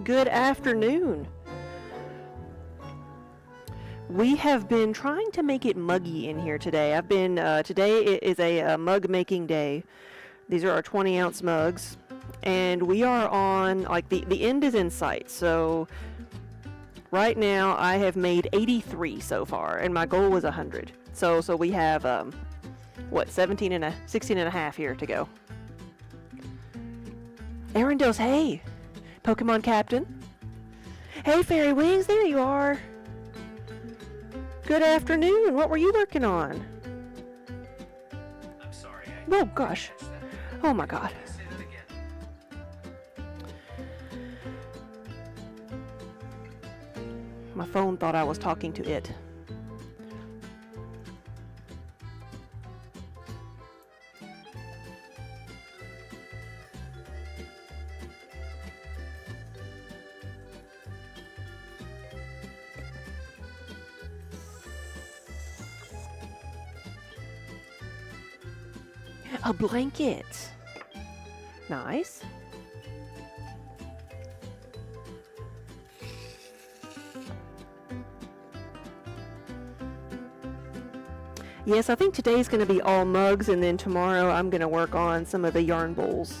Good afternoon. We have been trying to make it muggy in here today. Today is a mug making day. These are our 20-ounce mugs, and we are on, like, the end is in sight, so right now I have made 83 so far, and my goal was 100. So we have, 16 and a half here to go. Arendelle, hey! Pokemon Captain. Hey, Fairy Wings, there you are. Good afternoon. What were you working on? I'm sorry. Oh, gosh. Oh, my God. Say that again. My phone thought I was talking to it. A blanket. Nice. Yes, I think today's going to be all mugs, and then tomorrow I'm going to work on some of the yarn bowls.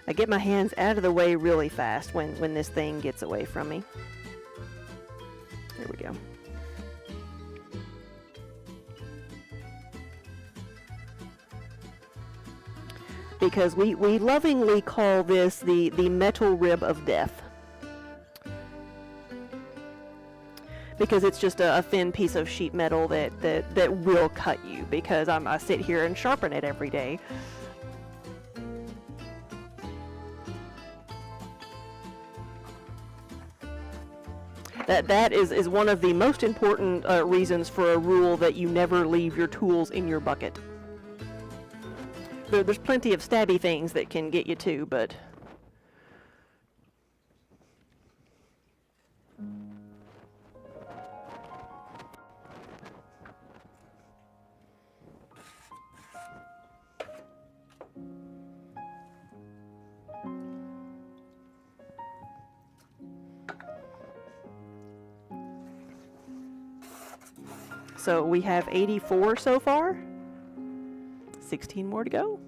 I get my hands out of the way really fast when this thing gets away from me. There we go. Because we lovingly call this the metal rib of death. Because it's just a thin piece of sheet metal that will cut you, because I sit here and sharpen it every day. That is one of the most important reasons for a rule that you never leave your tools in your bucket. There's plenty of stabby things that can get you too, but... So we have 84 so far. 16 more to go.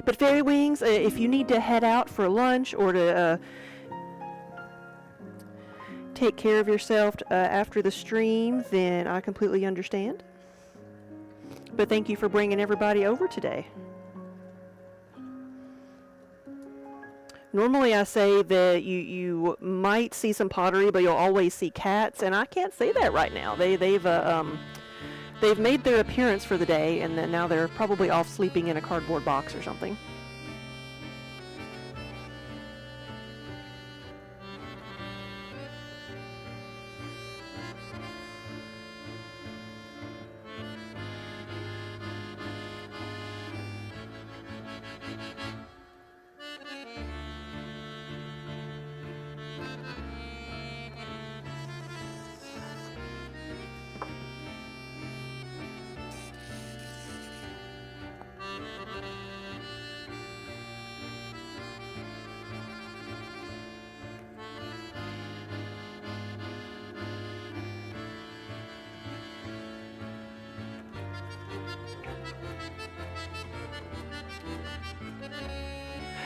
But Fairy Wings, if you need to head out for lunch or to take care of yourself after the stream, then I completely understand. But thank you for bringing everybody over today. Normally I say that you might see some pottery, but you'll always see cats, and I can't say that right now. They've made their appearance for the day, and then now they're probably off sleeping in a cardboard box or something.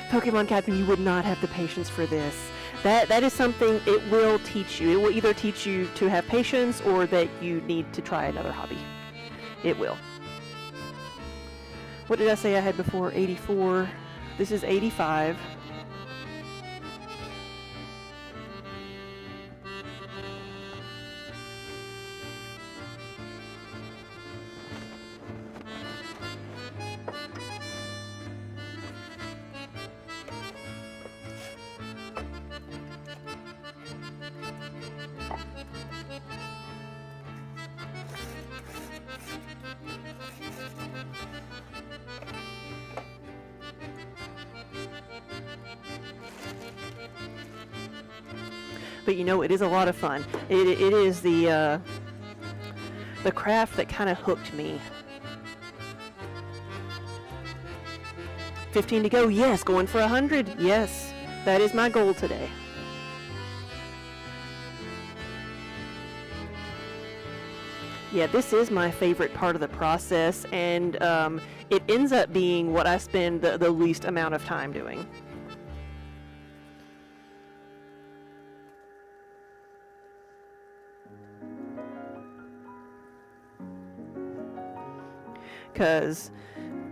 Pokemon Captain, you would not have the patience for this. That is something it will teach you. It will either teach you to have patience or that you need to try another hobby. It will. What did I say I had before? 84. This is 85. But you know, it is a lot of fun. It is the craft that kind of hooked me. 15 to go. Yes, going for 100. Yes, that is my goal today. Yeah, this is my favorite part of the process, and it ends up being what I spend the least amount of time doing. Because,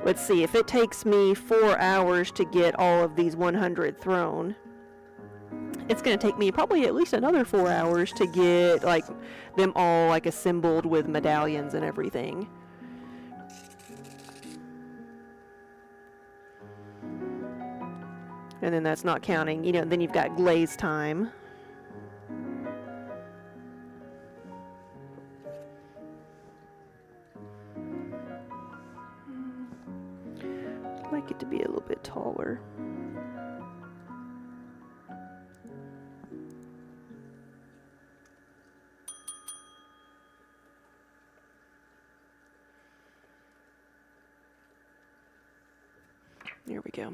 let's see, if it takes me 4 hours to get all of these 100 thrown, it's going to take me probably at least another 4 hours to get, like, them all, like, assembled with medallions and everything. And then that's not counting, you know, then you've got glaze time. I'd like it to be a little bit taller. There we go.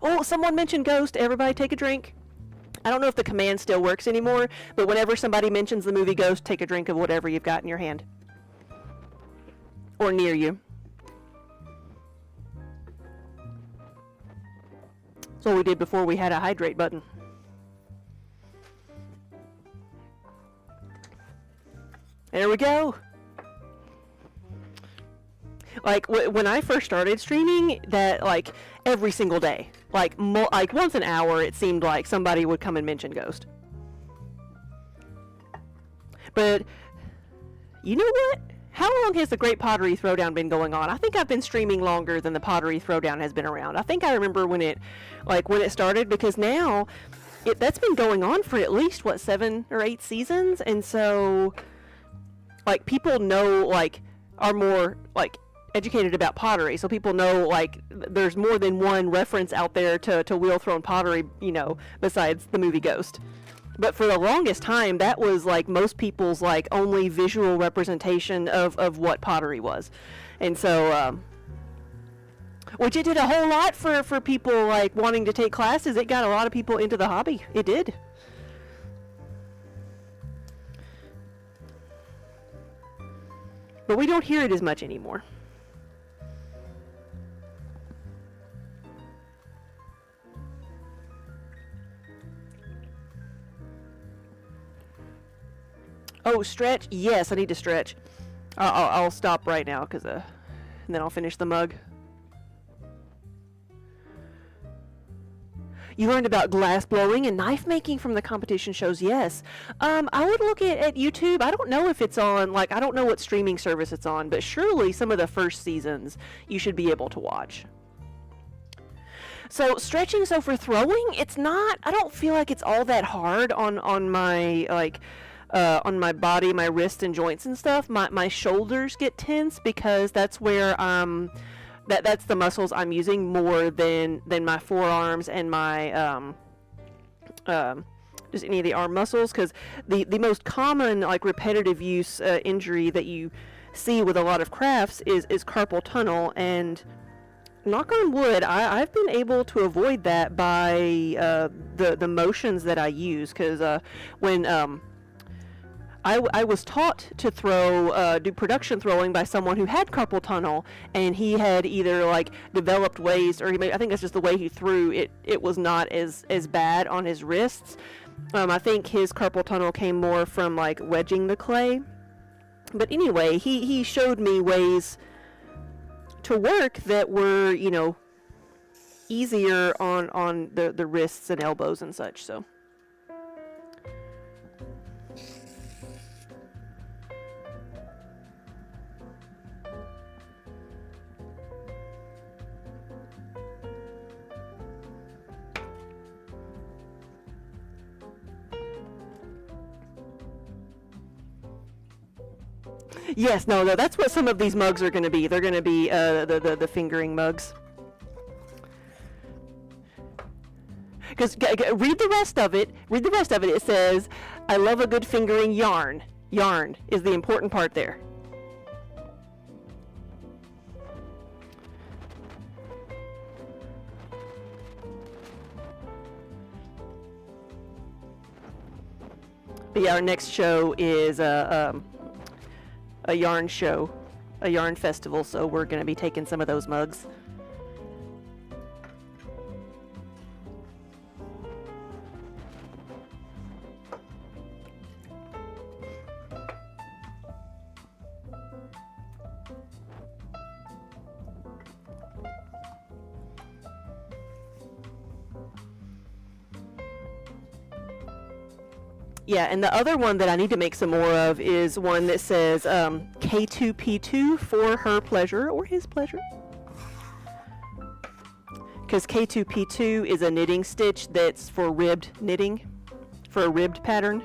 Oh, someone mentioned Ghost. Everybody take a drink. I don't know if the command still works anymore, but whenever somebody mentions the movie Ghost, take a drink of whatever you've got in your hand. Or near you. That's what we did before we had a hydrate button. There we go. Like, when I first started streaming, that, like, every single day, like once an hour, it seemed like somebody would come and mention Ghost. But, you know what? How long has the Great Pottery Throwdown been going on? I think I've been streaming longer than the Pottery Throwdown has been around. I think I remember when it started, because now, that's been going on for at least, 7 or 8 seasons, and so, like, people know, like, are more, like, educated about pottery, so people know, like, there's more than one reference out there to wheel-thrown pottery, you know, besides the movie Ghost. But for the longest time, that was, like, most people's, like, only visual representation of what pottery was. And so, which it did a whole lot for people, like, wanting to take classes. It got a lot of people into the hobby. It did. But we don't hear it as much anymore. Oh, stretch? Yes, I need to stretch. I'll stop right now, and then I'll finish the mug. You learned about glass blowing and knife making from the competition shows. Yes. I would look at YouTube. I don't know if it's on, like, I don't know what streaming service it's on, but surely some of the first seasons you should be able to watch. So stretching, so for throwing, it's not, I don't feel like it's all that hard on my, like, on my body, my wrists and joints and stuff. My shoulders get tense because that's where, that's the muscles I'm using more than my forearms and my just any of the arm muscles, because the most common, like, repetitive use injury that you see with a lot of crafts is carpal tunnel, and knock on wood, I've been able to avoid that by the motions that I use, because when I was taught to do production throwing by someone who had carpal tunnel, and he had either, like, developed ways, or I think that's just the way he threw it. It was not as bad on his wrists. I think his carpal tunnel came more from, like, wedging the clay. But anyway, he showed me ways to work that were, easier on the wrists and elbows and such. So. Yes, no, that's what some of these mugs are going to be. They're going to be the fingering mugs. Because read the rest of it. Read the rest of it. It says, "I love a good fingering yarn." Yarn is the important part there. But yeah, our next show is a yarn show, a yarn festival, so we're going to be taking some of those mugs. Yeah, and the other one that I need to make some more of is one that says K2P2 for her pleasure or his pleasure. Because K2P2 is a knitting stitch that's for ribbed knitting, for a ribbed pattern.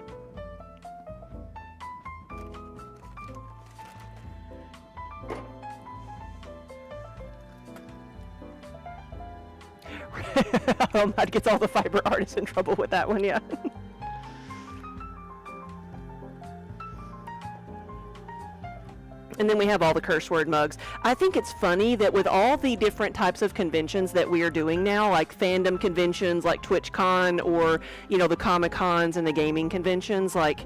That gets all the fiber artists in trouble with that one, yeah. And then we have all the curse word mugs. I think it's funny that with all the different types of conventions that we are doing now, like fandom conventions, like TwitchCon, or, the Comic-Cons and the gaming conventions, like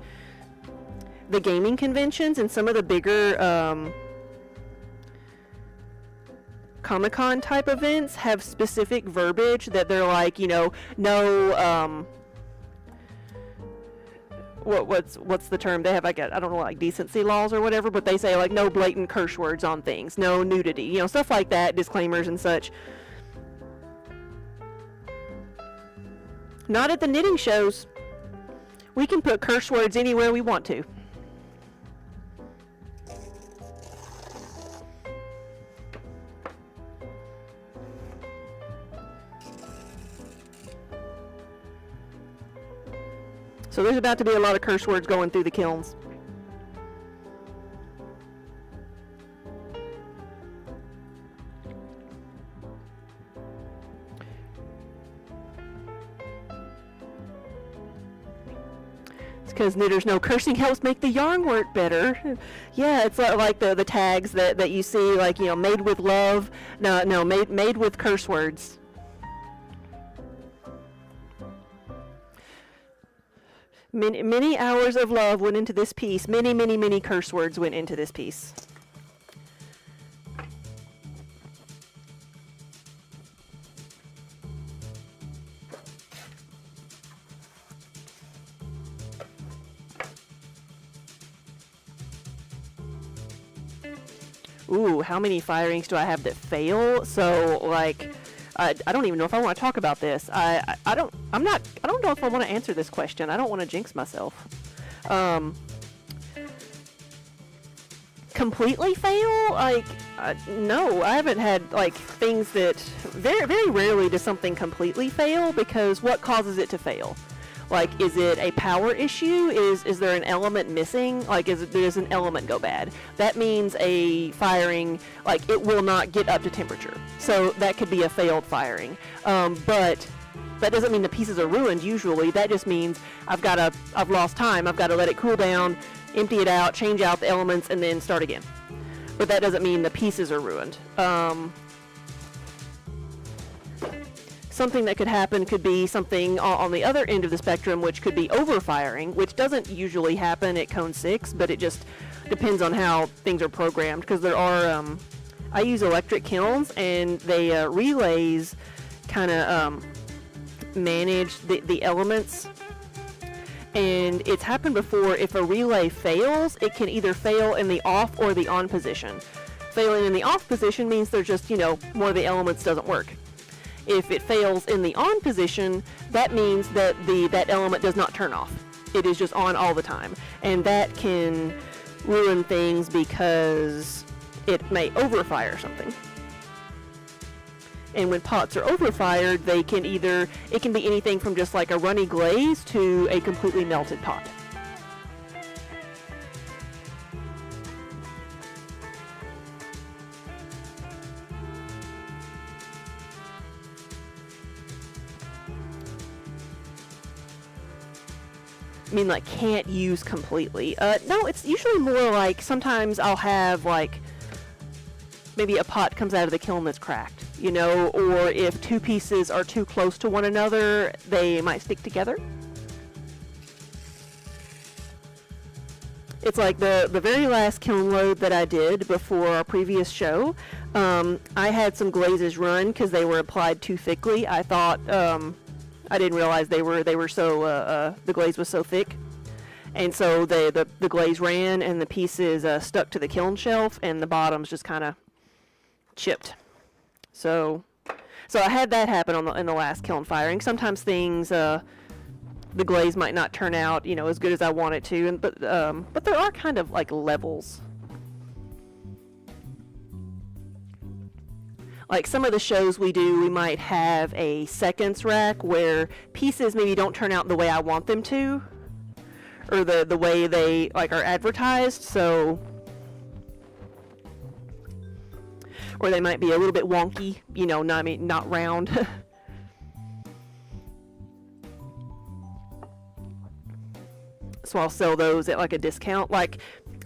the gaming conventions and some of the bigger Comic-Con type events have specific verbiage that they're like, no, what's the term they have, like, I don't know, like decency laws or whatever, but they say, like, no blatant curse words on things, no nudity, stuff like that, disclaimers and such. Not at the knitting shows. We can put curse words anywhere we want to. So there's about to be a lot of curse words going through the kilns. It's because knitters know cursing helps make the yarn work better. Yeah, it's like the tags that you see, like, made with love. No, made with curse words. Many hours of love went into this piece. Many curse words went into this piece. Ooh, how many firings do I have that fail? So, like, I don't even know if I want to talk about this. I don't know if I want to answer this question. I don't want to jinx myself. Completely fail? Like, no, I haven't had, like, things that, very, very rarely does something completely fail, because what causes it to fail? Like, is it a power issue? Is there an element missing? Like, does an element go bad? That means a firing, like, it will not get up to temperature. So that could be a failed firing. But that doesn't mean the pieces are ruined usually. That just means I've lost time. I've got to let it cool down, empty it out, change out the elements, and then start again. But that doesn't mean the pieces are ruined. Something that could happen could be something on the other end of the spectrum, which could be overfiring, which doesn't usually happen at Cone 6, but it just depends on how things are programmed, because there are, I use electric kilns, and they relays kind of manage the elements. And it's happened before. If a relay fails, it can either fail in the off or the on position. Failing in the off position means there's just, one of the elements doesn't work. If it fails in the on position, that means that that element does not turn off. It is just on all the time. And that can ruin things because it may overfire something. And when pots are overfired, it can be anything from just like a runny glaze to a completely melted pot. I mean, like, can't use completely. No, it's usually more like sometimes I'll have, like, maybe a pot comes out of the kiln that's cracked, or if two pieces are too close to one another, they might stick together. It's like the very last kiln load that I did before our previous show. I had some glazes run because they were applied too thickly. I thought, I didn't realize they were so, the glaze was so thick. And so the glaze ran and the pieces stuck to the kiln shelf and the bottoms just kind of chipped. So I had that happen in the last kiln firing. Sometimes things, the glaze might not turn out, as good as I want it to. But there are kind of like levels. Like some of the shows we do, we might have a seconds rack where pieces maybe don't turn out the way I want them to, or the way they like are advertised. So, or they might be a little bit wonky, not round. So I'll sell those at like a discount. Like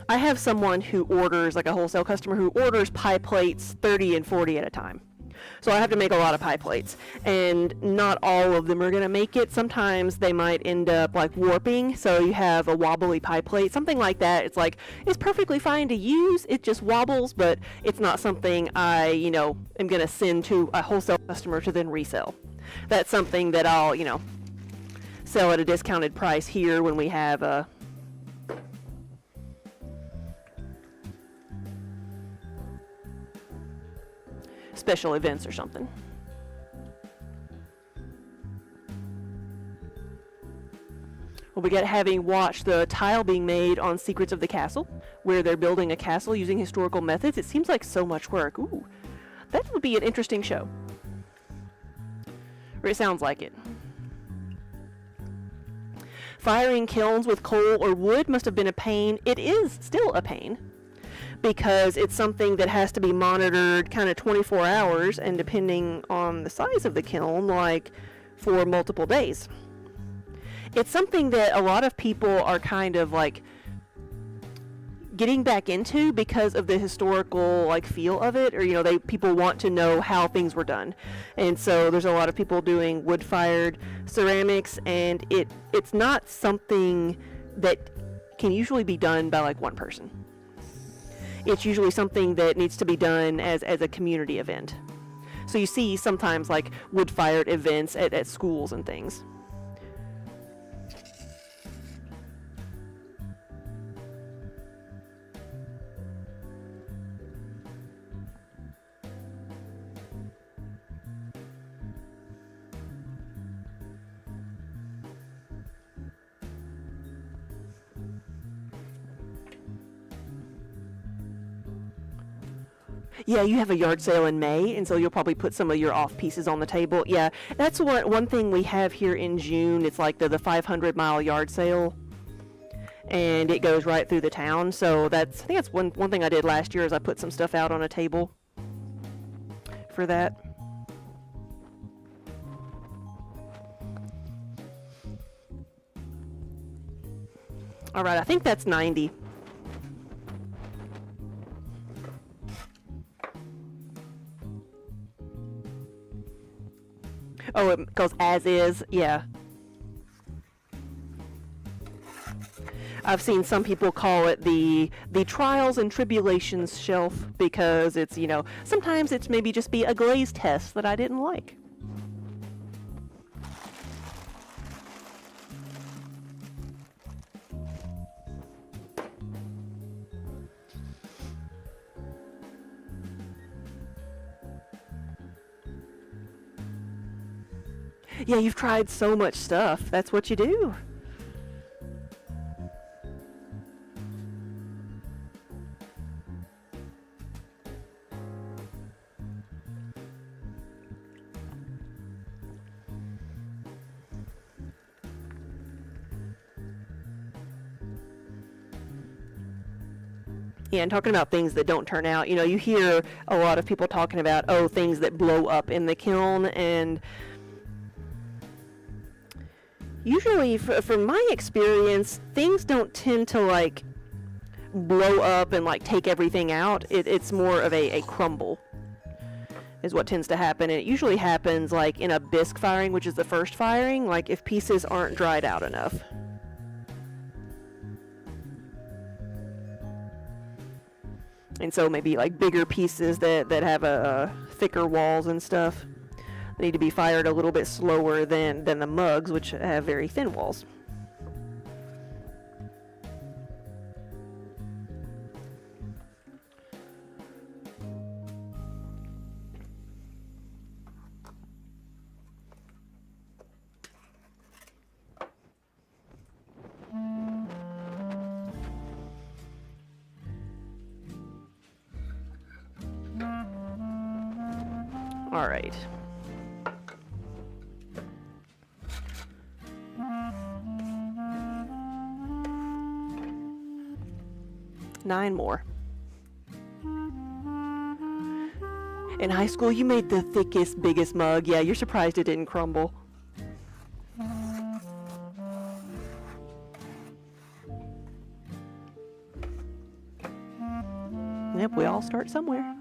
I have someone who orders, like a wholesale customer who orders pie plates 30 and 40 at a time. So I have to make a lot of pie plates, and not all of them are going to make it. Sometimes they might end up like warping, so you have a wobbly pie plate, something like that. It's like, it's perfectly fine to use, it just wobbles, but it's not something I, am going to send to a wholesale customer to then resell. That's something that I'll, sell at a discounted price here when we have a special events or something. Well, we get having watched the tile being made on Secrets of the Castle, where they're building a castle using historical methods. It seems like so much work. Ooh, that would be an interesting show. Or it sounds like it. Firing kilns with coal or wood must have been a pain. It is still a pain, because it's something that has to be monitored kind of 24 hours, and depending on the size of the kiln, like for multiple days. It's something that a lot of people are kind of like getting back into because of the historical like feel of it, or people want to know how things were done. And so there's a lot of people doing wood-fired ceramics, and it's not something that can usually be done by like one person. It's usually something that needs to be done as a community event. So you see sometimes like wood-fired events at schools and things. Yeah, you have a yard sale in May, and so you'll probably put some of your off pieces on the table. Yeah, that's one thing we have here in June. It's like the 500-mile yard sale, and it goes right through the town. So I think that's one thing I did last year is I put some stuff out on a table for that. All right, I think that's 90. Oh, it goes as is, yeah. I've seen some people call it the trials and tribulations shelf because it's, sometimes it's maybe just be a glaze test that I didn't like. Yeah, you've tried so much stuff. That's what you do. Yeah, and talking about things that don't turn out, you hear a lot of people talking about, things that blow up in the kiln, and usually, from my experience, things don't tend to, blow up and, take everything out. It's more of a crumble is what tends to happen, and it usually happens, in a bisque firing, which is the first firing, if pieces aren't dried out enough. And so maybe bigger pieces that have thicker walls and stuff need to be fired a little bit slower than the mugs, which have very thin walls. All right. Nine more. In high school, you made the thickest, biggest mug. Yeah, you're surprised it didn't crumble. Yep, we all start somewhere.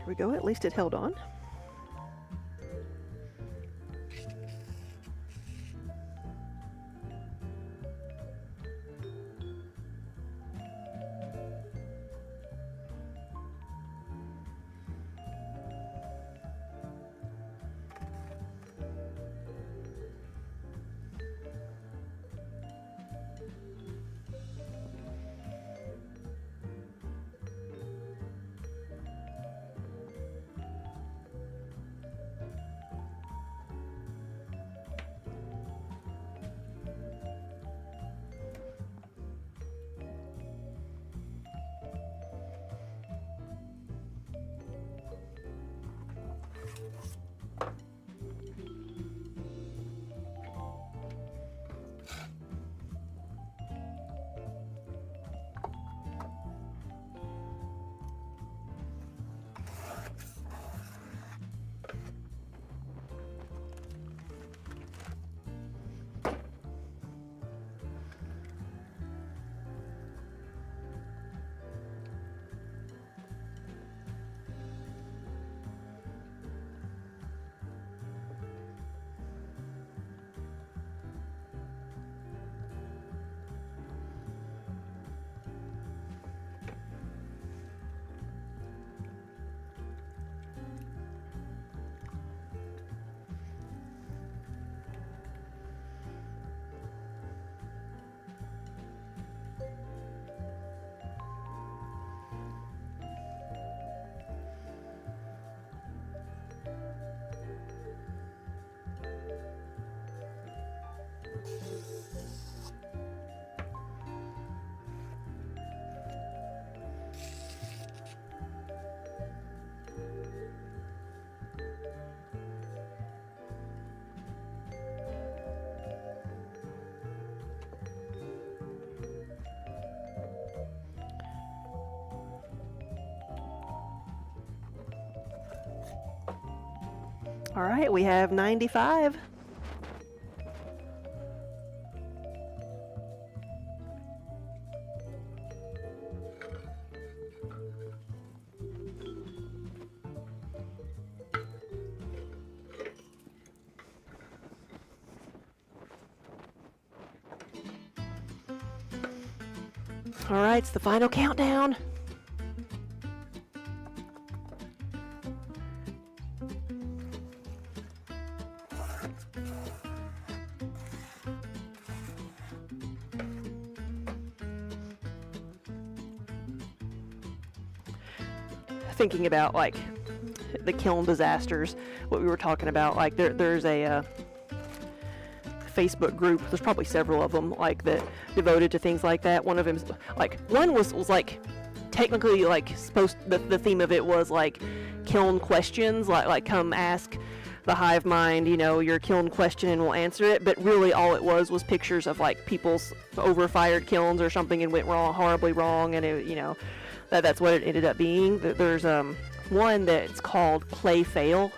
There we go. At least it held on. All right, we have 95. All right, it's the final countdown. Thinking about like the kiln disasters, what we were talking about, like there's a Facebook group, there's probably several of them, like that devoted to things like that. One of them, like one was like technically like the theme of it was like kiln questions, like come ask the hive mind, you know, your kiln question and we'll answer it. But really all it was pictures of like people's overfired kilns or something and went wrong, horribly wrong, and it, you know, that's what it ended up being. There's one that's called Clay Fail,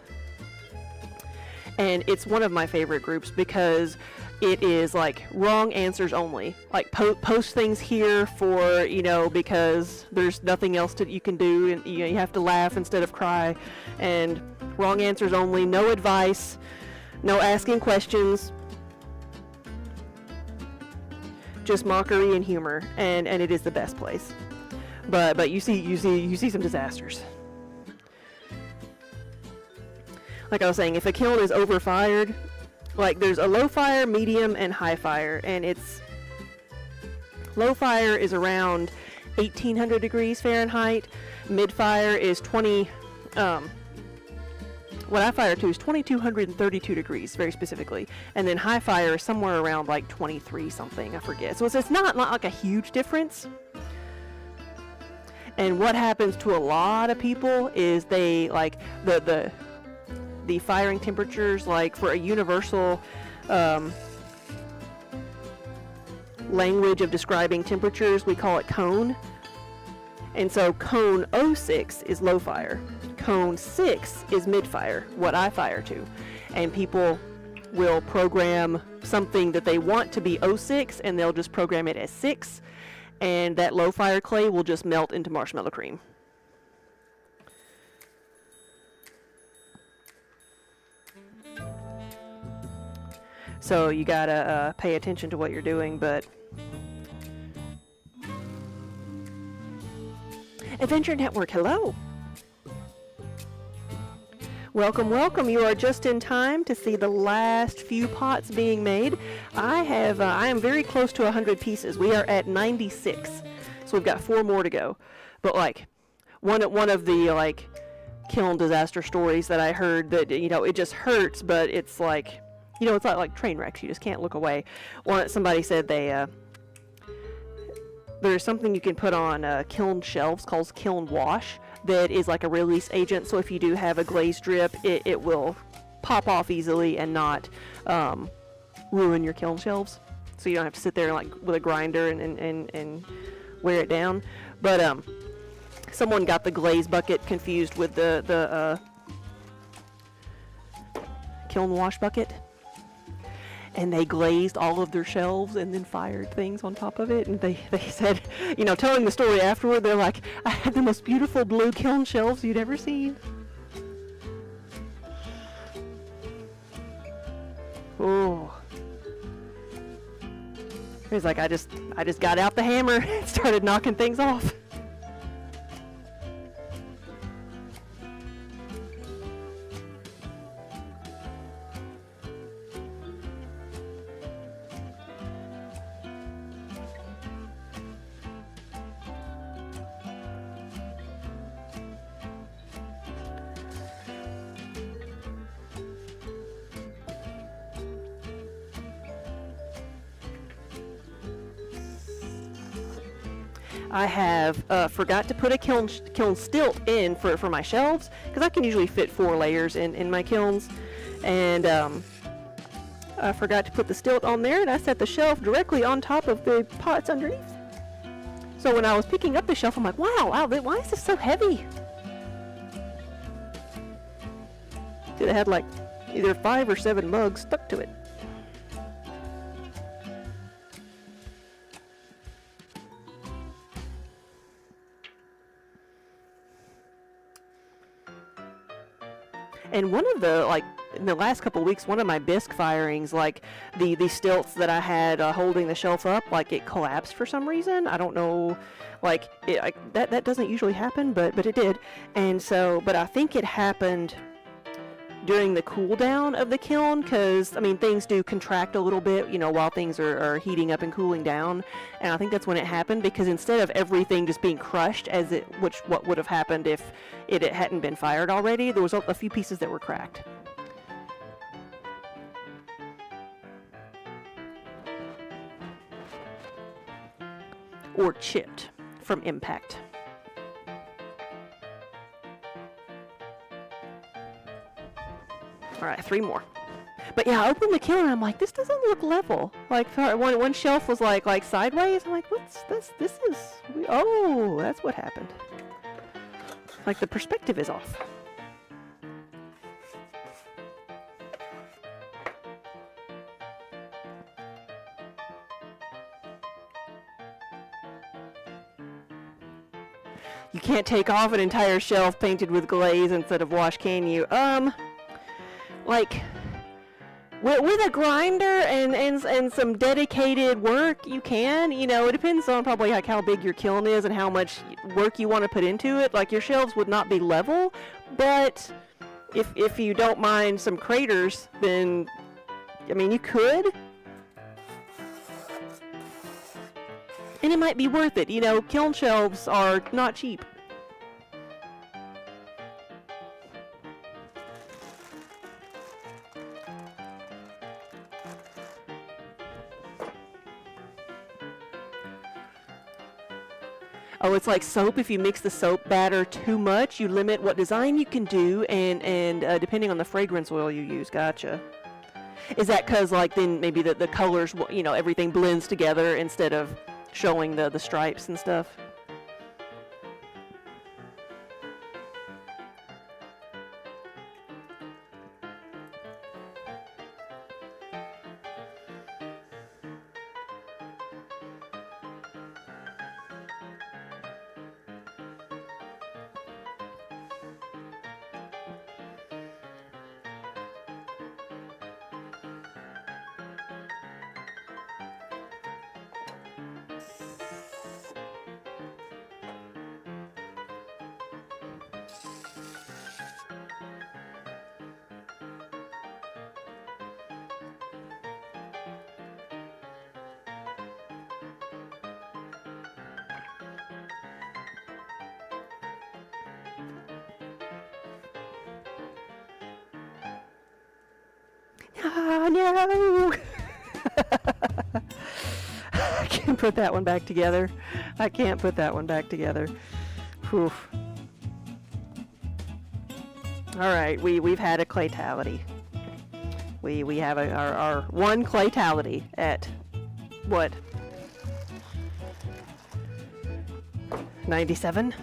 and it's one of my favorite groups because it is like wrong answers only. Like post things here for, you know, because there's nothing else that you can do, and you know, you have to laugh instead of cry, and wrong answers only, no advice, no asking questions, just mockery and humor, and it is the best place. But you see some disasters. Like I was saying, if a kiln is overfired, like there's a low fire, medium, and high fire, and it's low fire is around 1800 degrees Fahrenheit. Mid fire is 20. What I fire to is 2232 degrees, very specifically, and then high fire is somewhere around like 23 something. I forget. So it's not like a huge difference. And what happens to a lot of people is they like the firing temperatures, like for a universal language of describing temperatures, we call it cone. And so cone 06 is low fire. Cone 6 is mid fire, what I fire to. And people will program something that they want to be 06 and they'll just program it as 6. And that low fire clay will just melt into marshmallow cream. So you gotta pay attention to what you're doing. But Adventure Network, hello. Welcome, welcome. You are just in time to see the last few pots being made. I am very close to 100 pieces. We are at 96, so we've got 4 more to go. But like, one of the like kiln disaster stories that I heard, that it just hurts, but it's like, it's like train wrecks. You just can't look away. Somebody said there's something you can put on kiln shelves called kiln wash that is like a release agent, so if you do have a glaze drip, it will pop off easily and not ruin your kiln shelves, so you don't have to sit there like with a grinder and wear it down. But someone got the glaze bucket confused with the kiln wash bucket, and they glazed all of their shelves and then fired things on top of it. And they said, telling the story afterward, they're like, I had the most beautiful blue kiln shelves you'd ever seen. Oh. He's like, I just got out the hammer and started knocking things off. I have forgot to put a kiln stilt in for my shelves, because I can usually fit 4 layers in my kilns, and I forgot to put the stilt on there, and I set the shelf directly on top of the pots underneath. So when I was picking up the shelf, I'm like, wow, why is this so heavy? It had like either 5 or 7 mugs stuck to it. And one of the, like, in the last couple of weeks, one of my bisque firings, like, the stilts that I had holding the shelf up, like, it collapsed for some reason. I don't know, like, that doesn't usually happen, but it did. And so, but I think it happened during the cool down of the kiln, because, I mean, things do contract a little bit, while things are heating up and cooling down. And I think that's when it happened, because instead of everything just being crushed what would have happened if it hadn't been fired already, there was a few pieces that were cracked. Or chipped from impact. All right, 3 more. But yeah, I opened the kiln and I'm like, this doesn't look level. Like, one shelf was like sideways. I'm like, what's this? Oh, that's what happened. Like, the perspective is off. You can't take off an entire shelf painted with glaze instead of wash, can you? Like, with a grinder and some dedicated work, you can. It depends on probably like how big your kiln is and how much work you want to put into it. Like, your shelves would not be level, but if you don't mind some craters, then, I mean, you could. And it might be worth it. Kiln shelves are not cheap. Oh, it's like soap. If you mix the soap batter too much, you limit what design you can do, and depending on the fragrance oil you use. Gotcha. Is that because, like, then maybe the colors, everything blends together instead of showing the stripes and stuff? Ah, no! I can't put that one back together. I can't put that one back together. Whew. All right, we've had a claytality. We have our one claytality at what? 97?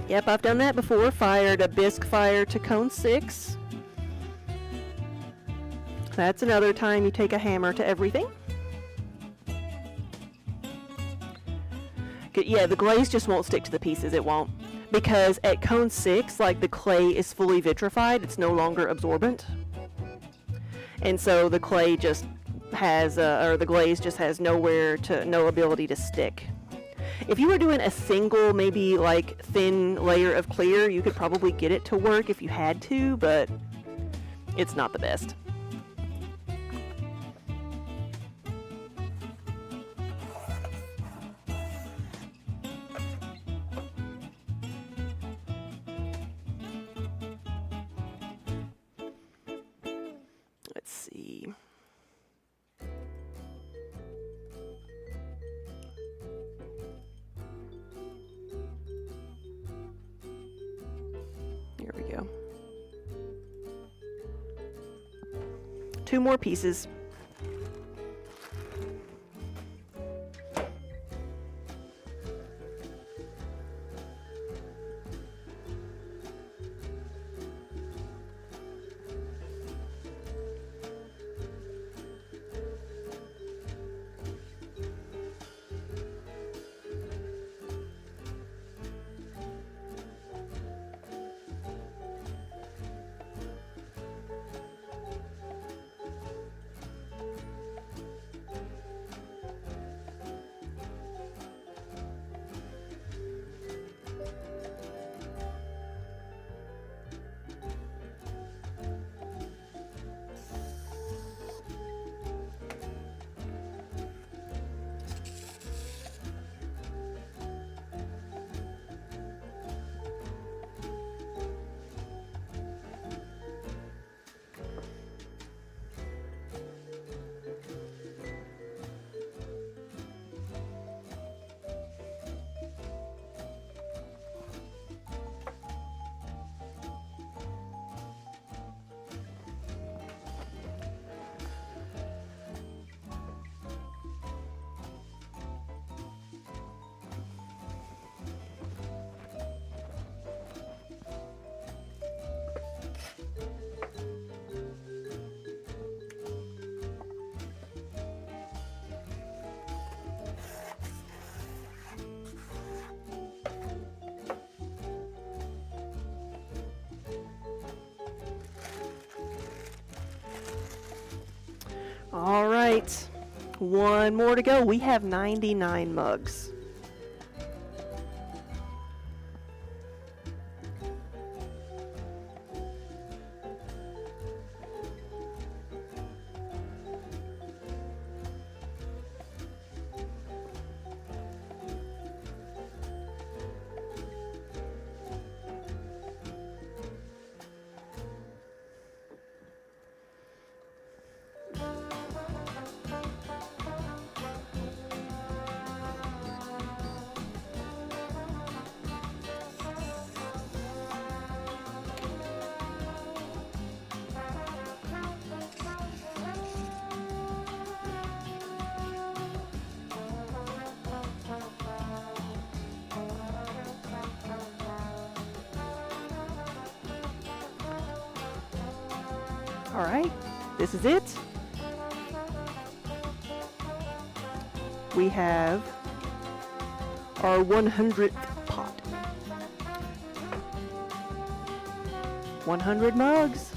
Yep, I've done that before. Fired a bisque fire to cone 6. That's another time you take a hammer to everything. Yeah, the glaze just won't stick to the pieces. It won't. Because at cone 6, like, the clay is fully vitrified. It's no longer absorbent. And so the clay just has, or the glaze just has no ability to stick. If you were doing a single, maybe like thin layer of clear, you could probably get it to work if you had to, but it's not the best. Let's see. Here we go. 2 more pieces. All right, 1 more to go. We have 99 mugs. All right, this is it. We have our 100th pot. 100 mugs.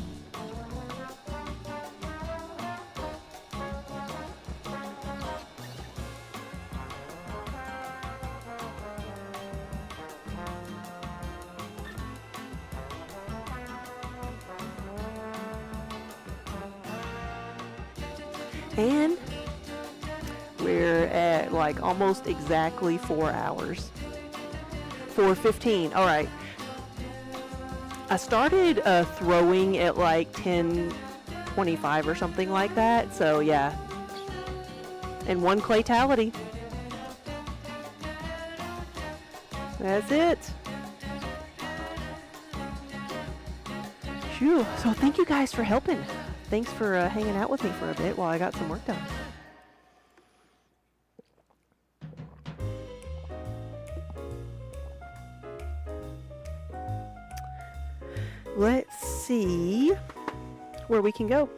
And we're at like almost exactly 4 hours. 4:15. All right. I started throwing at like 10:25 or something like that. So yeah. And one claytality. That's it. Phew. So thank you guys for helping. Thanks for hanging out with me for a bit while I got some work done. Let's see where we can go.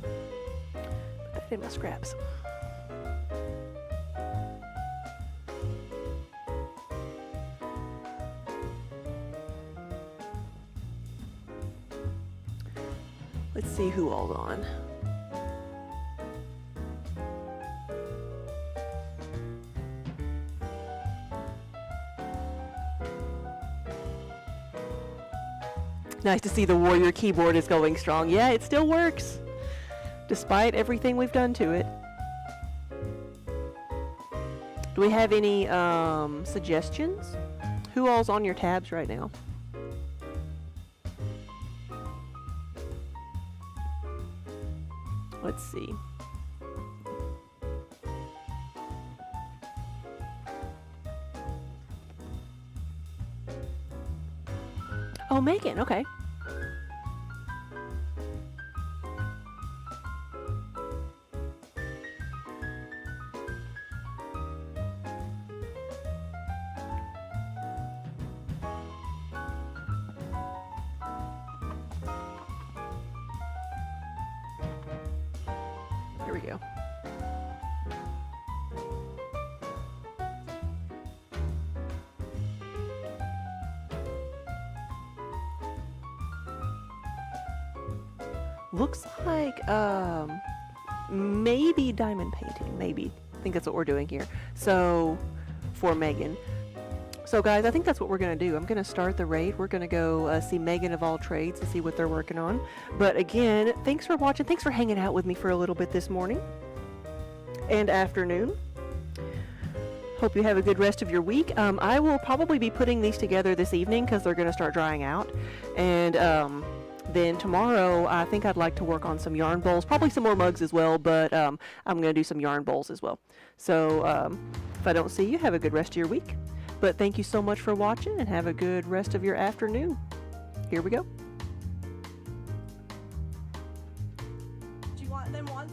Put that in my scraps. Let's see who all's on. Nice to see the Warrior keyboard is going strong. Yeah, it still works, despite everything we've done to it. Do we have any suggestions? Who all's on your tabs right now? Let's see. Oh, Megan, okay. Here we go. Looks like maybe diamond painting, maybe. I think that's what we're doing here. So for Megan. So guys, I think that's what we're gonna do. I'm gonna start the raid. We're gonna go see Megan of All Trades and see what they're working on. But again, thanks for watching. Thanks for hanging out with me for a little bit this morning and afternoon. Hope you have a good rest of your week. I will probably be putting these together this evening because they're gonna start drying out. And then tomorrow, I think I'd like to work on some yarn bowls, probably some more mugs as well, but I'm going to do some yarn bowls as well. So if I don't see you, have a good rest of your week. But thank you so much for watching and have a good rest of your afternoon. Here we go. Do you want them once